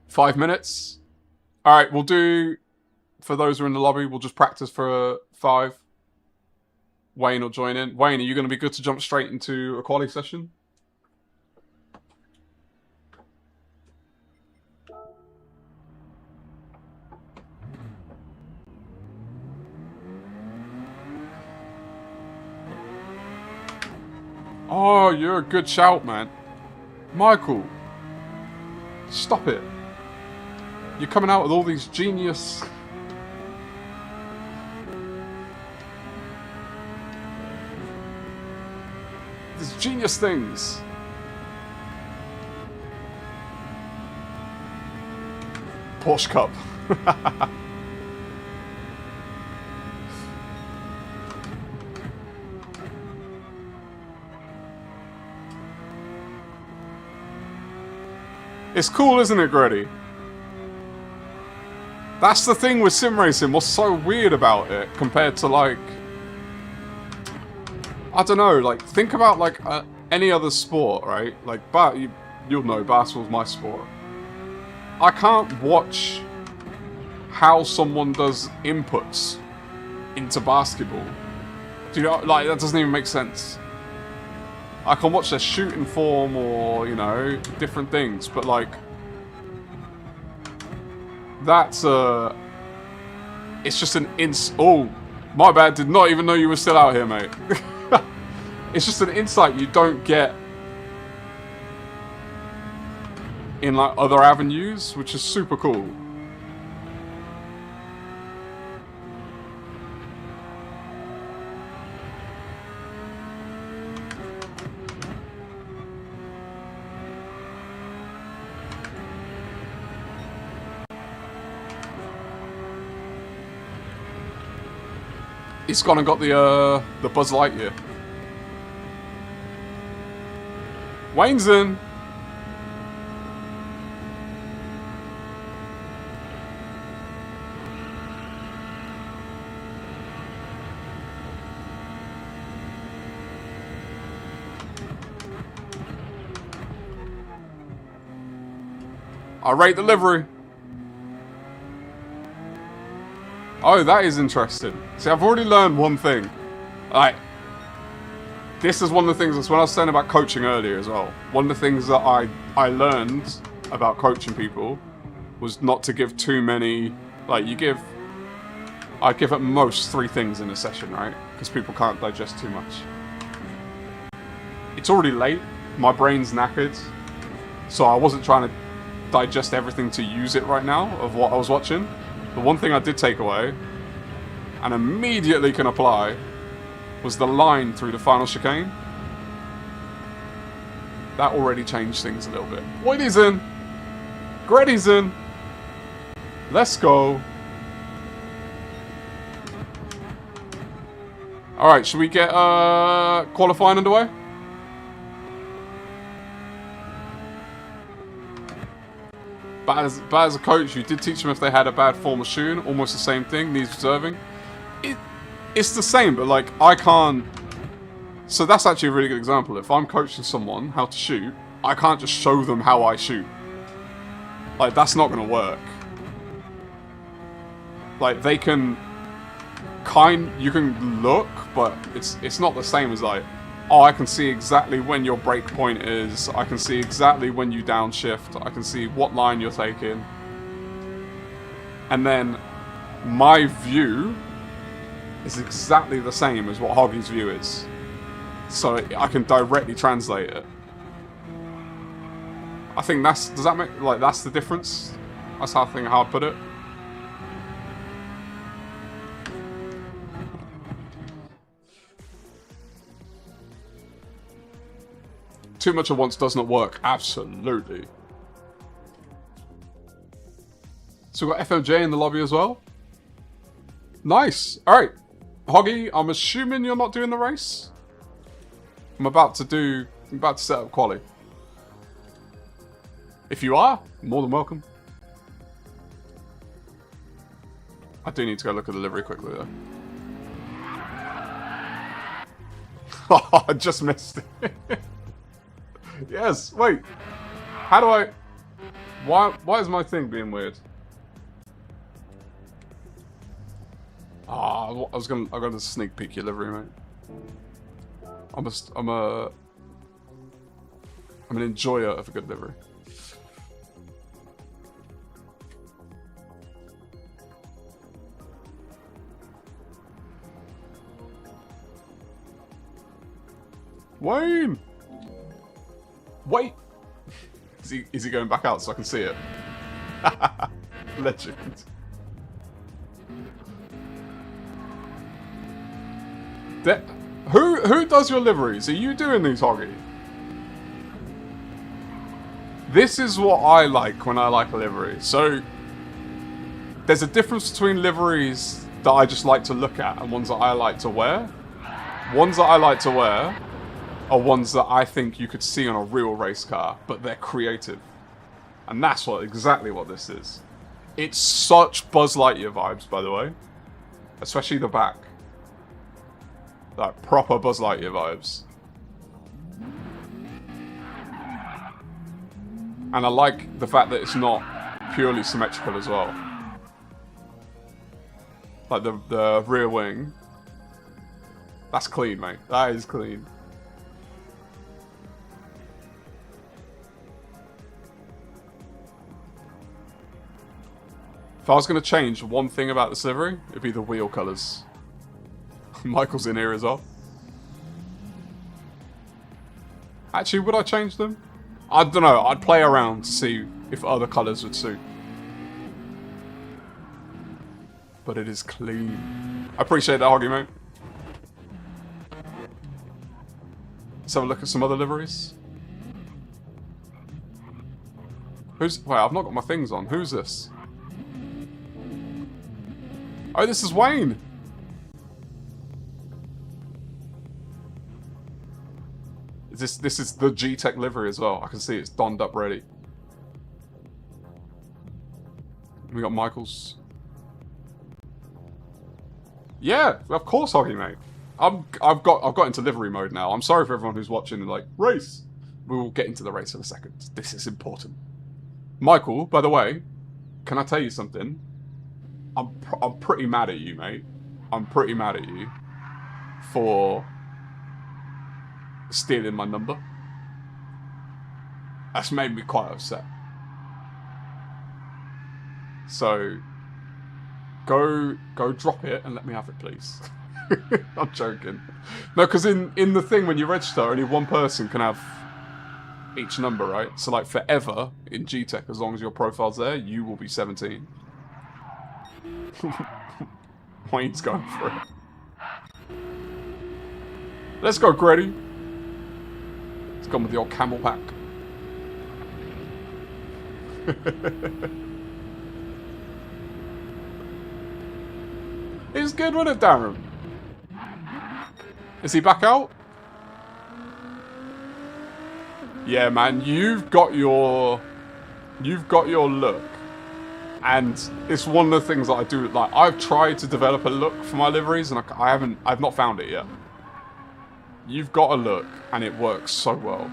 A: 5 minutes. Alright, we'll do, for those who are in the lobby, we'll just practice for 5. Wayne will join in. Wayne, are you going to be good to jump straight into a quali session? Oh, you're a good shout, man. Michael, stop it. You're coming out with all these genius... These genius things. Porsche Cup. It's cool, isn't it, Grady? That's the thing with sim racing. What's so weird about it compared to, like, I don't know, like, think about, like, any other sport, right? Like, you'll know, basketball's my sport. I can't watch how someone does inputs into basketball. Do you know, like, that doesn't even make sense. I can watch their shooting form or, you know, different things, but, like, that's it's just an oh, my bad, did not even know you were still out here, mate. It's just an insight you don't get in, like, other avenues, which is super cool. He's gone and got the Buzz Lightyear. Wayne's in. I rate the livery. Oh, that is interesting. See, I've already learned one thing. Like, this is one of the things, that's when I was saying about coaching earlier as well. One of the things that I learned about coaching people was not to give too many, like, I give at most 3 things in a session, right? Because people can't digest too much. it's already late. My brain's knackered. So I wasn't trying to digest everything to use it right now of what I was watching. The one thing I did take away, and immediately can apply, was the line through the final chicane. That already changed things a little bit. Whitey's in. Greddy's in. Let's go. Alright, should we get qualifying underway? But as a coach, you did teach them if they had a bad form of shooting, almost the same thing, needs observing. It's the same, but like, I can't... So that's actually a really good example. If I'm coaching someone how to shoot, I can't just show them how I shoot. Like, that's not going to work. Like, they can... You can look, but it's not the same as like, oh, I can see exactly when your break point is, I can see exactly when you downshift, I can see what line you're taking. And then my view is exactly the same as what Hoggy's view is. So I can directly translate it. I think does that make, like, that's the difference? That's how I'd put it. Too much at once does not work. Absolutely. So we've got FMJ in the lobby as well. Nice. Alright. Hoggy, I'm assuming you're not doing the race? I'm about to set up quali. If you are, more than welcome. I do need to go look at the livery quickly though. Oh, I just missed it. Yes, wait. How do I... Why is my thing being weird? Ah, I got to sneak peek your livery, mate. I'm an enjoyer of a good livery. Wayne! Wait! Is he going back out so I can see it? Legend. Who does your liveries? Are you doing these, Hoggy? This is what I like when I like a livery. So, there's a difference between liveries that I just like to look at and ones that I like to wear. Ones that I like to wear are ones that I think you could see on a real race car, but they're creative. And that's exactly what this is. It's such Buzz Lightyear vibes, by the way. Especially the back. Like, proper Buzz Lightyear vibes. And I like the fact that it's not purely symmetrical as well. Like, the rear wing. That's clean, mate. That is clean. If I was going to change one thing about this livery, it'd be the wheel colours. Michael's in here as well. Actually, would I change them? I don't know. I'd play around to see if other colours would suit. But it is clean. I appreciate that, Hoggy, mate. Let's have a look at some other liveries. Wait, I've not got my things on. Who's this? Oh, this is Wayne. This is the GTEC livery as well. I can see it's donned up ready. We got Michael's. Yeah, of course, Hoggy, mate. I've got into livery mode now. I'm sorry for everyone who's watching and like, race. We will get into the race in a second. This is important. Michael, by the way, can I tell you something? I'm pretty mad at you, mate. I'm pretty mad at you for stealing my number. That's made me quite upset. So, go drop it and let me have it, please. I'm joking. No, because in the thing when you register, only one person can have each number, right? So like forever in GTEC, as long as your profile's there, you will be 17. Wayne's going for it. Let's go, Grady. Let's go with the old camel pack. It's good, wasn't it, Darren? Is he back out? Yeah, man, you've got your look. And it's one of the things that I do, like, I've tried to develop a look for my liveries, and I've not found it yet. You've got a look, and it works so well.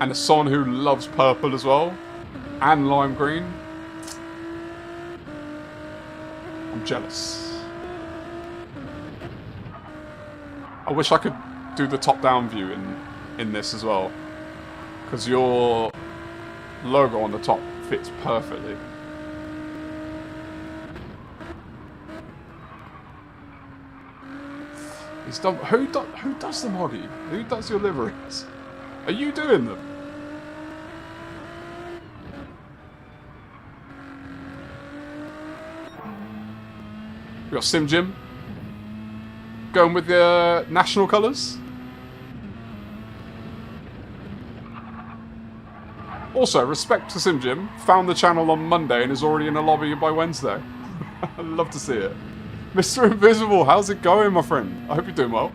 A: And as someone who loves purple as well, and lime green, I'm jealous. I wish I could do the top-down view in this as well, because your logo on the top fits perfectly. He's done. Who does them, Hoggy? Who does your liveries? Are you doing them? We got Sim Jim going with the national colours. Also, respect to Sim Jim. Found the channel on Monday and is already in a lobby by Wednesday. I'd love to see it. Mr. Invisible, how's it going, my friend? I hope you're doing well.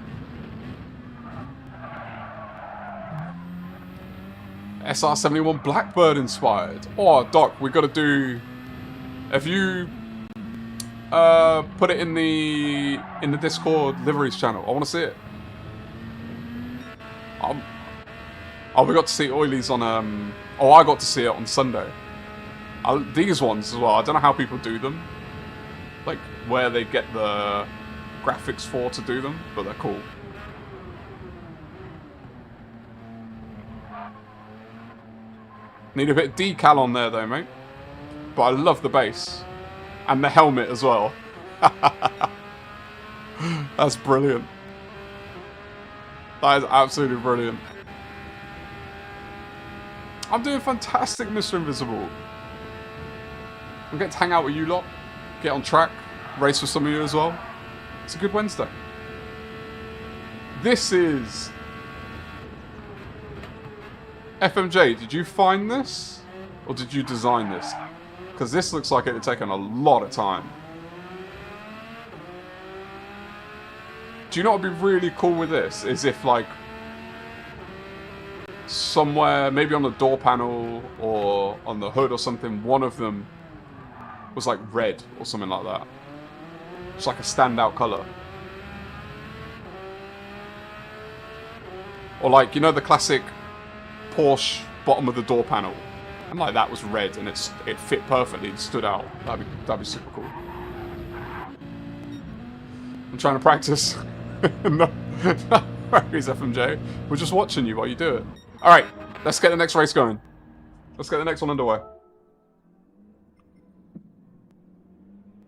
A: SR71 Blackbird inspired. Oh, Doc, we got to do. Have you put it in the Discord liveries channel? I want to see it. Oh, we got to see Oilies on Oh, I got to see it on Sunday. These ones as well. I don't know how people do them. Like, where they get the graphics for to do them, but they're cool. Need a bit of decal on there though, mate. But I love the base. And the helmet as well. That's brilliant. That is absolutely brilliant. I'm doing fantastic, Mr. Invisible. I'm getting to hang out with you lot. Get on track, race with some of you as well. It's a good Wednesday. This is FMJ. Did you find this, or did you design this? Because this looks like it had taken a lot of time. Do you know what would be really cool with this? Is if like somewhere, maybe on the door panel or on the hood or something, one of them was like red or something like that. It's like a standout colour. Or like, you know the classic Porsche bottom of the door panel? And like that was red and it fit perfectly and stood out. That'd be super cool. I'm trying to practice. No worries, FMJ. We're just watching you while you do it. Alright, let's get the next race going. Let's get the next one underway.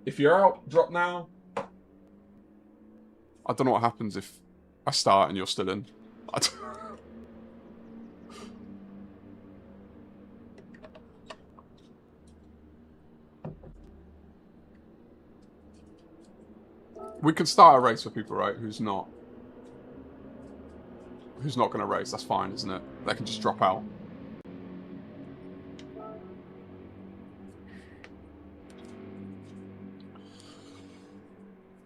A: If you're out, drop now. I don't know what happens if I start and you're still in. We can start a race for people, right, who's not going to race. That's fine, isn't it? They can just drop out.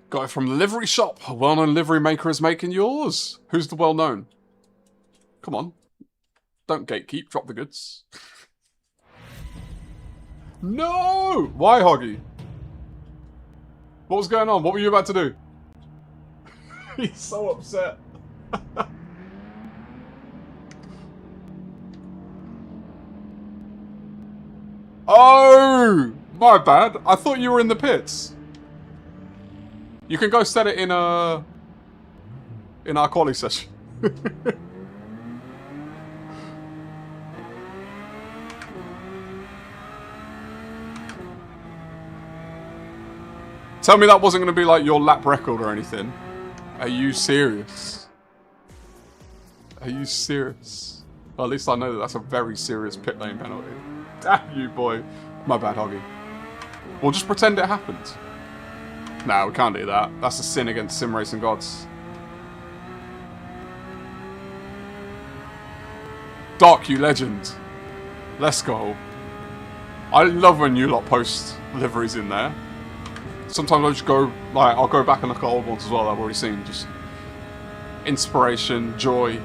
A: Got it from the livery shop. A well-known livery maker is making yours. Who's the well-known? Come on. Don't gatekeep. Drop the goods. No! Why, Hoggy? What was going on? What were you about to do? He's so upset. Oh! My bad. I thought you were in the pits. You can go set it in our quali session. Tell me that wasn't going to be like your lap record or anything. Are you serious? Are you serious? Well, at least I know that that's a very serious pit lane penalty. Damn you, boy. My bad, Hoggy. We'll just pretend it happened. No, we can't do that. That's a sin against sim racing gods. Dark, you legend. Let's go. I love when you lot post liveries in there. Sometimes I just go, like, I'll go back and look at old ones as well that I've already seen. Just inspiration, joy.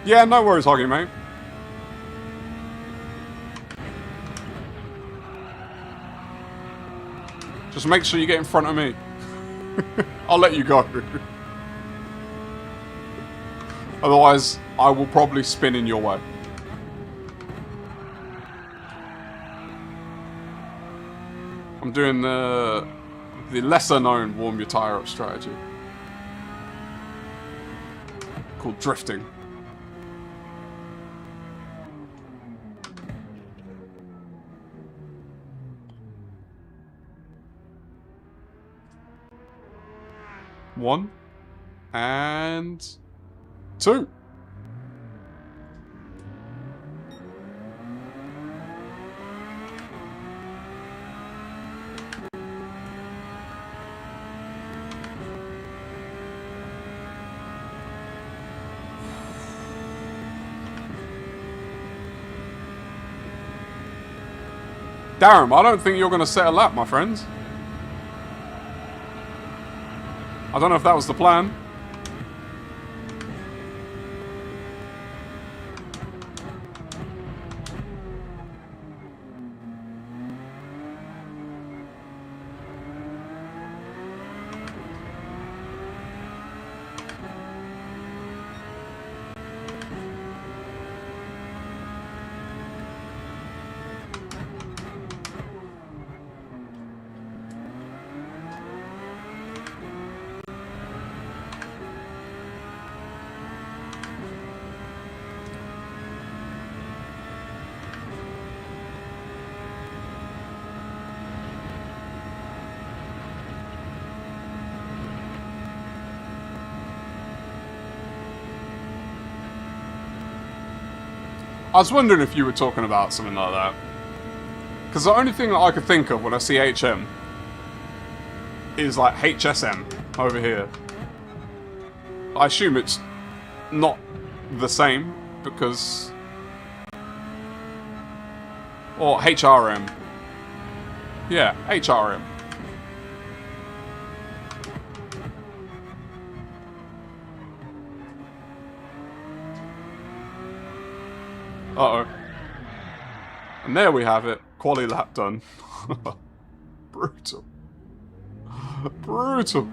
A: Yeah, no worries, Hoggy, mate. Just make sure you get in front of me. I'll let you go. Otherwise, I will probably spin in your way. I'm doing the lesser known warm your tyre up strategy. Called drifting. One and two. Darren, I don't think you're going to set a lap, my friends. I don't know if that was the plan. I was wondering if you were talking about something like that. Because the only thing that I could think of when I see HM is like HSM over here. I assume it's not the same because... Or HRM. Yeah, HRM. Uh-oh. And there we have it. Quali lap done. Brutal. Brutal.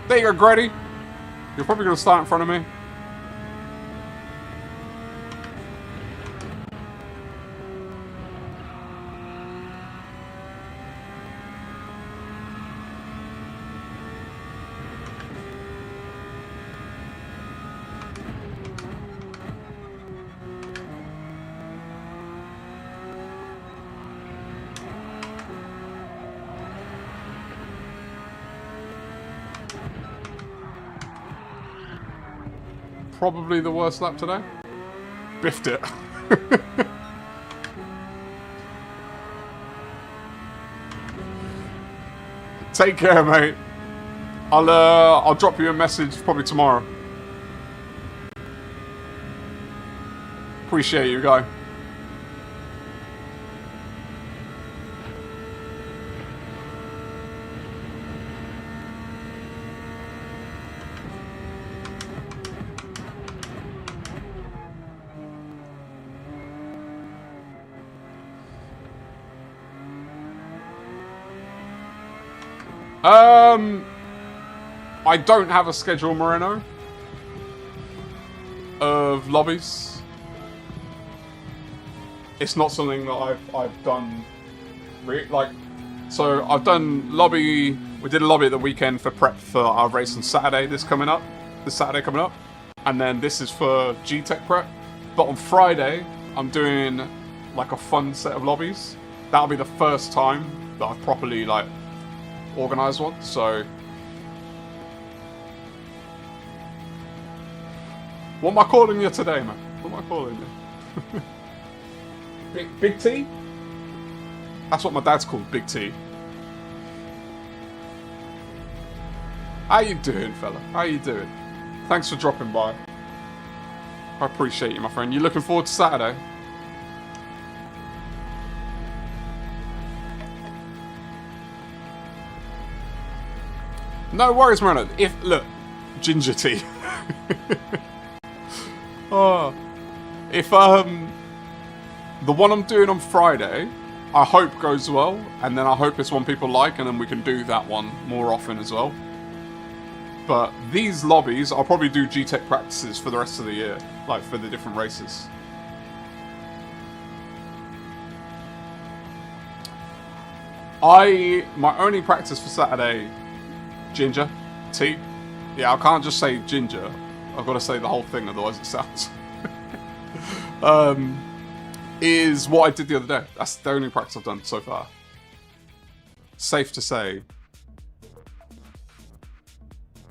A: There you go, Grady. You're probably going to start in front of me. Probably the worst lap today. Biffed it. Take care, mate. I'll drop you a message probably tomorrow. Appreciate you, guy. I don't have a schedule, Moreno, of lobbies. It's not something that I've done, so I've done lobby. We did a lobby at the weekend for prep for our race on Saturday. This Saturday coming up, and then this is for GTEC prep. But on Friday, I'm doing like a fun set of lobbies. That'll be the first time that I've properly like organised one. So, what am I calling you today, man? What am I calling you? Big T? That's what my dad's called, Big T. How you doing, fella? How you doing? Thanks for dropping by. I appreciate you, my friend. You looking forward to Saturday? No worries, man. Look, ginger tea. Oh, if the one I'm doing on Friday, I hope goes well, and then I hope it's one people like, and then we can do that one more often as well. But these lobbies, I'll probably do GTEC practices for the rest of the year, like for the different races. My only practice for Saturday, ginger tea. Yeah, I can't just say ginger. I've got to say the whole thing, otherwise it sounds. Is what I did the other day. That's the only practice I've done so far. Safe to say,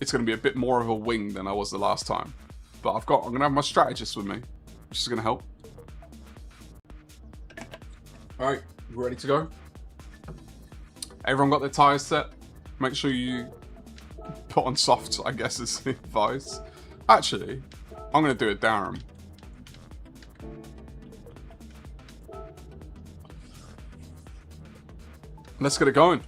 A: it's going to be a bit more of a wing than I was the last time. But I'm going to have my strategist with me, which is going to help. Alright, you ready to go? Everyone got their tyres set? Make sure you put on softs, I guess is the advice. Actually, I'm going to do it Durham. Let's get it going.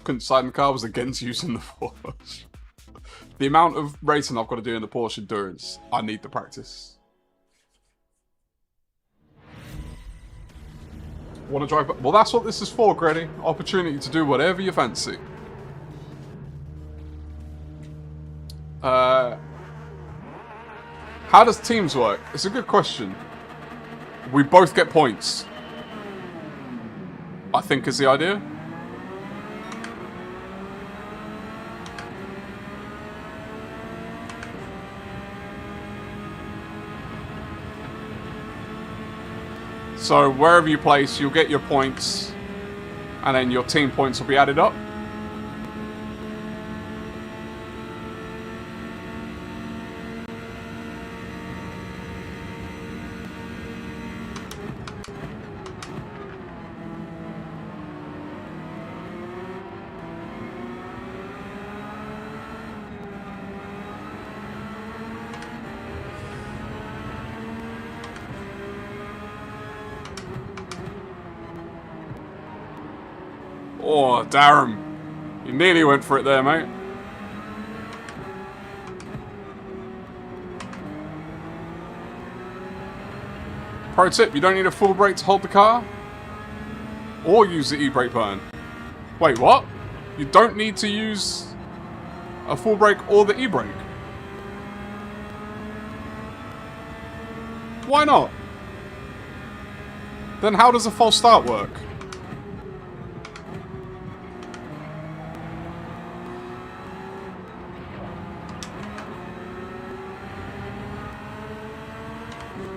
A: Couldn't decide in the car, was against using the Porsche. The amount of racing I've got to do in the Porsche Endurance, I need the practice. Want to drive? Well, that's what this is for, Granny. Opportunity to do whatever you fancy. How does teams work? It's a good question. We both get points, I think is the idea. So wherever you place, you'll get your points, and then your team points will be added up. Oh, Darren. You nearly went for it there, mate. Pro tip, you don't need a full brake to hold the car. Or use the e-brake button. Wait, what? You don't need to use a full brake or the e-brake? Why not? Then how does a false start work?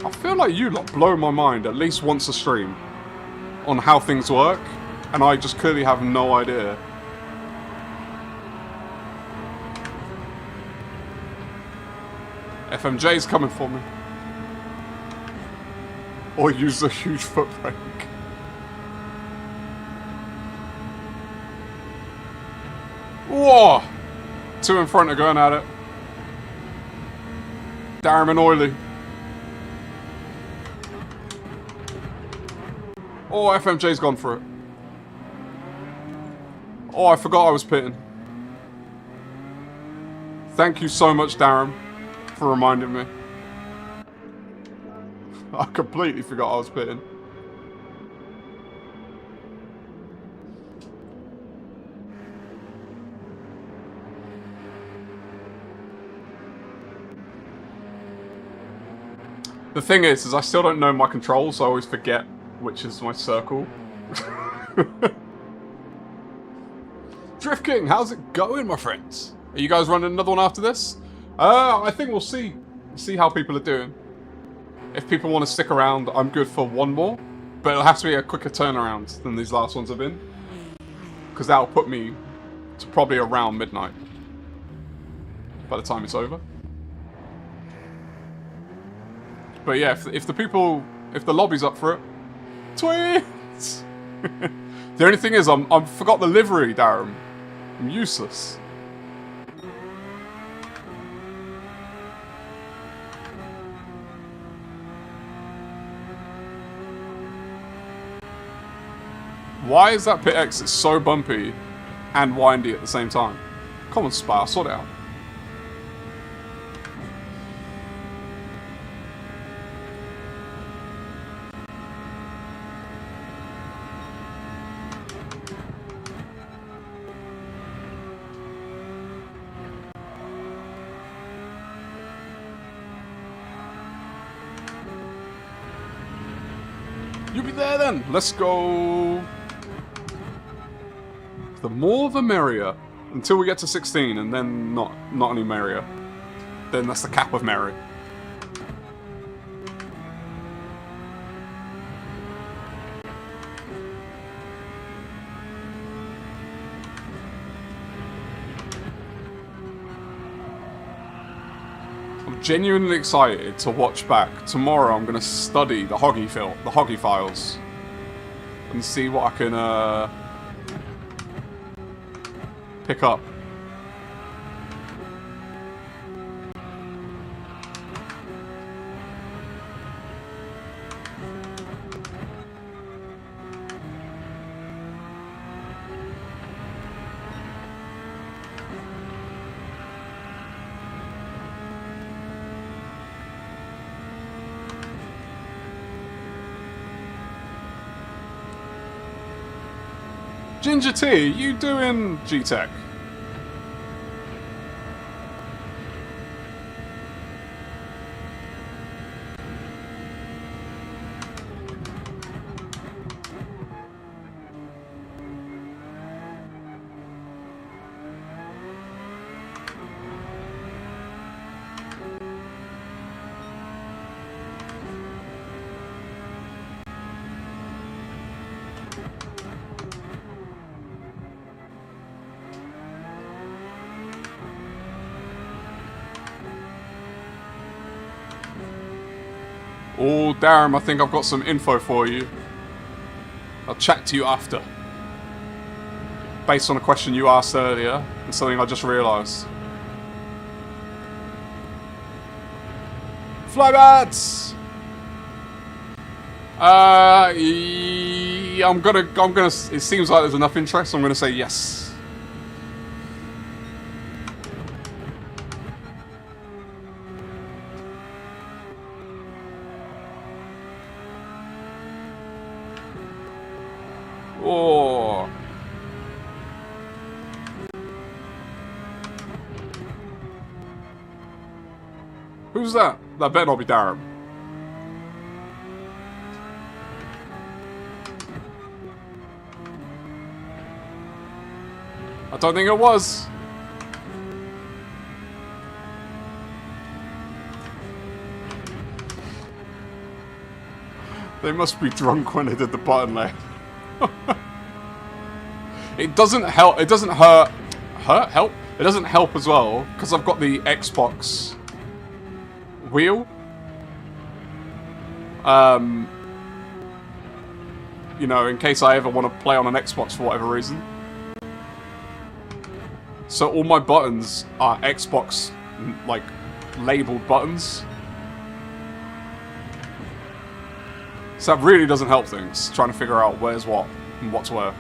A: I feel like you lot blow my mind at least once a stream on how things work, and I just clearly have no idea. FMJ's coming for me. Or use a huge foot brake. Whoa! Two in front are going at it. Darren and Oily. Oh, FMJ's gone for it. Oh, I forgot I was pitting. Thank you so much, Darren, for reminding me. I completely forgot I was pitting. The thing is I still don't know my controls, so I always forget which is my circle. Drift King, how's it going, my friends? Are you guys running another one after this? I think we'll see how people are doing. If people want to stick around, I'm good for one more, but it'll have to be a quicker turnaround than these last ones have been, because that'll put me to probably around midnight by the time it's over. But yeah, if the lobby's up for it, Twins! The only thing is, I forgot the livery, Darren. I'm useless. Why is that pit exit so bumpy and windy at the same time? Come on, Spa, sort it out. You'll be there then. Let's go. The more the merrier. Until we get to 16 and then not any merrier. Then that's the cap of merry. I'm genuinely excited to watch back. Tomorrow I'm going to study the Hoggy files. And see what I can pick up. Ginger T, you doing GTEC? Oh, Darren, I think I've got some info for you. I'll chat to you after. Based on a question you asked earlier, and something I just realised. Flybats! I'm gonna, it seems like there's enough interest, I'm gonna say yes. Oh. Who's that? That better not be Darren. I don't think it was. They must be drunk when they did the button layer. It doesn't help. It doesn't hurt. Help? It doesn't help as well because I've got the Xbox wheel. You know, in case I ever want to play on an Xbox for whatever reason. So all my buttons are Xbox, like, labeled buttons. So that really doesn't help things, trying to figure out where's what and what's where.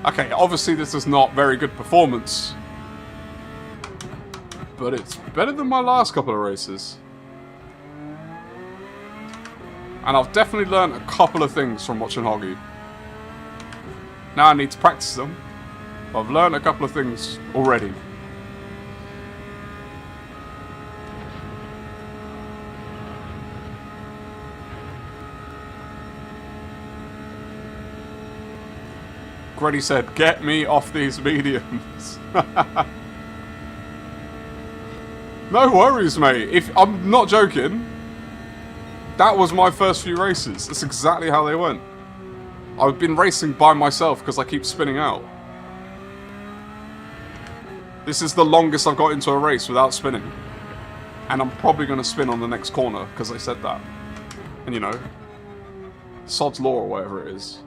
A: Okay, obviously this is not very good performance, but it's better than my last couple of races. And I've definitely learned a couple of things from watching Hoggy. Now I need to practice them, but I've learned a couple of things already. Greddy said, "Get me off these mediums." No worries, mate. If I'm not joking, that was my first few races. That's exactly how they went. I've been racing by myself because I keep spinning out. This is the longest I've got into a race without spinning. And I'm probably going to spin on the next corner because I said that. And you know, sod's law or whatever it is.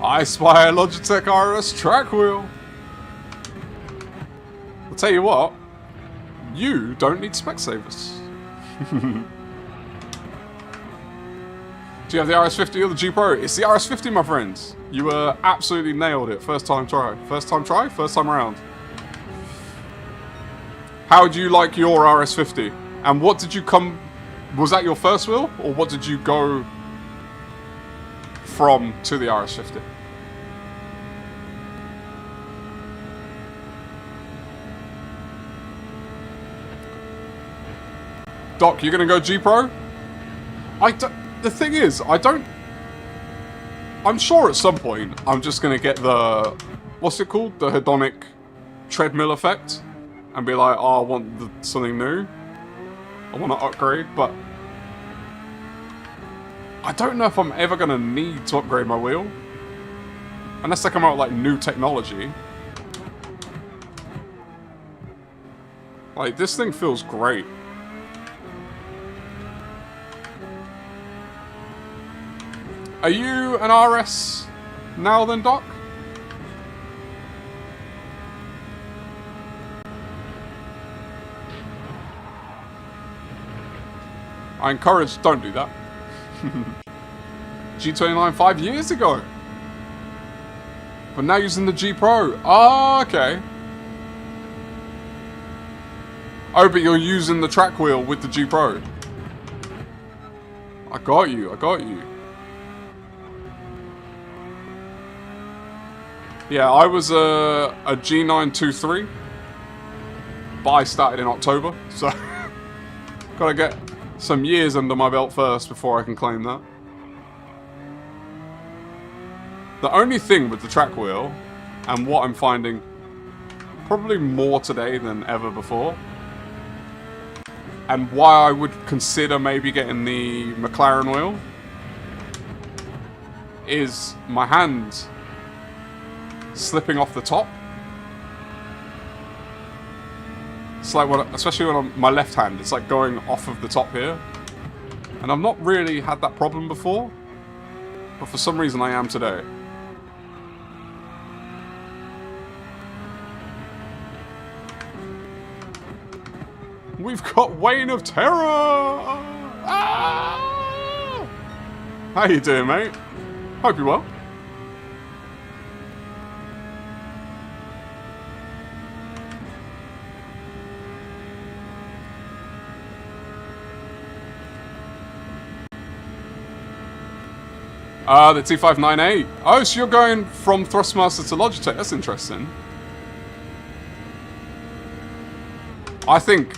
A: I spy a Logitech RS track wheel. I'll tell you what, you don't need Specsavers. Do you have the RS50 or the G Pro? It's the RS50, my friends. You absolutely nailed it. First time try. First time try, first time around. How do you like your RS50? And what did you come... Was that your first wheel? Or what did you go from to the RS50? Doc, you're gonna go G Pro? The thing is, I'm sure at some point I'm just gonna get the, what's it called? The hedonic treadmill effect. And be like, oh, I want something new. I want to upgrade, but I don't know if I'm ever gonna need to upgrade my wheel. Unless they come out with like new technology. Like, this thing feels great. Are you an RS now then, Doc? I encourage, don't do that. G29 5 years ago. But now using the G Pro. Oh, okay. Oh, but you're using the track wheel with the G Pro. I got you, I got you. Yeah, I was a G923, but I started in October, so gotta get some years under my belt first before I can claim that. The only thing with the track wheel, and what I'm finding probably more today than ever before, and why I would consider maybe getting the McLaren wheel, is my hand slipping off the top. It's like, especially when I'm my left hand, it's like going off of the top here. And I've not really had that problem before, but for some reason I am today. We've got Wayne of Terror! Ah! How you doing, mate? Hope you're well. The T598. Oh, so you're going from Thrustmaster to Logitech. That's interesting. I think...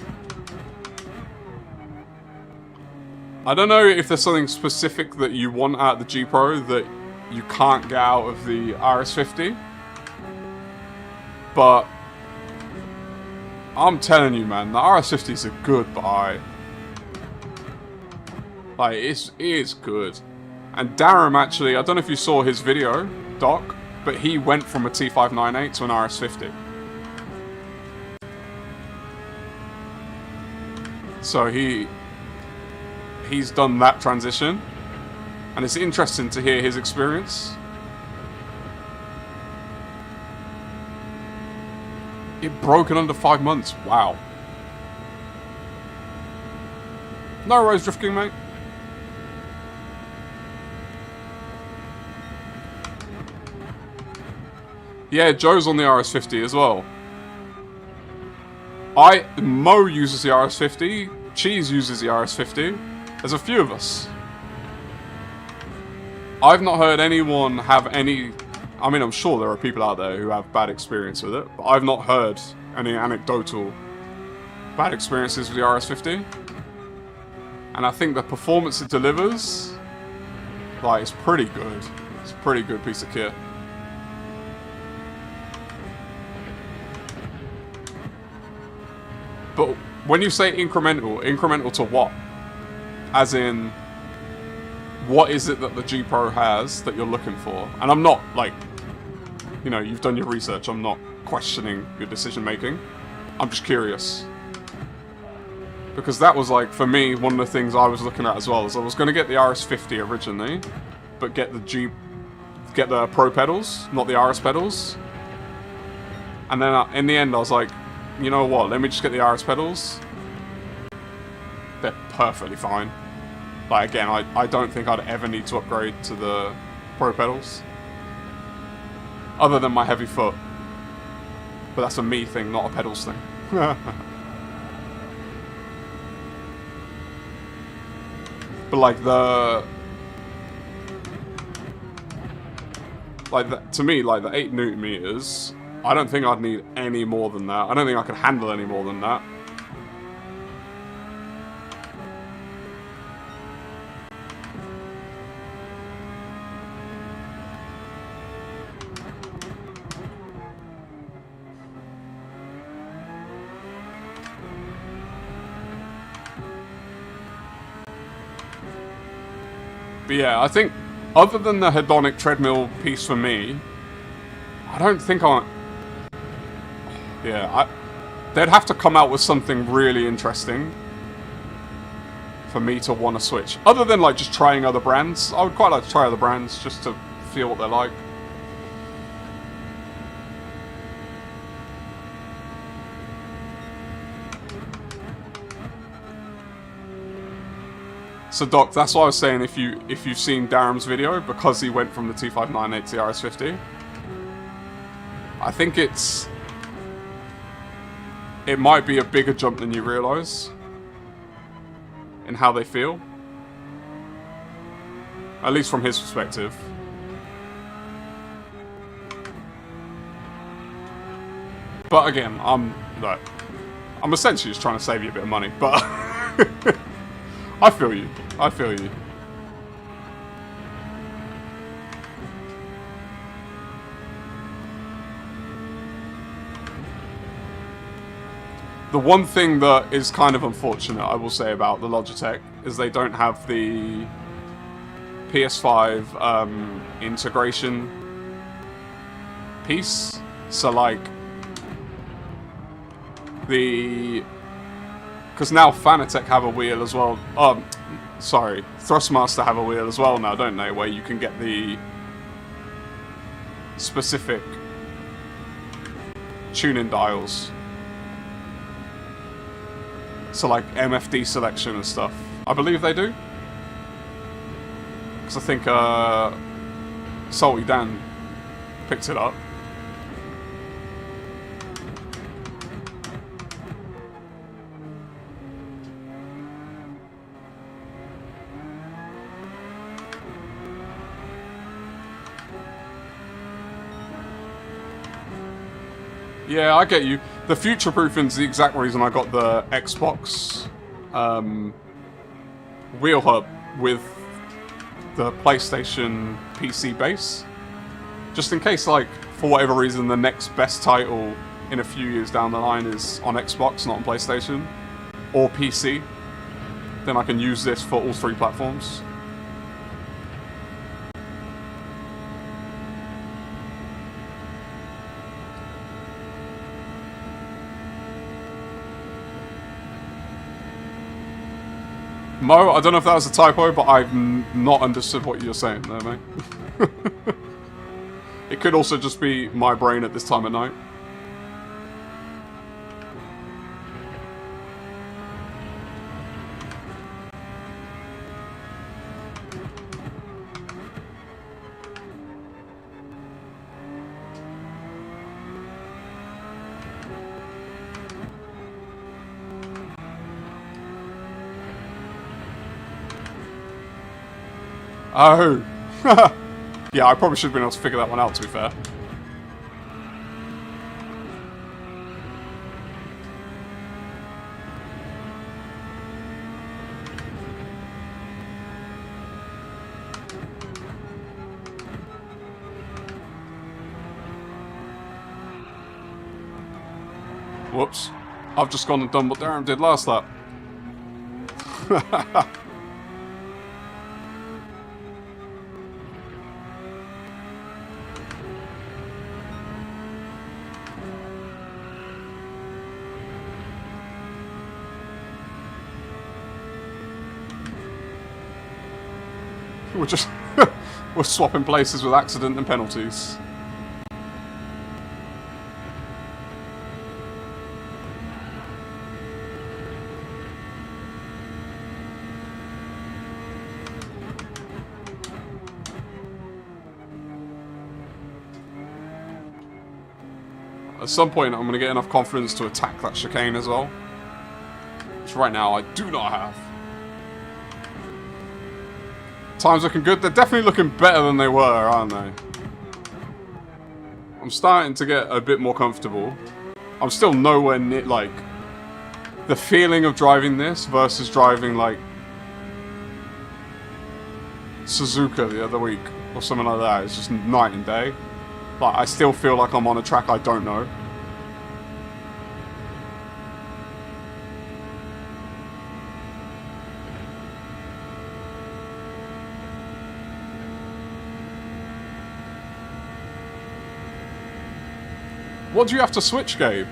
A: I don't know if there's something specific that you want out of the G Pro that you can't get out of the RS50. But... I'm telling you, man, the RS50 is a good buy. Like, it is good. And Darren actually, I don't know if you saw his video, Doc, but he went from a T598 to an RS50. So he's done that transition, and it's interesting to hear his experience. It broke in under 5 months. Wow. No worries, Drift King, mate. Yeah, Joe's on the RS50 as well. Mo uses the RS50. Cheese uses the RS50. There's a few of us. I've not heard anyone have any... I mean, I'm sure there are people out there who have bad experience with it, but I've not heard any anecdotal bad experiences with the RS50. And I think the performance it delivers, like, it's pretty good. It's a pretty good piece of kit. But when you say incremental to what? As in, what is it that the G Pro has that you're looking for? And I'm not, like, you know, you've done your research. I'm not questioning your decision making. I'm just curious. Because that was, like, for me, one of the things I was looking at as well. Is I was going to get the RS50 originally, but get the Pro pedals, not the RS pedals. And then in the end, I was like, you know what, let me just get the RS pedals. They're perfectly fine. Like, again, I don't think I'd ever need to upgrade to the Pro pedals. Other than my heavy foot. But that's a me thing, not a pedals thing. But like to me, like the 8 Newton meters, I don't think I'd need any more than that. I don't think I could handle any more than that. But yeah, I think other than the hedonic treadmill piece for me, I don't think they'd have to come out with something really interesting for me to want to switch. Other than like just trying other brands. I would quite like to try other brands just to feel what they're like. So Doc, that's what I was saying, if you've seen Darum's video, because he went from the T598 to the RS50. I think it might be a bigger jump than you realise in how they feel. At least from his perspective. But again, I'm essentially just trying to save you a bit of money, but I feel you. I feel you. The one thing that is kind of unfortunate, I will say, about the Logitech is they don't have the PS5 integration piece. So like because now Fanatec have a wheel as well. Sorry, Thrustmaster have a wheel as well now, don't they? Where you can get the specific tuning dials. So like MFD selection and stuff. I believe they do. Because I think Salty Dan picked it up. Yeah, I get you. The future-proofing is the exact reason I got the Xbox wheel hub with the PlayStation PC base. Just in case, like, for whatever reason, the next best title in a few years down the line is on Xbox, not on PlayStation, or PC. Then I can use this for all 3 platforms. Mo, I don't know if that was a typo, but I've not understood what you're saying there, mate. It could also just be my brain at this time of night. Oh. Yeah, I probably should have been able to figure that one out, to be fair. Whoops. I've just gone and done what Darren did last lap. We're just... we're swapping places with accident and penalties. At some point, I'm going to get enough confidence to attack that chicane as well. Which right now, I do not have. Time's looking good. They're definitely looking better than they were, aren't they? I'm starting to get a bit more comfortable. I'm still nowhere near, like... The feeling of driving this versus driving, like... Suzuka the other week, or something like that. It's just night and day. Like, I still feel like I'm on a track I don't know. What do you have to switch, Gabe?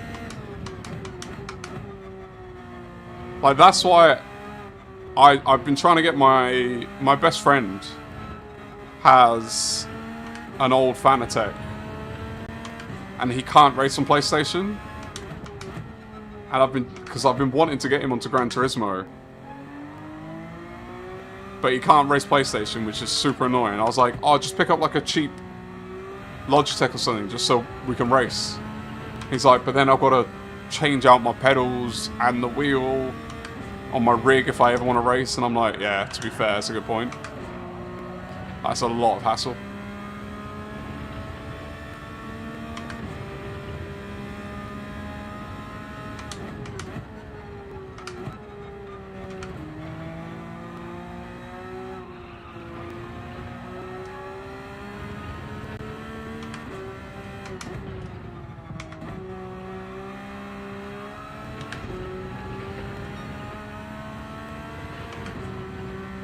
A: Like, that's why I've been trying to get my best friend has an old Fanatec. And he can't race on PlayStation. And because I've been wanting to get him onto Gran Turismo. But he can't race PlayStation, which is super annoying. I was like, oh, just pick up like a cheap Logitech or something, just so we can race. He's like, but then I've got to change out my pedals and the wheel on my rig if I ever want to race. And I'm like, yeah, to be fair, that's a good point. That's a lot of hassle.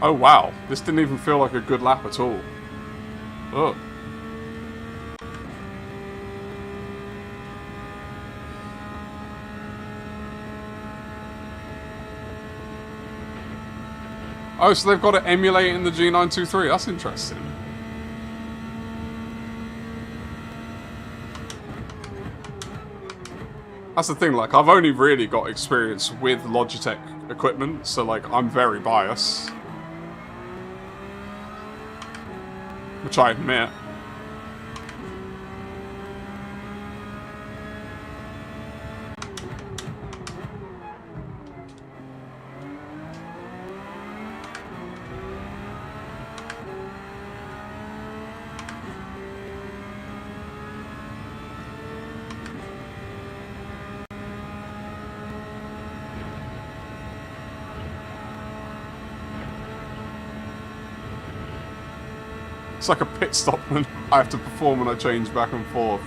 A: Oh wow, this didn't even feel like a good lap at all. Ugh. Oh, so they've got it emulating the G923, that's interesting. That's the thing, like, I've only really got experience with Logitech equipment, so like, I'm very biased. Which I admit. It's like a pit stop when I have to perform when I change back and forth.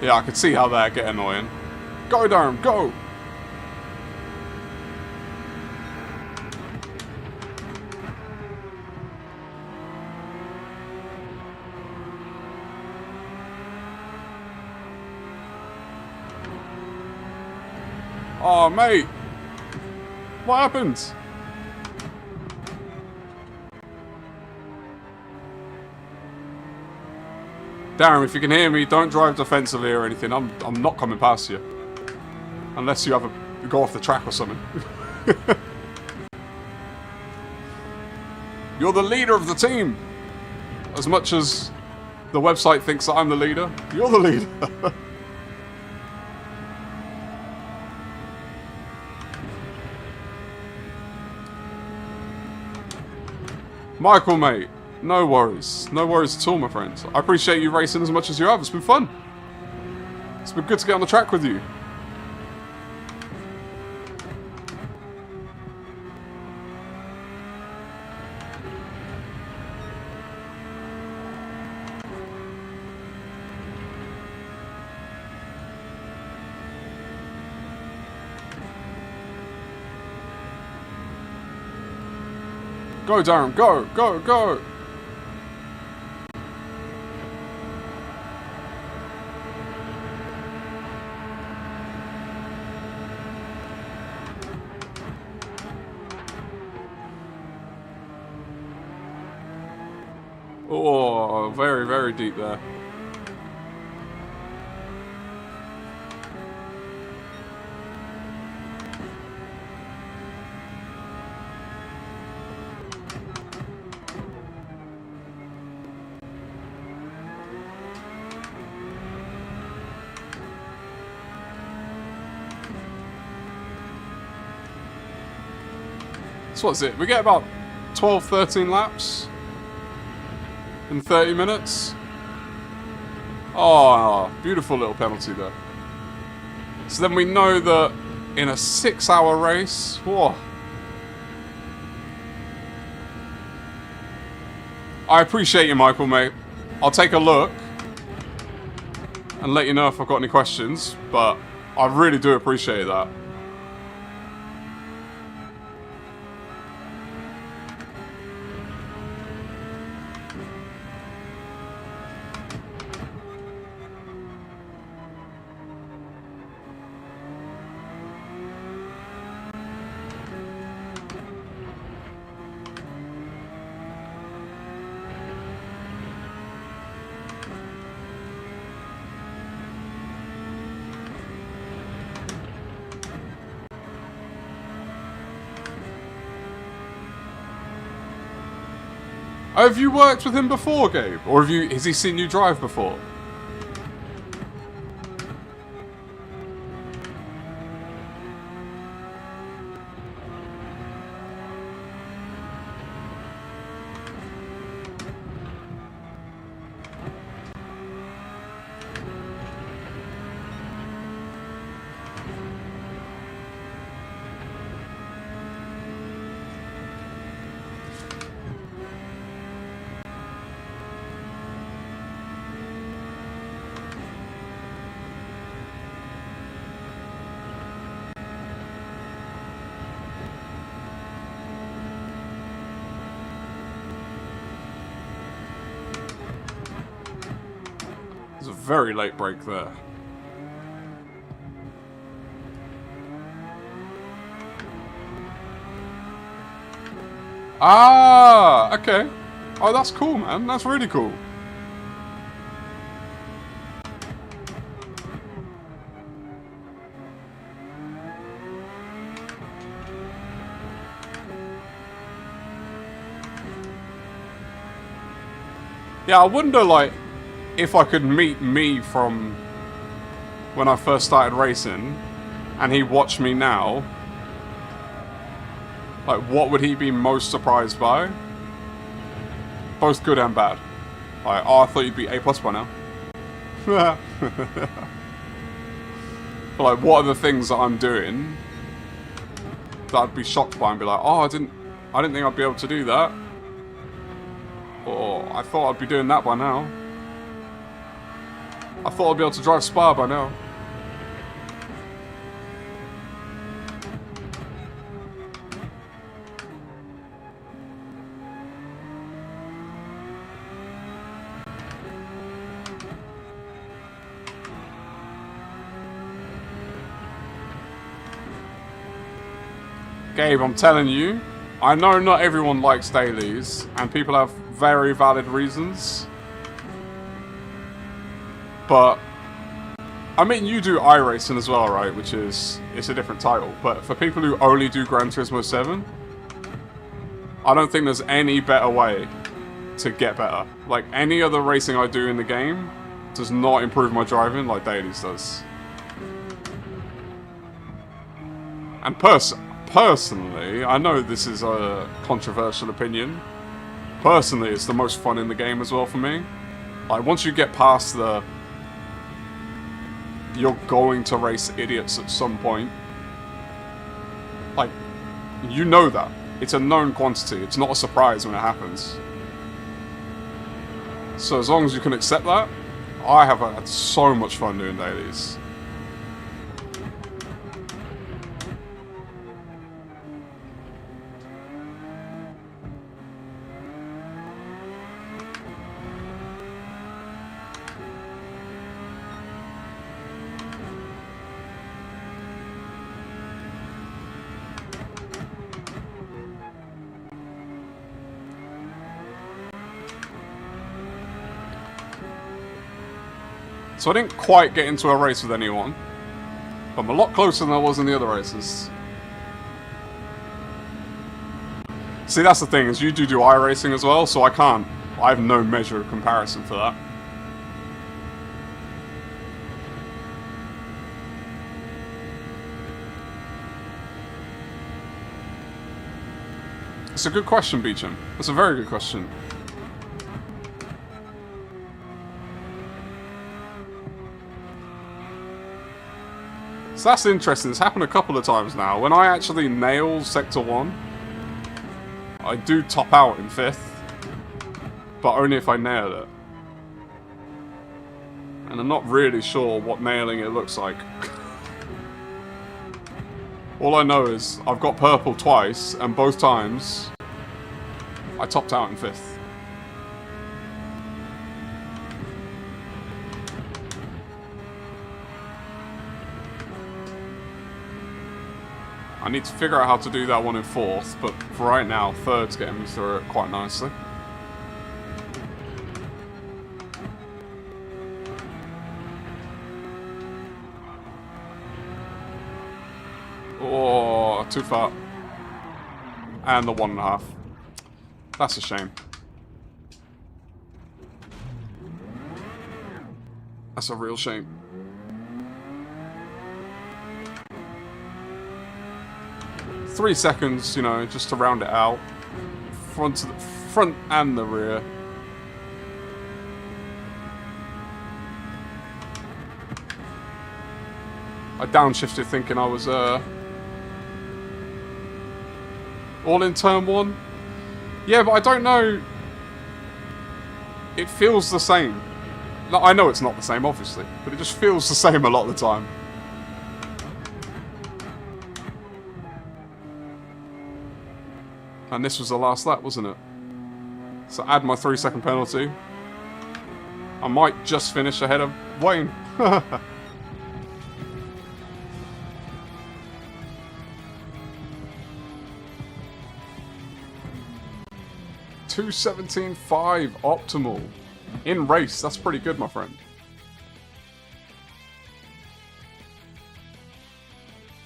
A: Yeah, I could see how that get annoying. Go, Darren, go! Oh, mate! What happened? Darren, if you can hear me, don't drive defensively or anything. I'm not coming past you. Unless you have a go off the track or something. You're the leader of the team. As much as the website thinks that I'm the leader, you're the leader. Michael, mate. No worries. No worries at all, my friend. I appreciate you racing as much as you have. It's been fun. It's been good to get on the track with you. Go, Darren. Go, go, go. Oh, very, very deep there. So what's it? We get about 12, 13 laps in 30 minutes. Oh, beautiful little penalty there. So then we know that in a 6-hour race, whoa. I appreciate you, Michael, mate. I'll take a look and let you know if I've got any questions, but I really do appreciate that. Have you worked with him before, Gabe? Or has he seen you drive before? Very late break there. Ah, okay. Oh, that's cool, man. That's really cool. Yeah, I wonder, like, if I could meet me from when I first started racing and he watched me now, like, what would he be most surprised by? Both good and bad. Like, oh, I thought you'd be A+ by now. But like, what are the things that I'm doing that I'd be shocked by and be like, oh, I didn't think I'd be able to do that. Or I thought I'd be doing that by now. I thought I'd be able to drive Spa by now. Gabe, I'm telling you, I know not everyone likes dailies, and people have very valid reasons. But I mean, you do iRacing as well, right? Which is, it's a different title. But for people who only do Gran Turismo 7, I don't think there's any better way to get better. Like, any other racing I do in the game does not improve my driving like Dailies does. And personally, I know this is a controversial opinion. Personally, it's the most fun in the game as well for me. Like, once you get past the... You're going to race idiots at some point. Like, you know that. It's a known quantity. It's not a surprise when it happens. So as long as you can accept that, I have had so much fun doing dailies. So I didn't quite get into a race with anyone, but I'm a lot closer than I was in the other races. See, that's the thing, is you do iRacing as well, so I have no measure of comparison for that. It's a good question, Beecham. It's a very good question. So that's interesting. It's happened a couple of times now. When I actually nail Sector 1, I do top out in 5th, but only if I nail it. And I'm not really sure what nailing it looks like. All I know is I've got purple twice, and both times I topped out in 5th. I need to figure out how to do that one in 4th, but for right now, 3rd's getting me through it quite nicely. Oh, too far. And the 1.5. That's a shame. That's a real shame. Three seconds, you know, just to round it out. Front and the rear. I downshifted thinking I was all in turn 1. Yeah, but I don't know. It feels the same. Like, I know it's not the same, obviously, but it just feels the same a lot of the time. And this was the last lap, wasn't it? So add my 3-second penalty. I might just finish ahead of Wayne. 2:17.5 optimal. In race, that's pretty good, my friend.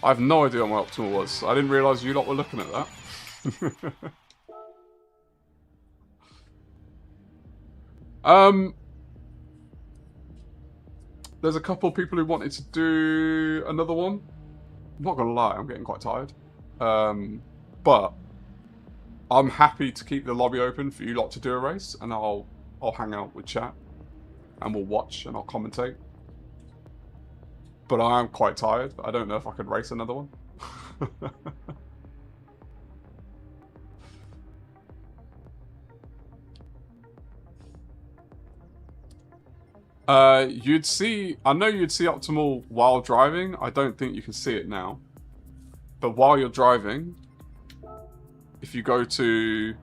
A: I have no idea what my optimal was. I didn't realise you lot were looking at that. There's a couple of people who wanted to do another one. I'm not gonna lie, I'm getting quite tired. But I'm happy to keep the lobby open for you lot to do a race, and I'll hang out with chat, and we'll watch, and I'll commentate. But I am quite tired. I don't know if I could race another one. You'd see, I know you'd see optimal while driving. I don't think you can see it now. But while you're driving, if you go to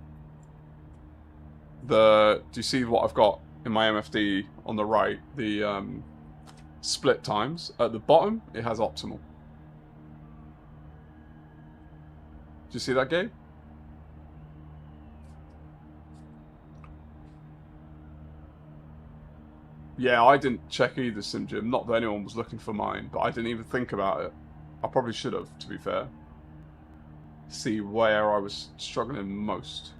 A: do you see what I've got in my MFD on the right? The split times. At the bottom, it has optimal. Do you see that, Gabe? Yeah, I didn't check either, SimGym. Not that anyone was looking for mine, but I didn't even think about it. I probably should have, to be fair. See where I was struggling most.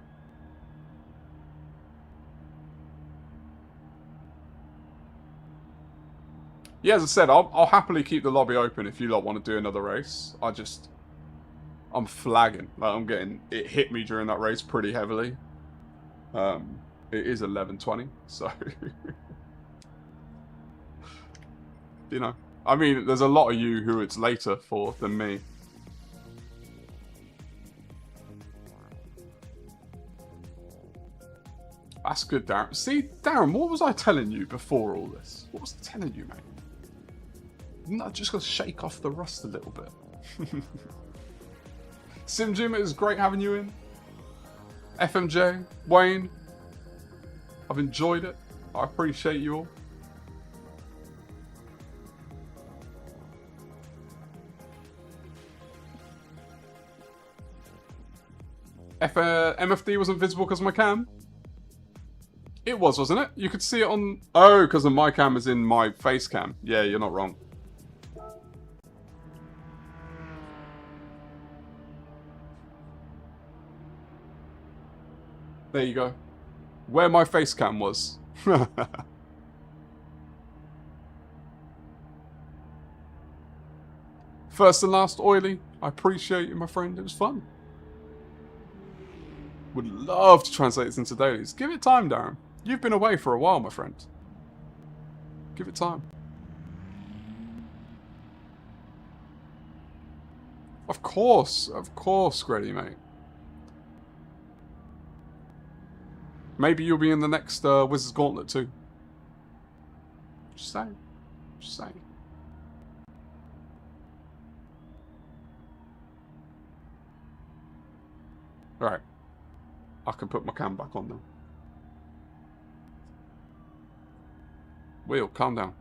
A: Yeah, as I said, I'll happily keep the lobby open if you lot want to do another race. I'm flagging. Like, it hit me during that race pretty heavily. It is 11:20, so you know. I mean, there's a lot of you who it's later for than me. That's good, Darren. See, Darren, what was I telling you before all this? What was I telling you, mate? Isn't that just going to shake off the rust a little bit? SimGym, it was great having you in. FMJ, Wayne, I've enjoyed it. I appreciate you all. MFD wasn't visible because of my cam? It was, wasn't it? You could see it on... Oh, because of my cam is in my face cam. Yeah, you're not wrong. There you go. Where my face cam was. First and last, Oily. I appreciate you, my friend. It was fun. Would love to translate this into dailies. Give it time, Darren. You've been away for a while, my friend. Give it time. Of course, Grady, mate. Maybe you'll be in the next Wizards Gauntlet too. Just saying. Just saying. Alright. I can put my cam back on now. Will, calm down.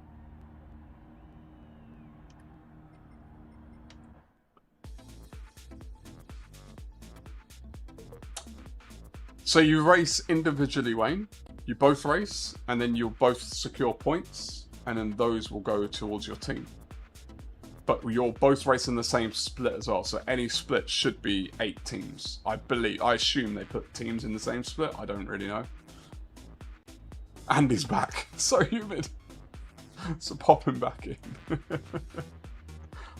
A: So you race individually, Wayne. You both race, and then you'll both secure points, and then those will go towards your team. But you're both racing the same split as well, so any split should be 8 teams. I assume they put teams in the same split. I don't really know. Andy's back. So humid. So pop him back in.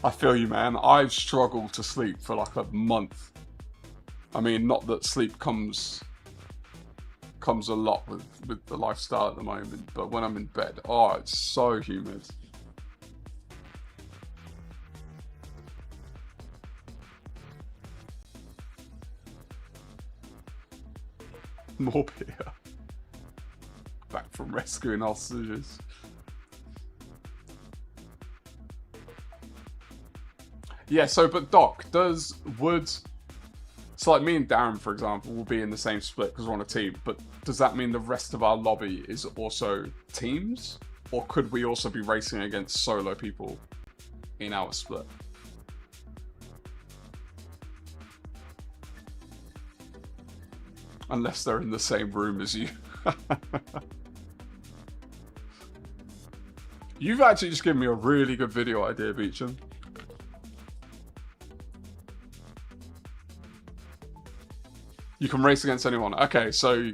A: I feel you, man. I've struggled to sleep for like a month. I mean, not that sleep comes a lot with the lifestyle at the moment, but when I'm in bed, oh, it's so humid. More beer. Back from rescuing hostages. Yeah, so, but Doc, so like me and Darren, for example, will be in the same split because we're on a team, but does that mean the rest of our lobby is also teams? Or could we also be racing against solo people in our split? Unless they're in the same room as you. You've actually just given me a really good video idea, Beecham. You can race against anyone. Okay, so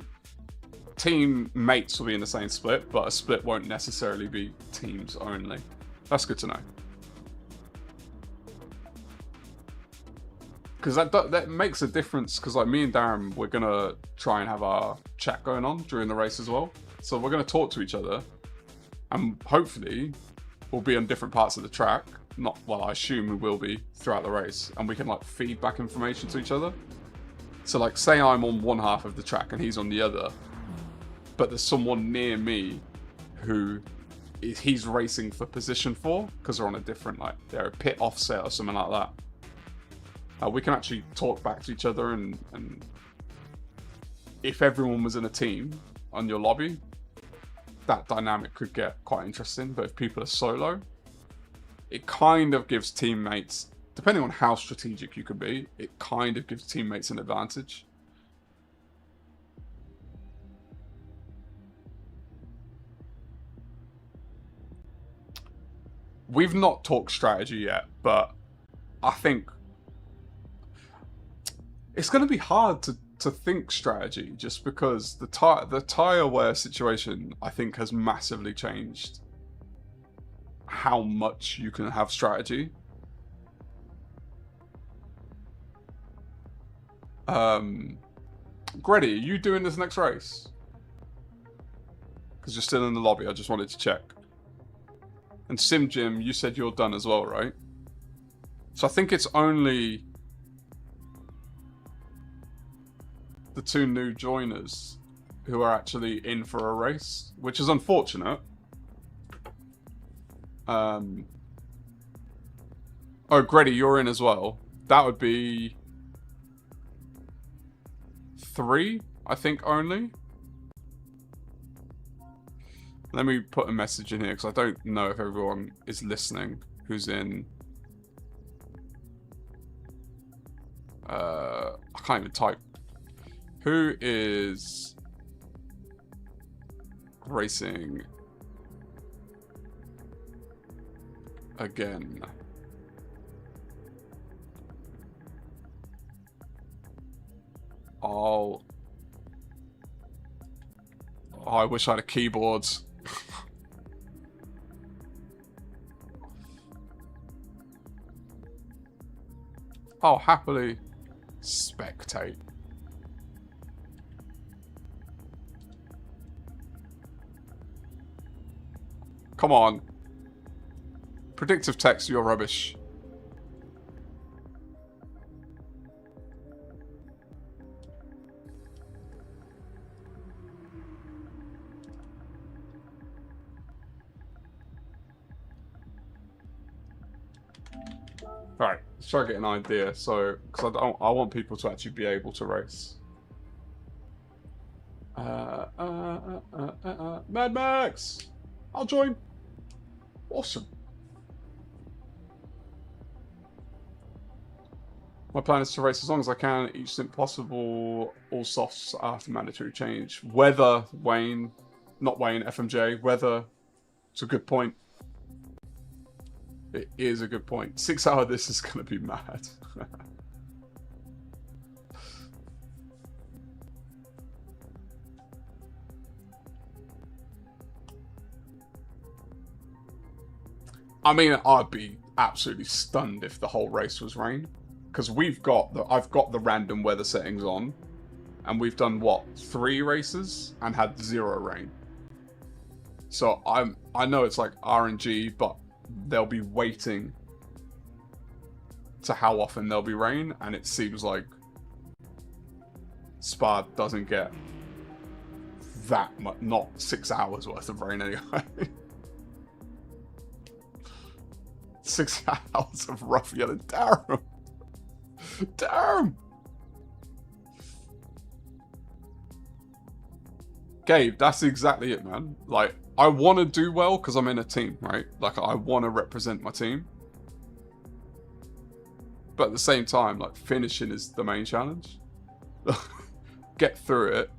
A: team mates will be in the same split, but a split won't necessarily be teams only. That's good to know. Because that makes a difference, because like me and Darren, we're going to try and have our chat going on during the race as well. So we're going to talk to each other, and hopefully we'll be on different parts of the track. Not, well, I assume we will be throughout the race, and we can like feed back information to each other. So like, say I'm on one half of the track and he's on the other, but there's someone near me he's racing for position 4 because they're on a different, like, they're a pit offset or something like that. We can actually talk back to each other, and if everyone was in a team on your lobby, that dynamic could get quite interesting. But if people are solo, it kind of gives teammates, depending on how strategic you can be, it kind of gives teammates an advantage. we've not talked strategy yet, but I think it's going to be hard to think strategy just because the tire wear situation, I think, has massively changed how much you can have strategy. Grady, are you doing this next race? Because you're still in the lobby, I just wanted to check. And Sim Jim, you said you're done as well, right? So I think it's only the 2 new joiners who are actually in for a race, which is unfortunate. Oh, Grady, you're in as well. That would be 3, I think, only. Let me put a message in here because I don't know if everyone is listening who's in. I can't even type. Who is racing again? Oh, I wish I had a keyboard. I'll happily spectate. Come on. Predictive text, you're rubbish. Right, let's try to get an idea. So, because I want people to actually be able to race. Mad Max! I'll join. Awesome. My plan is to race as long as I can, each stint possible, all softs after mandatory change. Weather, Wayne, not Wayne, FMJ, weather, it's a good point. It is a good point. 6 hour, this is going to be mad. I mean, I'd be absolutely stunned if the whole race was rain. Because I've got the random weather settings on. And we've done, what, 3 races? And had 0 rain. So I know it's like RNG, but they'll be waiting to how often there'll be rain, and it seems like Spa doesn't get that much, not 6 hours worth of rain anyway. 6 hours of rough yellow. Damn! Damn! Gabe, that's exactly it, man. Like, I want to do well because I'm in a team, right? Like, I want to represent my team. But at the same time, like, finishing is the main challenge. Get through it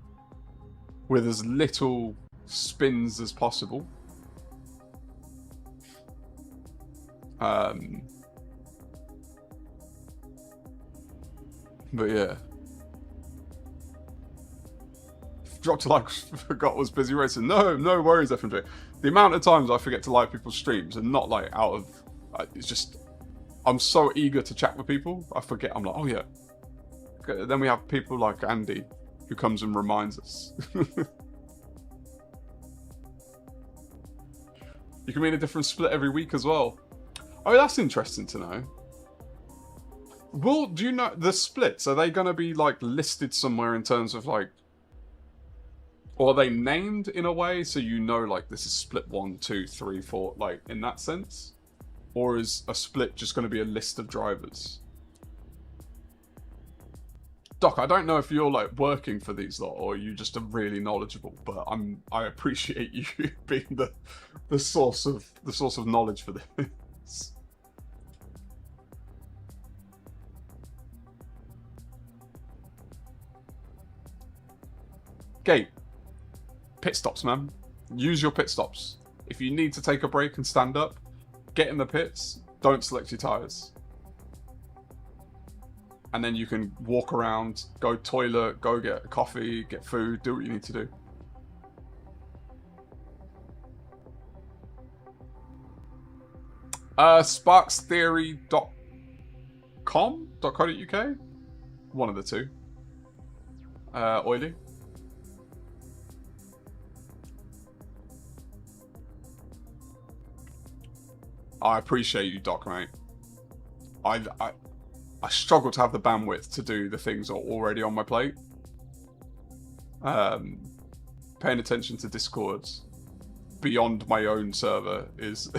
A: with as little spins as possible. But yeah. Dropped a like, forgot was busy racing. No worries, FMJ. The amount of times I forget to like people's streams and not like out of, it's just, I'm so eager to chat with people. I forget, I'm like, oh yeah. Then we have people like Andy who comes and reminds us. You can be in a different split every week as well. Oh, that's interesting to know. Well, do you know the splits? Are they going to be like listed somewhere in terms of like, or are they named in a way so you know like this is split 1, 2, 3, 4, like in that sense? Or is a split just going to be a list of drivers? Doc, I don't know if you're like working for these lot or you just are really knowledgeable, but I appreciate you being the source of knowledge for this. Gabe, pit stops, man. Use your pit stops. If you need to take a break and stand up, get in the pits, don't select your tyres. And then you can walk around, go toilet, go get coffee, get food, do what you need to do. Sparkstheory.com.co.uk? One of the two. Oily. I appreciate you, Doc, mate. I struggle to have the bandwidth to do the things that are already on my plate. Paying attention to Discords beyond my own server is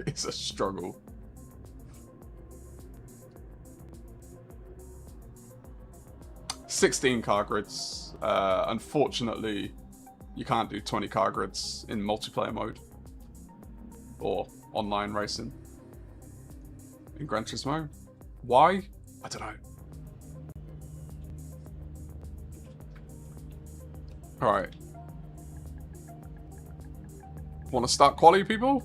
A: it's a struggle. $16 car grids. Unfortunately, you can't do 20 car grids in multiplayer mode or online racing in Gran Turismo. Why? I don't know. Alright. Want to start quality, people?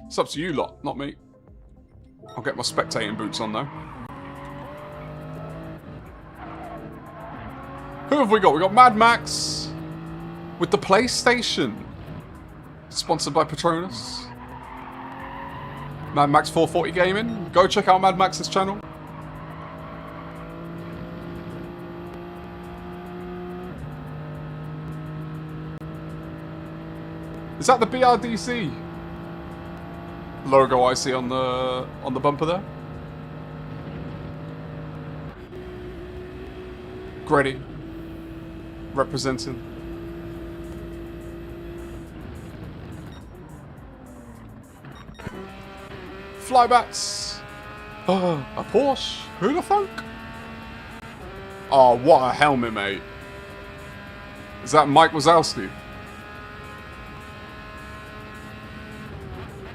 A: It's up to you lot, not me. I'll get my spectating boots on though. Who have we got? We got Mad Max with the PlayStation. Sponsored by Patronus. Mad Max 440 Gaming. Go check out Mad Max's channel. Is that the BRDC logo I see on the bumper there? Grady representing. Flybats. Oh, a Porsche. Who the fuck? Oh, what a helmet, mate. Is that Mike Wazowski?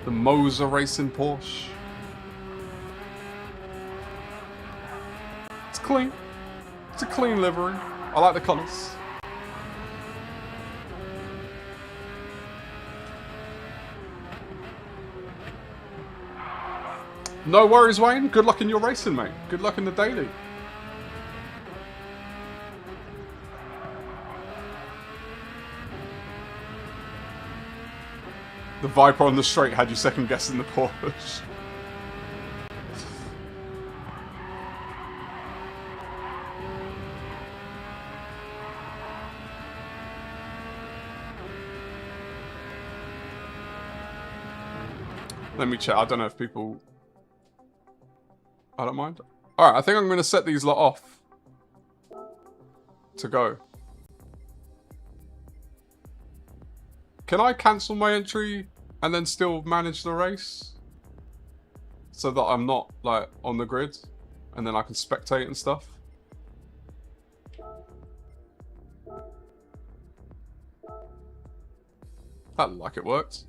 A: The Moser Racing Porsche. It's clean. It's a clean livery. I like the colours. No worries, Wayne. Good luck in your racing, mate. Good luck in the daily. The Viper on the straight had you second guessing the Porsche. Let me check. I don't know if people... I don't mind. Alright, I think I'm going to set these lot off to go. Can I cancel my entry and then still manage the race? So that I'm not, like, on the grid and then I can spectate and stuff? That looked like it worked.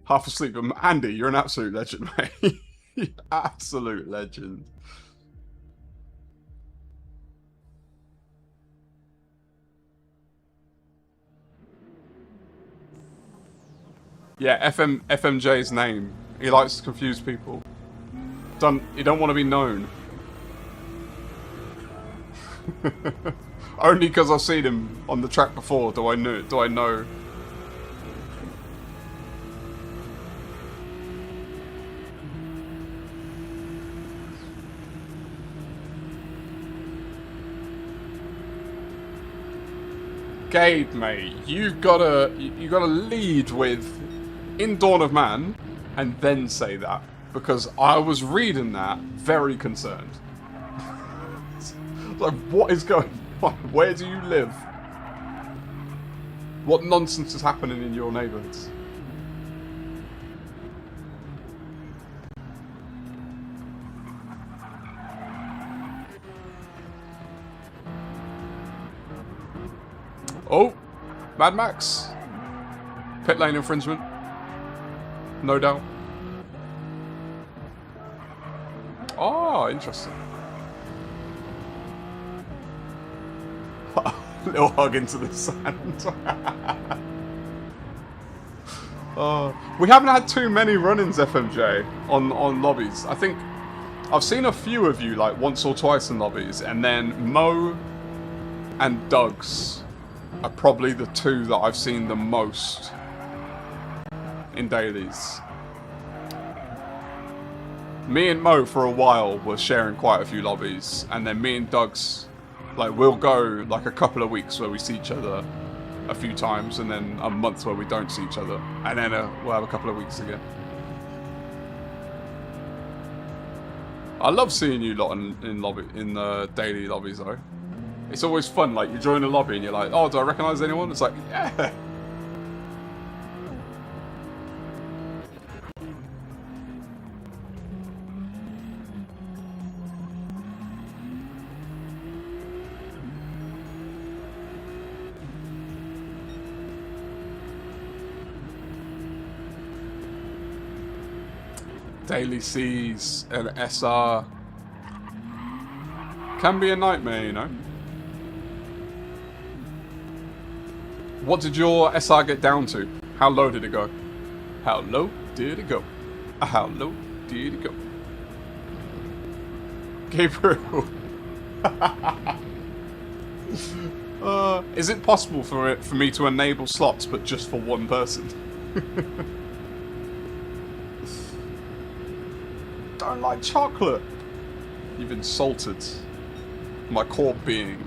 A: Half asleep, but Andy, you're an absolute legend, mate. Absolute legend. Yeah, FMJ's name. He likes to confuse people. You don't want to be known. Only because I've seen him on the track before do I know. Gabe, mate, you gotta lead with in Dawn of Man and then say that, because I was reading that very concerned. Like, what is going on? Where do you live? What nonsense is happening in your neighbourhoods? Oh, Mad Max. Pit lane infringement. No doubt. Oh, interesting. Little hug into the sand. We haven't had too many run-ins, FMJ, on lobbies. I think I've seen a few of you, like, once or twice in lobbies, and then Mo and Doug's are probably the two that I've seen the most in dailies. Me and Mo, for a while, were sharing quite a few lobbies, and then me and Doug's, like, we'll go, like, a couple of weeks where we see each other a few times, and then a month where we don't see each other, and then we'll have a couple of weeks again. I love seeing you lot in daily lobbies though. It's always fun, like you join a lobby and you're like, oh, do I recognise anyone? It's like, yeah. Daily C's and SR can be a nightmare, you know. What did your SR get down to? How low did it go? How low did it go? How low did it go? Gabriel. Is it possible for me to enable slots, but just for one person? Don't like chocolate. You've insulted my core being.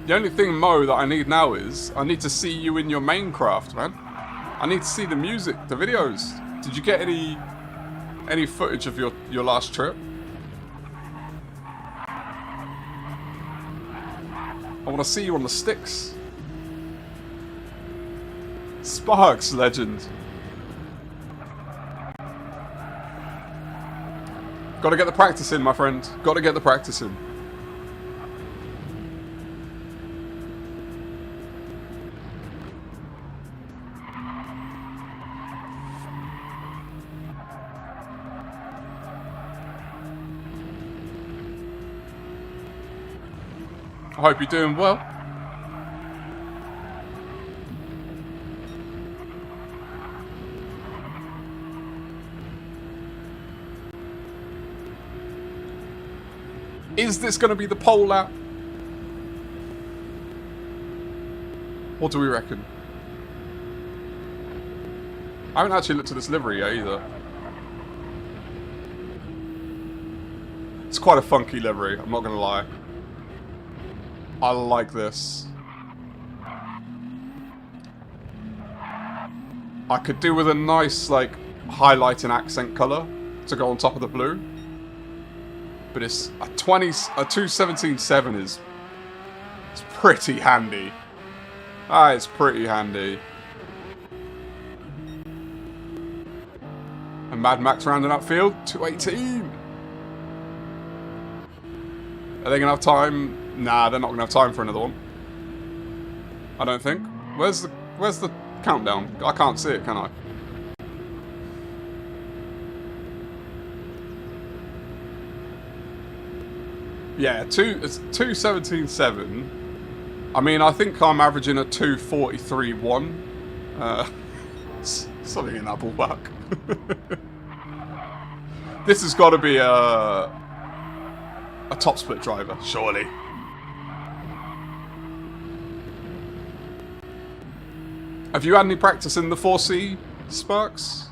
A: The only thing, Mo, that I need now is I need to see you in your main craft, man. I need to see the music, the videos. Did you get any footage of your last trip? I want to see you on the sticks. Sparks, legend. Got to get the practice in, my friend. Got to get the practice in. I hope you're doing well. Is this going to be the pole lap? What do we reckon? I haven't actually looked at this livery yet either. It's quite a funky livery, I'm not going to lie. I like this. I could do with a nice, like, highlight and accent colour to go on top of the blue. But it's a 217.7 is it's pretty handy. Ah, it's pretty handy. And Mad Max rounding up field, 218. Are they gonna have time? Nah, they're not gonna have time for another one. I don't think. Where's the countdown? I can't see it, can I? Yeah, it's 217.7. I mean, I think I'm averaging a 243.1. Something in that ballpark. This has got to be a top split driver, surely. Have you had any practice in the 4C, Sparks?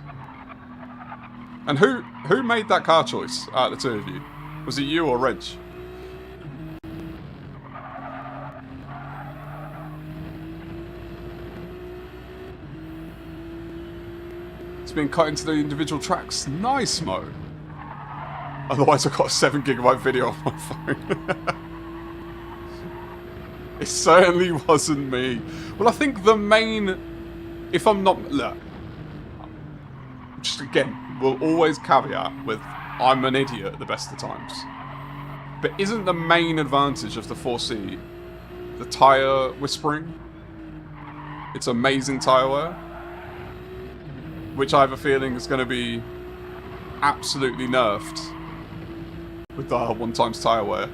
A: And who made that car choice out of the two of you? Was it you or Wrench? It's been cut into the individual tracks. Nice, Mo. Otherwise, I've got a 7GB video on my phone. It certainly wasn't me. Well, I think the main... If I'm not... Look. Just again, we'll always caveat with I'm an idiot at the best of times. But isn't the main advantage of the 4C the tyre whispering? It's amazing tyre wear, which I have a feeling is going to be absolutely nerfed with the 1x tyre wear.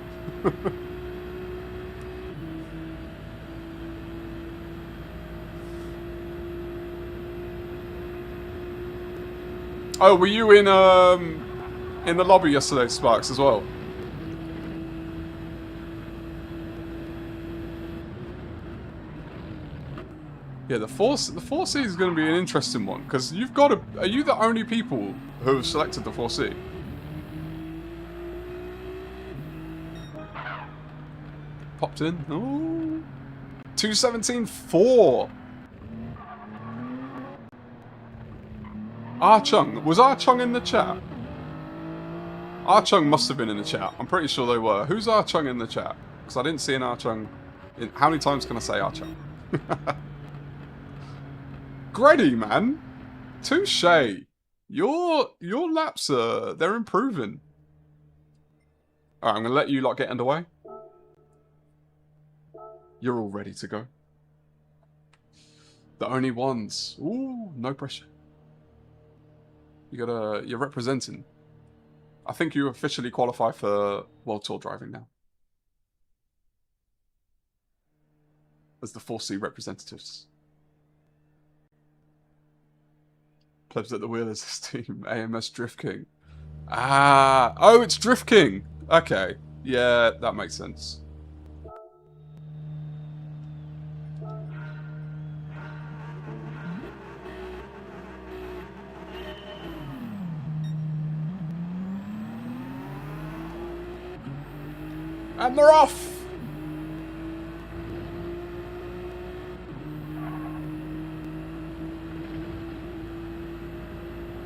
A: Oh, were you in the lobby yesterday, Sparks, as well? Yeah, the 4C is going to be an interesting one, because you've got to... Are you the only people who have selected the 4C? Popped in. Oh. 217.4. Chung. Was Chung in the chat? Chung must have been in the chat. I'm pretty sure they were. Who's Chung in the chat? Because I didn't see an Chung. How many times can I say Chung? Greddy, man. Touche. Your laps they're improving. Alright, I'm gonna let you lot get underway. You're all ready to go. The only ones. Ooh, no pressure. You're representing. I think you officially qualify for World Tour driving now. As the 4C representatives. Plebs at the wheel is this team. AMS Drift King. Ah. Oh, it's Drift King. Okay. Yeah, that makes sense. And they're off!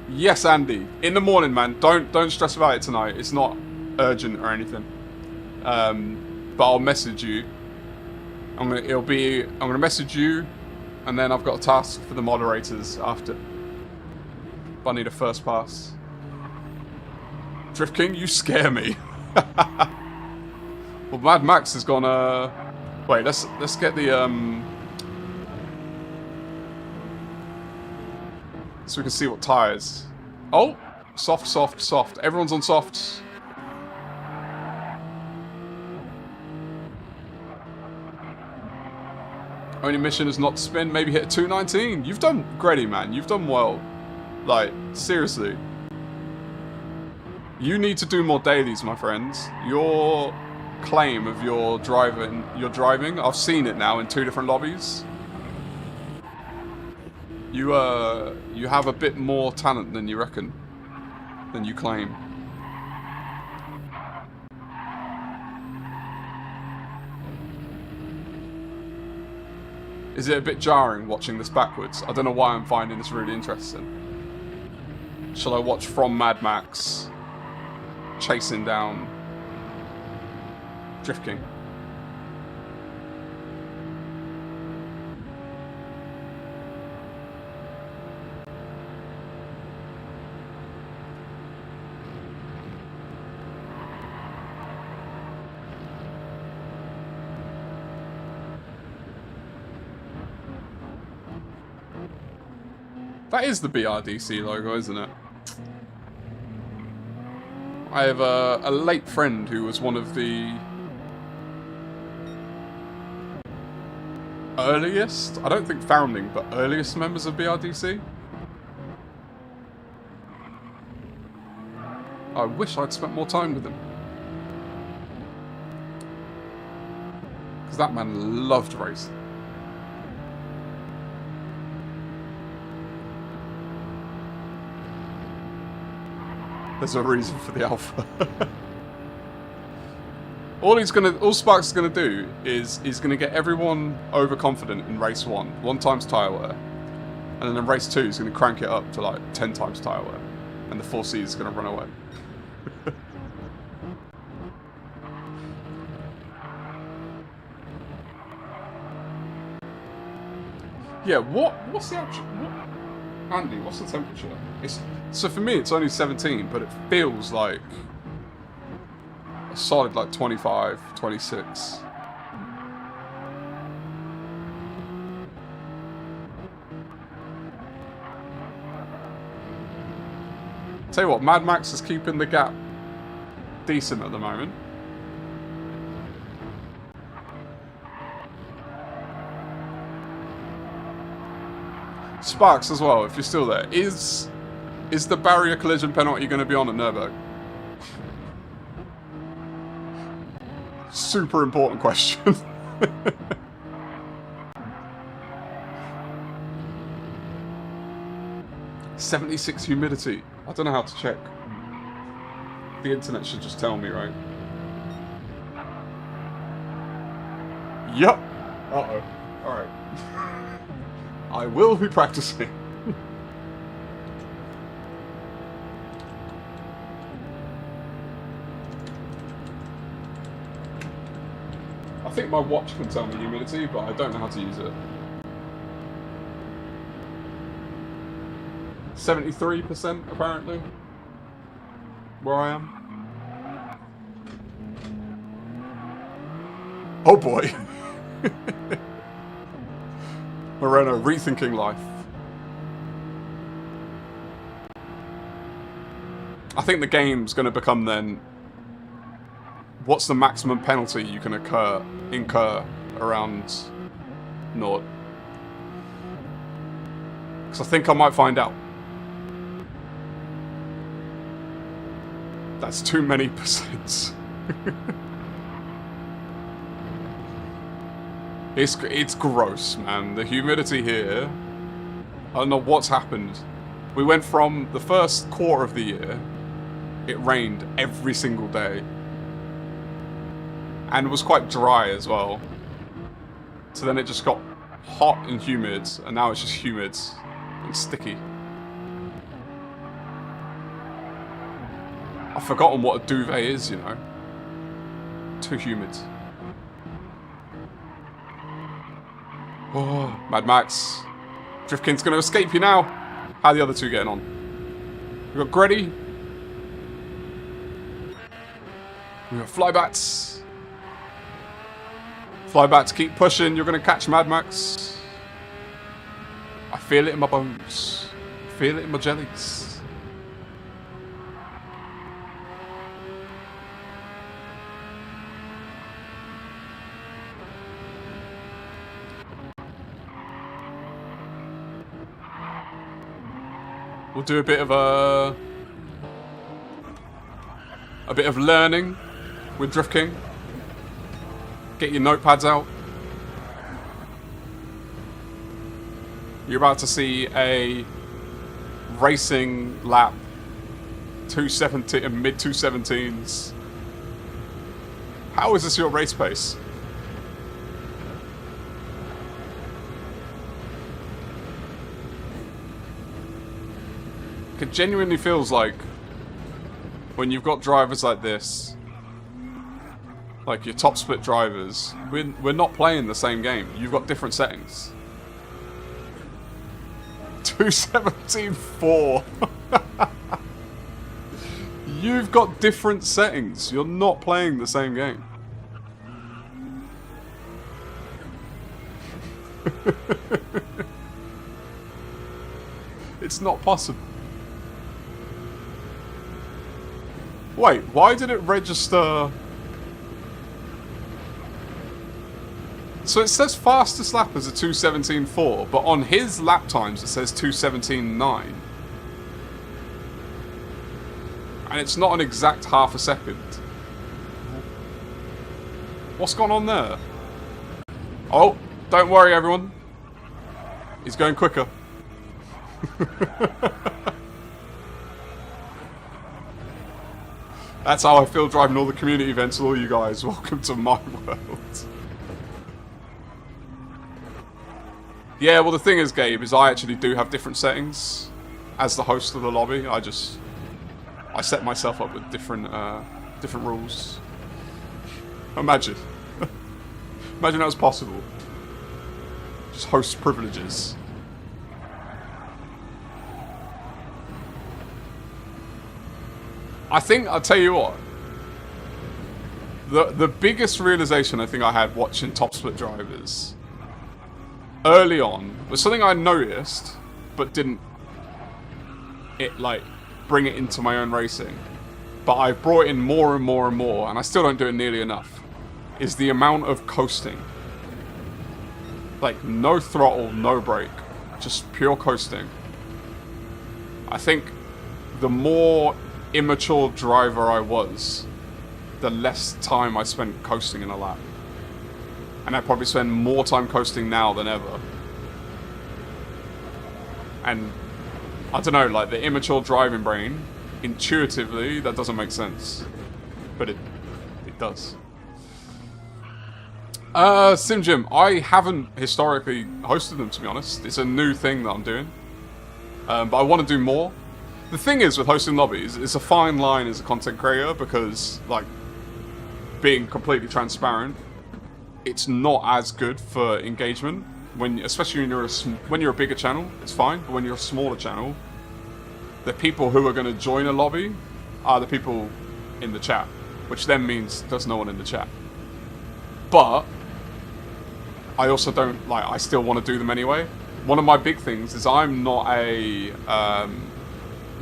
A: Yes, Andy. In the morning, man. Don't stress about it tonight. It's not urgent or anything. But I'll message you. I'm gonna message you, and then I've got a task for the moderators after. But I need a first pass. Drift King, you scare me. Well, Mad Max has gone. Wait, let's get the so we can see what tyres. Oh, soft, soft, soft. Everyone's on softs. Only mission is not to spin. Maybe hit a 219. You've done Greddy, man. You've done well. Like, seriously. You need to do more dailies, my friends. Your claim of your driving, I've seen it now in 2 different lobbies. You have a bit more talent than you reckon, than you claim. Is it a bit jarring watching this backwards? I don't know why I'm finding this really interesting. Shall I watch from Mad Max chasing down Drift King? That is the BRDC logo, isn't it? I have a late friend who was one of the earliest, I don't think founding, but earliest members of BRDC. I wish I'd spent more time with him. Because that man loved racing. There's a reason for the alpha. All Sparks is gonna do is he's gonna get everyone overconfident in race 1 times tyre wear, and then in race 2 he's gonna crank it up to like 10 times tyre wear, and the 4C is gonna run away. Yeah, what's the actual... Andy, what's the temperature? So for me, it's only 17, but it feels like a solid like 25, 26. Tell you what, Mad Max is keeping the gap decent at the moment. Sparks as well, if you're still there. Is the barrier collision penalty going to be on at Nürburgring? Super important question. 76 humidity. I don't know how to check. The internet should just tell me, right? Yup. Uh-oh. Alright. I will be practicing. I think my watch can tell me humidity, but I don't know how to use it. 73% apparently, where I am. Oh boy. Moreno, rethinking life. I think the game's going to become then, what's the maximum penalty you can incur around Nord? Because I think I might find out. That's too many percents. It's gross, man. The humidity here, I don't know what's happened. We went from the first quarter of the year, it rained every single day. And it was quite dry as well. So then it just got hot and humid, and now it's just humid and sticky. I've forgotten what a duvet is, you know. Too humid. Oh, Mad Max. Driftking's going to escape you now. How are the other two getting on? We've got Greddy. We've got Flybats. Flybats, keep pushing. You're going to catch Mad Max. I feel it in my bones. I feel it in my jellies. We'll do a bit of learning with Drift King. Get your notepads out. You're about to see a racing lap, 270 and mid 217s. How is this your race pace? It genuinely feels like when you've got drivers like this, like your top split drivers, we're not playing the same game. You've got different settings. 217.4. You've got different settings. You're not playing the same game. It's not possible. Wait, why did it register? So it says fastest lap as a 2:17.4, but on his lap times it says 2:17.9. And it's not an exact half a second. What's gone on there? Oh, don't worry everyone. He's going quicker. That's how I feel driving all the community events with all you guys. Welcome to my world. Yeah, well the thing is, Gabe, is I actually do have different settings. As the host of the lobby, I set myself up with different rules. Imagine. Imagine that was possible. Just host privileges. I think, I'll tell you what. The biggest realization I think I had watching top split drivers early on was something I noticed, but didn't bring it into my own racing. But I've brought in more and more and more, and I still don't do it nearly enough, is the amount of coasting. Like, no throttle, no brake, just pure coasting. I think the more immature driver I was, the less time I spent coasting in a lap. And I probably spend more time coasting now than ever. And I don't know, like the immature driving brain, intuitively, that doesn't make sense. But it does. Sim Gym, I haven't historically hosted them, to be honest. It's a new thing that I'm doing. But I want to do more. The thing is with hosting lobbies, it's a fine line as a content creator because, like, being completely transparent, it's not as good for engagement. Especially when you're a bigger channel, it's fine. But when you're a smaller channel, the people who are going to join a lobby are the people in the chat, which then means there's no one in the chat. But I also don't, I still want to do them anyway. One of my big things is I'm not a,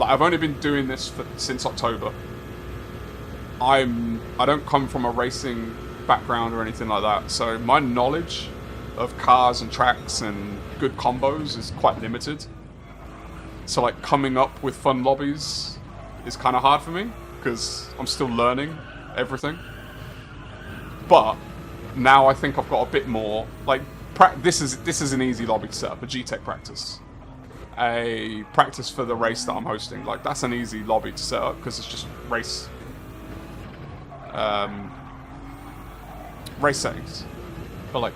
A: I've only been doing this since October. I don't come from a racing background or anything like that, so my knowledge of cars and tracks and good combos is quite limited. So like coming up with fun lobbies is kind of hard for me because I'm still learning everything. But now I think I've got a bit more, like, this is an easy lobby to set up, a GTEC practice. A practice for the race that I'm hosting. Like, that's an easy lobby to set up because it's just race settings. But like,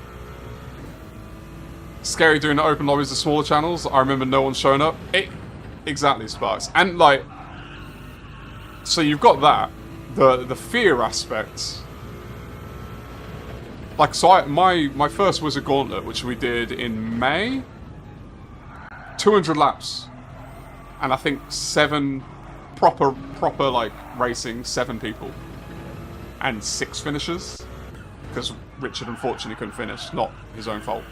A: scary doing the open lobbies to smaller channels. I remember no one showing up. Exactly, Sparks. And like, so you've got that, the fear aspect. Like, so my first was a gauntlet, which we did in May. 200 laps, and I think 7 proper like racing, 7 people, and 6 finishers, because Richard unfortunately couldn't finish, not his own fault.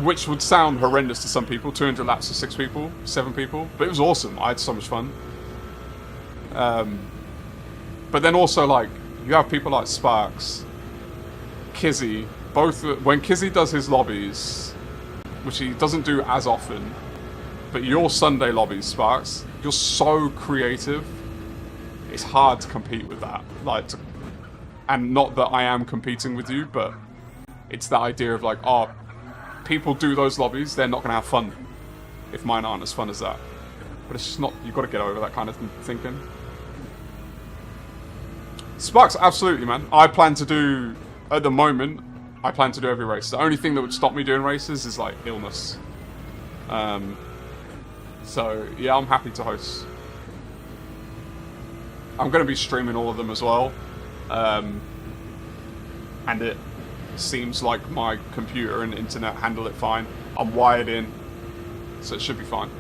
A: Which would sound horrendous to some people, 200 laps for 6 people, 7 people, but it was awesome. I had so much fun. But then also, like, you have people like Sparks, Kizzy. Both, when Kizzy does his lobbies, which he doesn't do as often, but your Sunday lobbies, Sparks, you're so creative. It's hard to compete with that. And not that I am competing with you, but it's the idea of like, oh, people do those lobbies, they're not going to have fun if mine aren't as fun as that. But it's just not, you've got to get over that kind of thinking. Sparks, absolutely, man. I plan to do, at the moment, I plan to do every race. The only thing that would stop me doing races is like illness. So yeah, I'm happy to host. I'm going to be streaming all of them as well. And it seems like my computer and internet handle it fine. I'm wired in, so it should be fine.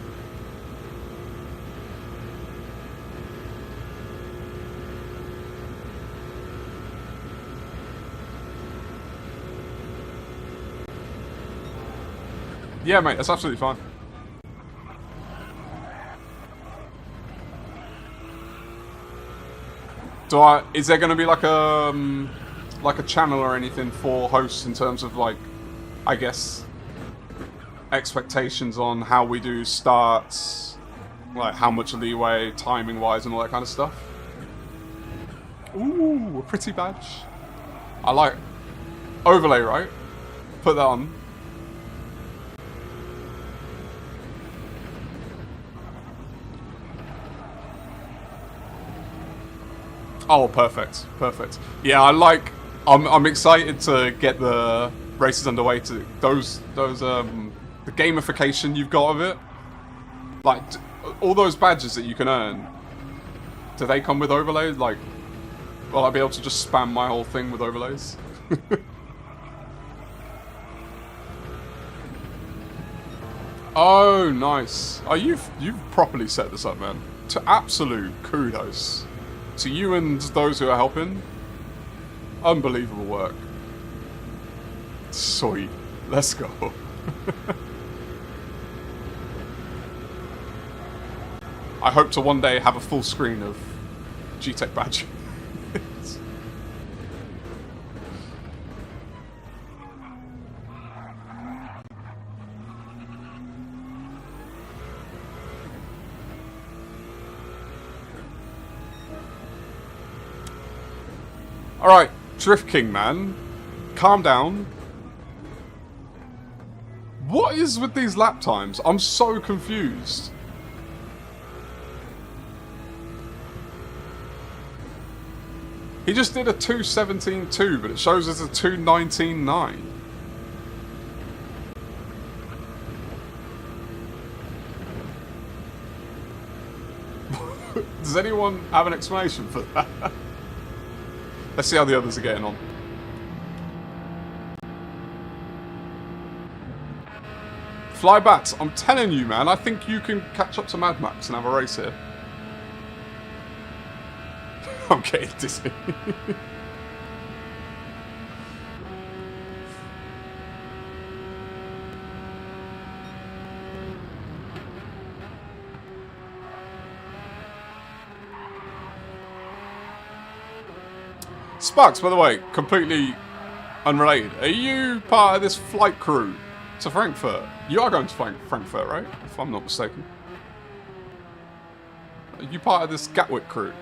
A: Yeah, mate, that's absolutely fine. Is there going to be like a channel or anything for hosts in terms of like, I guess, expectations on how we do starts, like how much leeway, timing wise, and all that kind of stuff? Ooh, a pretty badge. I like overlay, right? Put that on. Oh, perfect, perfect. Yeah, I'm excited to get the races underway. To the gamification you've got of it, like all those badges that you can earn. Do they come with overlays? Like, will I be able to just spam my whole thing with overlays? Oh, nice. Oh, you've properly set this up, man. To absolute kudos to you and those who are helping. Unbelievable work. Sweet. Let's go. I hope to one day have a full screen of GTEC badge. Alright, Drift King, man. Calm down. What is with these lap times? I'm so confused. He just did a 2:17.2, but it shows us a 2:19.9. Does anyone have an explanation for that? Let's see how the others are getting on. Flybats, I'm telling you, man, I think you can catch up to Mad Max and have a race here. I'm getting dizzy. Sparks, by the way, completely unrelated. Are you part of this flight crew to Frankfurt? You are going to Frankfurt, right? If I'm not mistaken. Are you part of this Gatwick crew?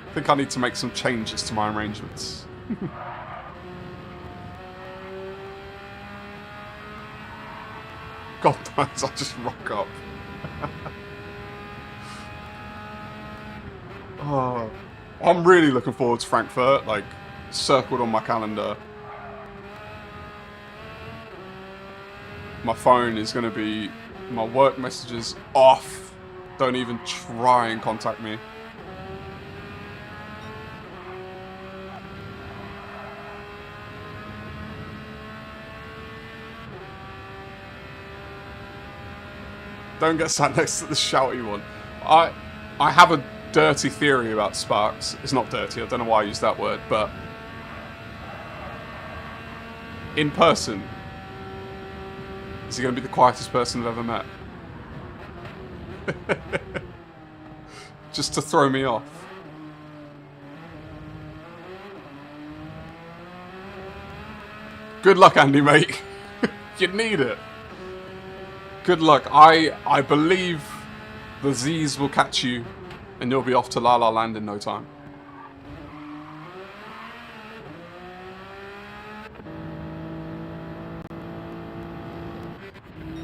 A: I think I need to make some changes to my arrangements. God knows, I'll just rock up. Oh, I'm really looking forward to Frankfurt, like, circled on my calendar. My phone is going to be, my work messages off. Don't even try and contact me. Don't get sat next to the shouty one. I have a dirty theory about Sparks. It's not dirty, I don't know why I use that word, but in person, is he going to be the quietest person I've ever met? Just to throw me off. Good luck, Andy, mate. You need it. Good luck. I believe the Z's will catch you and you'll be off to La La Land in no time.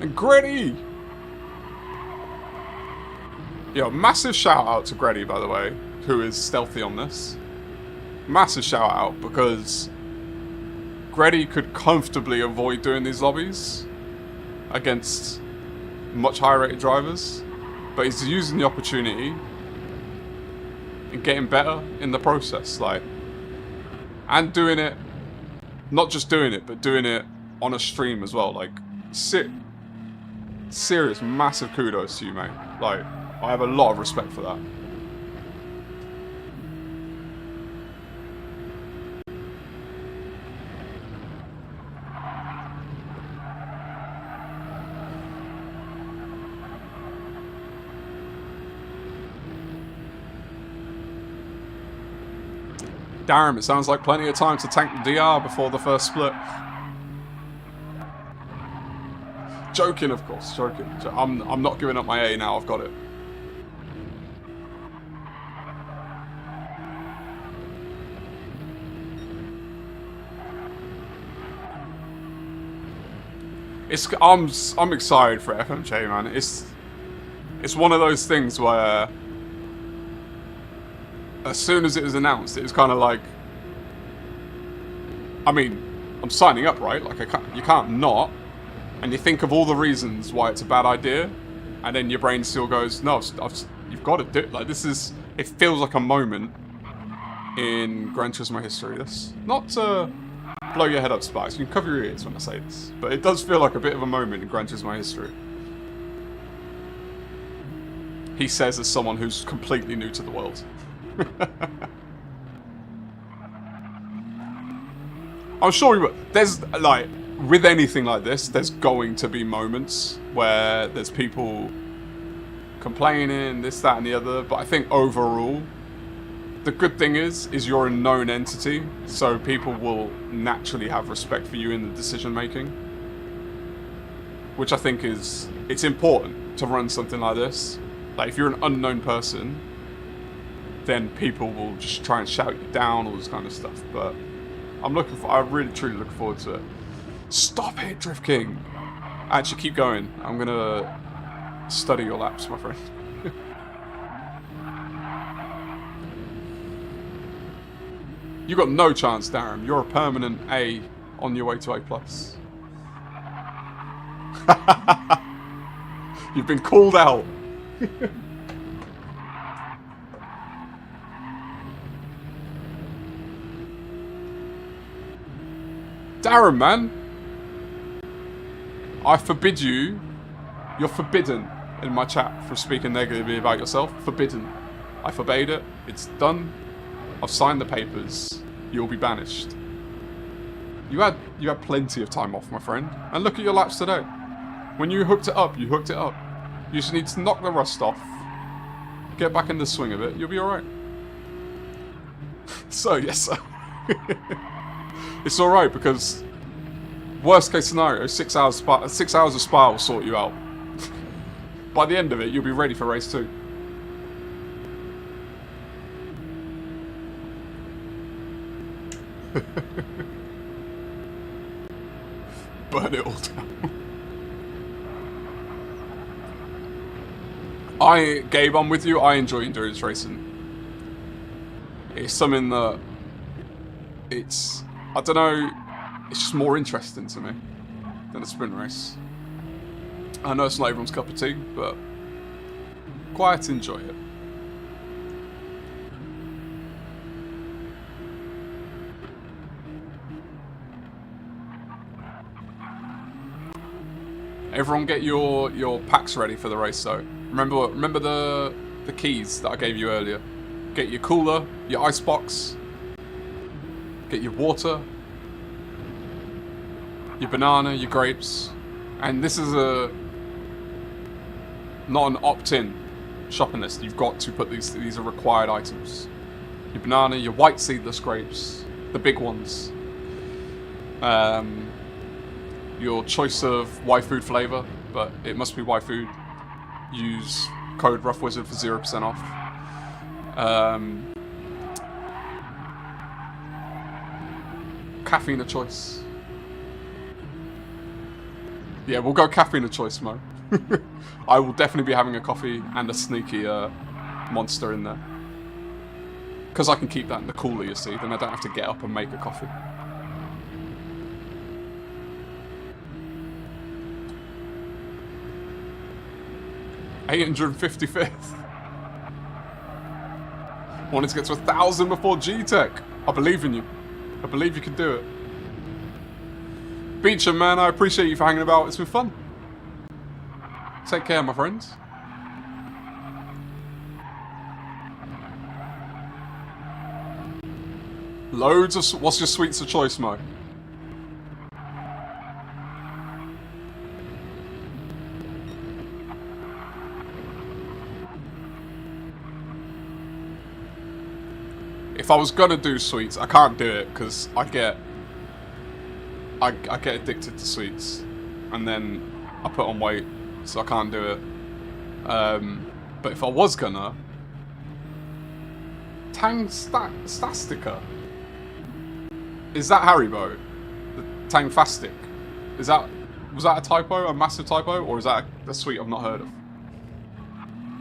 A: And Gretty! Yo, massive shout out to Gretty, by the way, who is stealthy on this. Massive shout out, because Gretty could comfortably avoid doing these lobbies against much higher rated drivers, but he's using the opportunity and getting better in the process, like, and doing it, not just doing it, but doing it on a stream as well. Like, serious massive kudos to you, mate. Like, I have a lot of respect for that. Damn, it sounds like plenty of time to tank the DR before the first split. Joking, of course, joking. I'm not giving up my A now, I've got it. I'm excited for FMJ, man. It's one of those things where as soon as it was announced, it was kind of like, I mean, I'm signing up, right? Like, you can't not. And you think of all the reasons why it's a bad idea, and then your brain still goes, no, You've got to do it. Like, this is... It feels like a moment in Gran Turismo history. That's not to blow your head up, Spice. You can cover your ears when I say this. But it does feel like a bit of a moment in Gran Turismo history. He says as someone who's completely new to the world. I'm sure there's, like, with anything like this, there's going to be moments where there's people complaining, this, that, and the other. But I think overall, the good thing is you're a known entity, so people will naturally have respect for you in the decision making. Which I think it's important to run something like this. Like, if you're an unknown person, then people will just try and shout you down, all this kind of stuff. But I really truly look forward to it. Stop it, Drift King! Actually, keep going. I'm gonna study your laps, my friend. You got no chance, Darren. You're a permanent A on your way to A+. You've been called out. Darren, man. I forbid you. You're forbidden in my chat for speaking negatively about yourself. Forbidden. I forbade it. It's done. I've signed the papers. You'll be banished. You had plenty of time off, my friend. And look at your laps today. When you hooked it up, you hooked it up. You just need to knock the rust off. Get back in the swing of it. You'll be alright. So, yes, sir. It's alright because worst case scenario, 6 hours of Spa will sort you out. By the end of it, you'll be ready for race 2. Burn it all down. Gabe, I'm with you. I enjoy endurance racing. It's something that I don't know, it's just more interesting to me than a sprint race. I know it's not everyone's cup of tea, but quite enjoy it. Everyone get your packs ready for the race though. Remember the keys that I gave you earlier. Get your cooler, your ice box, get your water, your banana, your grapes, and this is not an opt-in shopping list. You've got to put these are required items. Your banana, your white seedless grapes, the big ones. Your choice of Y food flavor, but it must be Y food. Use code RufffWizard for 0% off. Caffeine of choice. Yeah, we'll go caffeine of choice, Mo. I will definitely be having a coffee and a sneaky monster in there. Because I can keep that in the cooler, you see, then I don't have to get up and make a coffee. $855th. Wanted to get to 1,000 before GTEC. I believe in you. I believe you can do it. Beecham, man, I appreciate you for hanging about. It's been fun. Take care, my friends. Loads of... What's your sweets of choice, Mo? If I was gonna do sweets, I can't do it because I get addicted to sweets, and then I put on weight, so I can't do it. But if I was gonna, Tang Stastica. Is that Haribo? The Tangfastic? Was that a typo, a massive typo, or is that a sweet I've not heard of?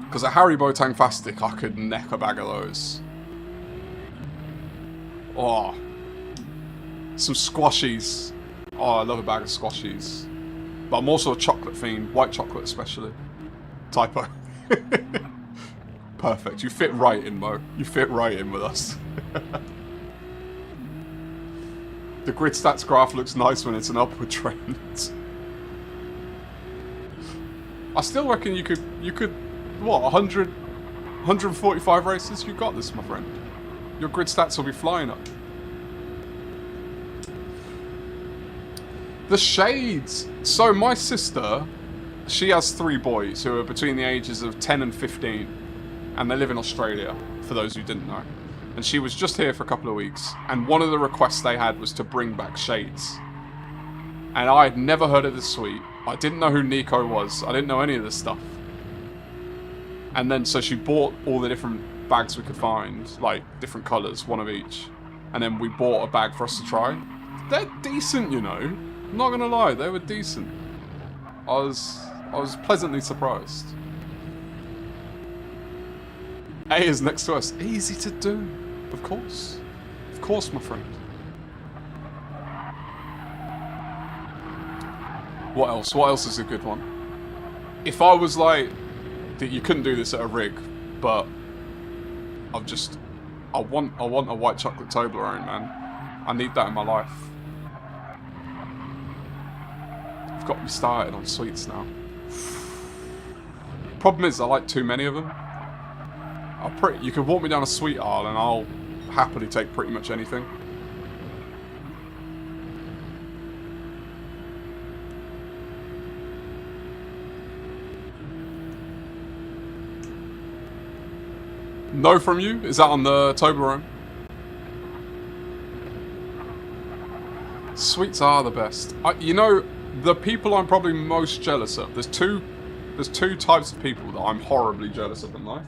A: Because a Haribo Tangfastic, I could neck a bag of those. Oh, some squashies. Oh, I love a bag of squashies. But I'm also a chocolate fiend, white chocolate especially. Typo. Perfect. You fit right in, Mo. You fit right in with us. The grid stats graph looks nice when it's an upward trend. I still reckon you could, what, 100, 145 races? You got this, my friend. Your grid stats will be flying up. The shades. So my sister, she has 3 boys who are between the ages of 10 and 15. And they live in Australia, for those who didn't know. And she was just here for a couple of weeks. And one of the requests they had was to bring back shades. And I had never heard of this suite. I didn't know who Nico was. I didn't know any of this stuff. And then, so she bought all the different bags we could find. Like, different colours, one of each. And then we bought a bag for us to try. They're decent, you know. I'm not gonna lie, they were decent. I was pleasantly surprised. A is next to us. Easy to do. Of course. Of course, my friend. What else? What else is a good one? If I was like... You couldn't do this at a rig, but... I want a white chocolate Toblerone, man. I need that in my life. I've got me started on sweets now. Problem is, I like too many of them. You could walk me down a sweet aisle and I'll happily take pretty much anything. No from you? Is that on the Toblerone? Sweets are the best. You know, the people I'm probably most jealous of. There's two types of people that I'm horribly jealous of in life.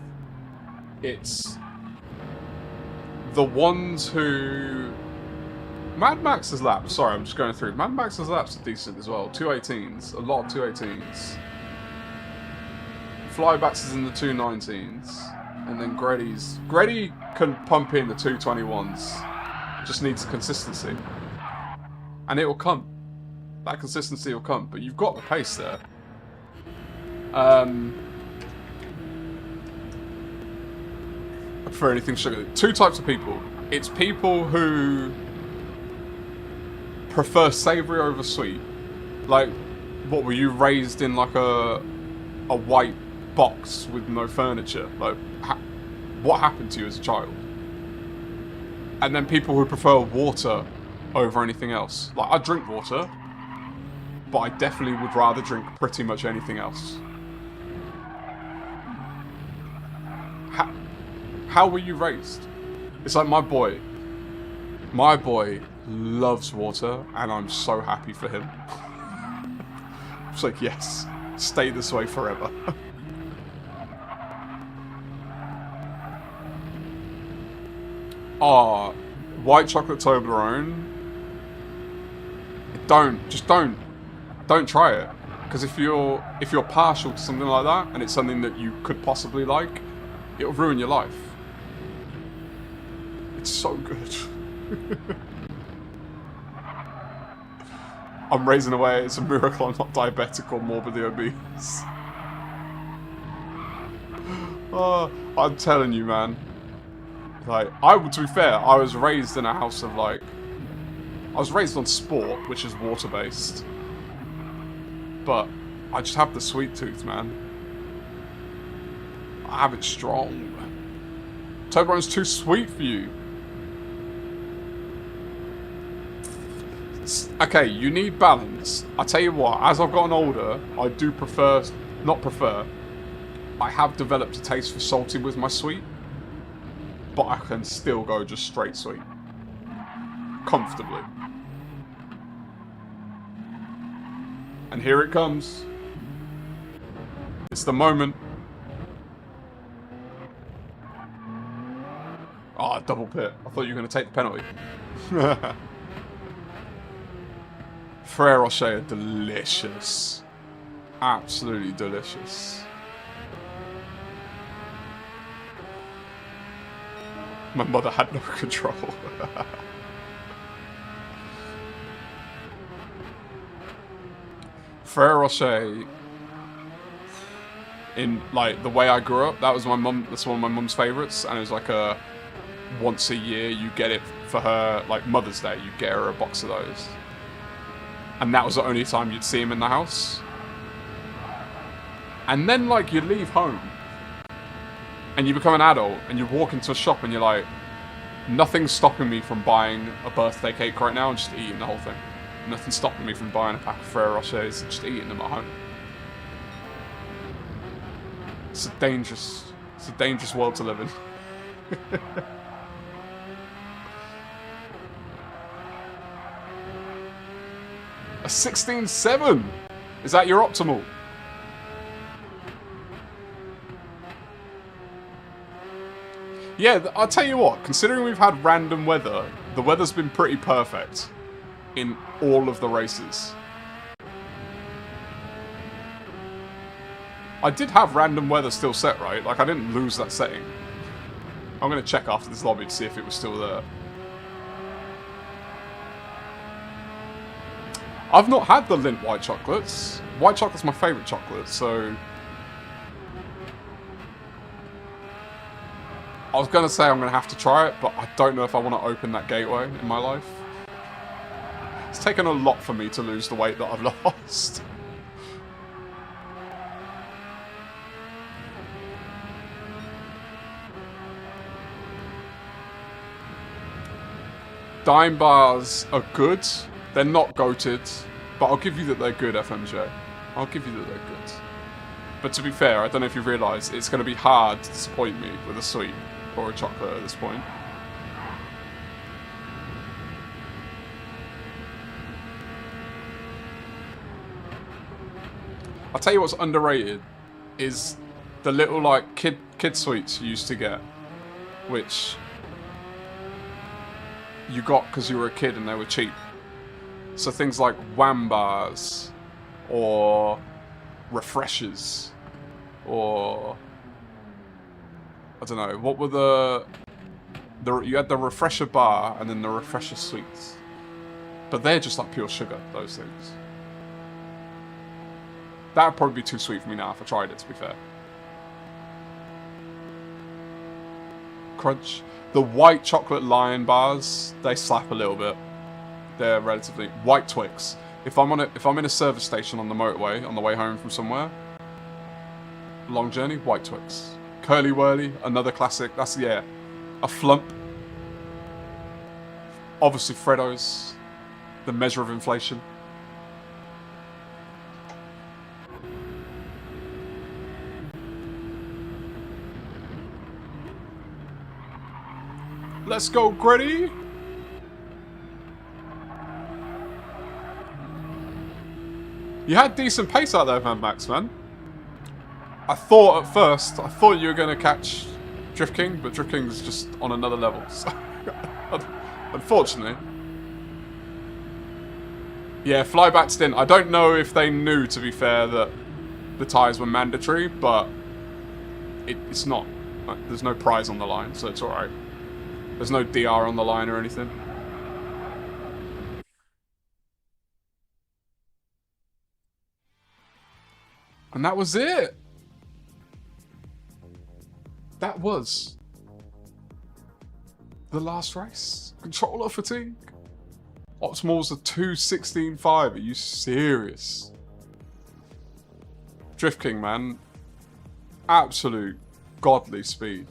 A: It's the ones who... Mad Max's laps, sorry, I'm just going through. Mad Max's laps are decent as well. 218s, a lot of 218s. Flybacks is in the 219s. And then Greddy's. Greddy can pump in the 221s. Just needs consistency. And it will come. That consistency will come. But you've got the pace there. I prefer anything sugar. 2 types of people. It's people who prefer savoury over sweet. Like, what, were you raised in like a white box with no furniture? Like, what happened to you as a child? And then people who prefer water over anything else. Like, I drink water, but I definitely would rather drink pretty much anything else. How were you raised? It's like my boy. My boy loves water, and I'm so happy for him. It's like, yes, stay this way forever. Ah, white chocolate Toblerone. Don't try it. Because if you're partial to something like that, and it's something that you could possibly like, it'll ruin your life. It's so good. I'm raising away. It's a miracle I'm not diabetic or morbidly obese. Oh, I'm telling you, man. Like, to be fair, I was raised in a house of like... I was raised on sport, which is water-based. But I just have the sweet tooth, man. I have it strong. Toblerone's too sweet for you. Okay, you need balance. I tell you what, as I've gotten older, I do I have developed a taste for salty with my sweet. But I can still go just straight sweet. Comfortably. And here it comes. It's the moment. Ah, double pit. I thought you were going to take the penalty. Frere Rocher are delicious. Absolutely delicious. My mother had no control. Frere Rocher in like the way I grew up. That was my mum. That's one of my mum's favorites, and it was like a once a year you get it for her, like Mother's Day. You get her a box of those, and that was the only time you'd see him in the house. And then like you leave home, and you become an adult, and you walk into a shop, and you're like, nothing's stopping me from buying a birthday cake right now and just eating the whole thing. Nothing's stopping me from buying a pack of Ferrero Rochers and just eating them at home. It's a dangerous world to live in. A 16.7! Is that your optimal? Yeah, I'll tell you what, considering we've had random weather, the weather's been pretty perfect in all of the races. I did have random weather still set, right? Like, I didn't lose that setting. I'm going to check after this lobby to see if it was still there. I've not had the Lindt white chocolates. White chocolate's my favourite chocolate, so... I was going to say I'm going to have to try it, but I don't know if I want to open that gateway in my life. It's taken a lot for me to lose the weight that I've lost. Dime bars are good. They're not goated, but I'll give you that they're good, FMJ. I'll give you that they're good. But to be fair, I don't know if you've realised, it's going to be hard to disappoint me with a sweet or a chocolate at this point. I'll tell you what's underrated is the little like kid sweets you used to get, which you got because you were a kid and they were cheap. So things like Wham bars or refreshers or I don't know, what were the you had the refresher bar and then the refresher sweets. But they're just like pure sugar, those things. That would probably be too sweet for me now if I tried it, to be fair. Crunch. The white chocolate Lion bars, they slap a little bit. They're relatively... White Twix. If I'm in a service station on the motorway, on the way home from somewhere, long journey, White Twix. Curly Whirly, another classic. That's, yeah, a flump. Obviously Freddo's, the measure of inflation. Let's go, Gritty! You had decent pace out there, Mad Max, man. I thought at first, you were going to catch Drift King, but Drift King's just on another level. So, unfortunately. Yeah, flybacks didn't. I don't know if they knew, to be fair, that the tyres were mandatory, but it's not. Like, there's no prize on the line, so it's alright. There's no DR on the line or anything. And that was it. That was the last race. Controller fatigue. Optimal's a 2:16.5. Are you serious? Drift King, man. Absolute godly speed.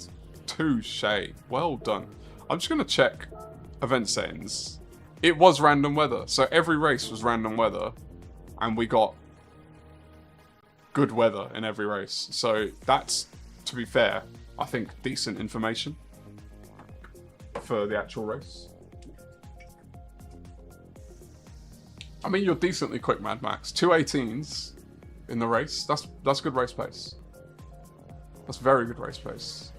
A: Touche. Well done. I'm just going to check event settings. It was random weather. So every race was random weather. And we got good weather in every race. So that's, to be fair, I think decent information for the actual race. I mean, you're decently quick, Mad Max. 2:18s in the race. That's good race pace. That's very good race pace.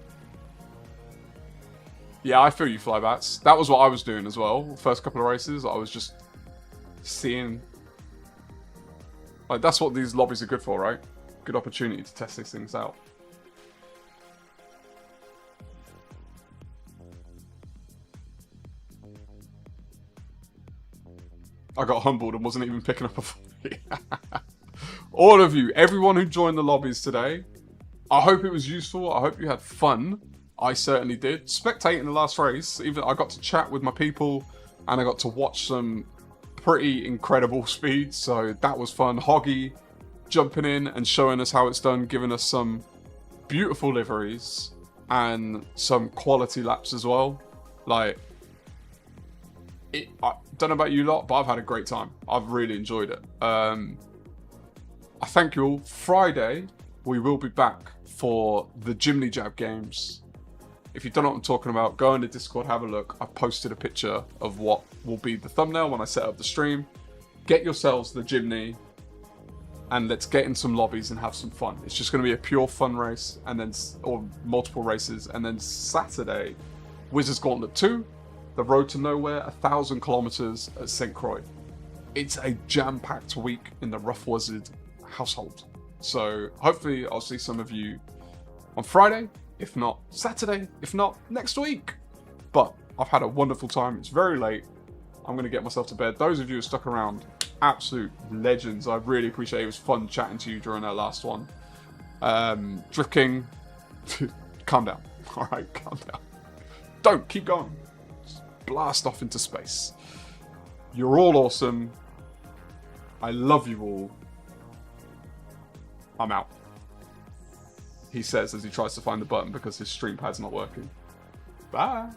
A: Yeah, I feel you, Flybats. That was what I was doing as well. The first couple of races, I was just seeing... Like, that's what these lobbies are good for, right? Good opportunity to test these things out. I got humbled and wasn't even picking up a 40. All of you, everyone who joined the lobbies today, I hope it was useful. I hope you had fun. I certainly did. Spectating the last race, even I got to chat with my people and I got to watch some pretty incredible speeds. So that was fun. Hoggy jumping in and showing us how it's done, giving us some beautiful liveries and some quality laps as well. Like, I don't know about you lot, but I've had a great time. I've really enjoyed it. I thank you all. Friday, we will be back for the Jimny Jab games. If you don't know what I'm talking about, go into Discord, have a look. I posted a picture of what will be the thumbnail when I set up the stream. Get yourselves the Jimny and let's get in some lobbies and have some fun. It's just going to be a pure fun race, and then, or multiple races, and then Saturday, Wizards Gauntlet 2, the road to nowhere, 1,000 kilometers at St. Croix. It's a jam-packed week in the RufffWizard household. So hopefully I'll see some of you on Friday, if not Saturday, if not next week. But I've had a wonderful time. It's very late. I'm going to get myself to bed. Those of you who stuck around, absolute legends. I really appreciate it. It was fun chatting to you during that last one. Drift King, calm down. All right, calm down. Don't, keep going. Just blast off into space. You're all awesome. I love you all. I'm out. He says as he tries to find the button because his stream pad's not working. Bye.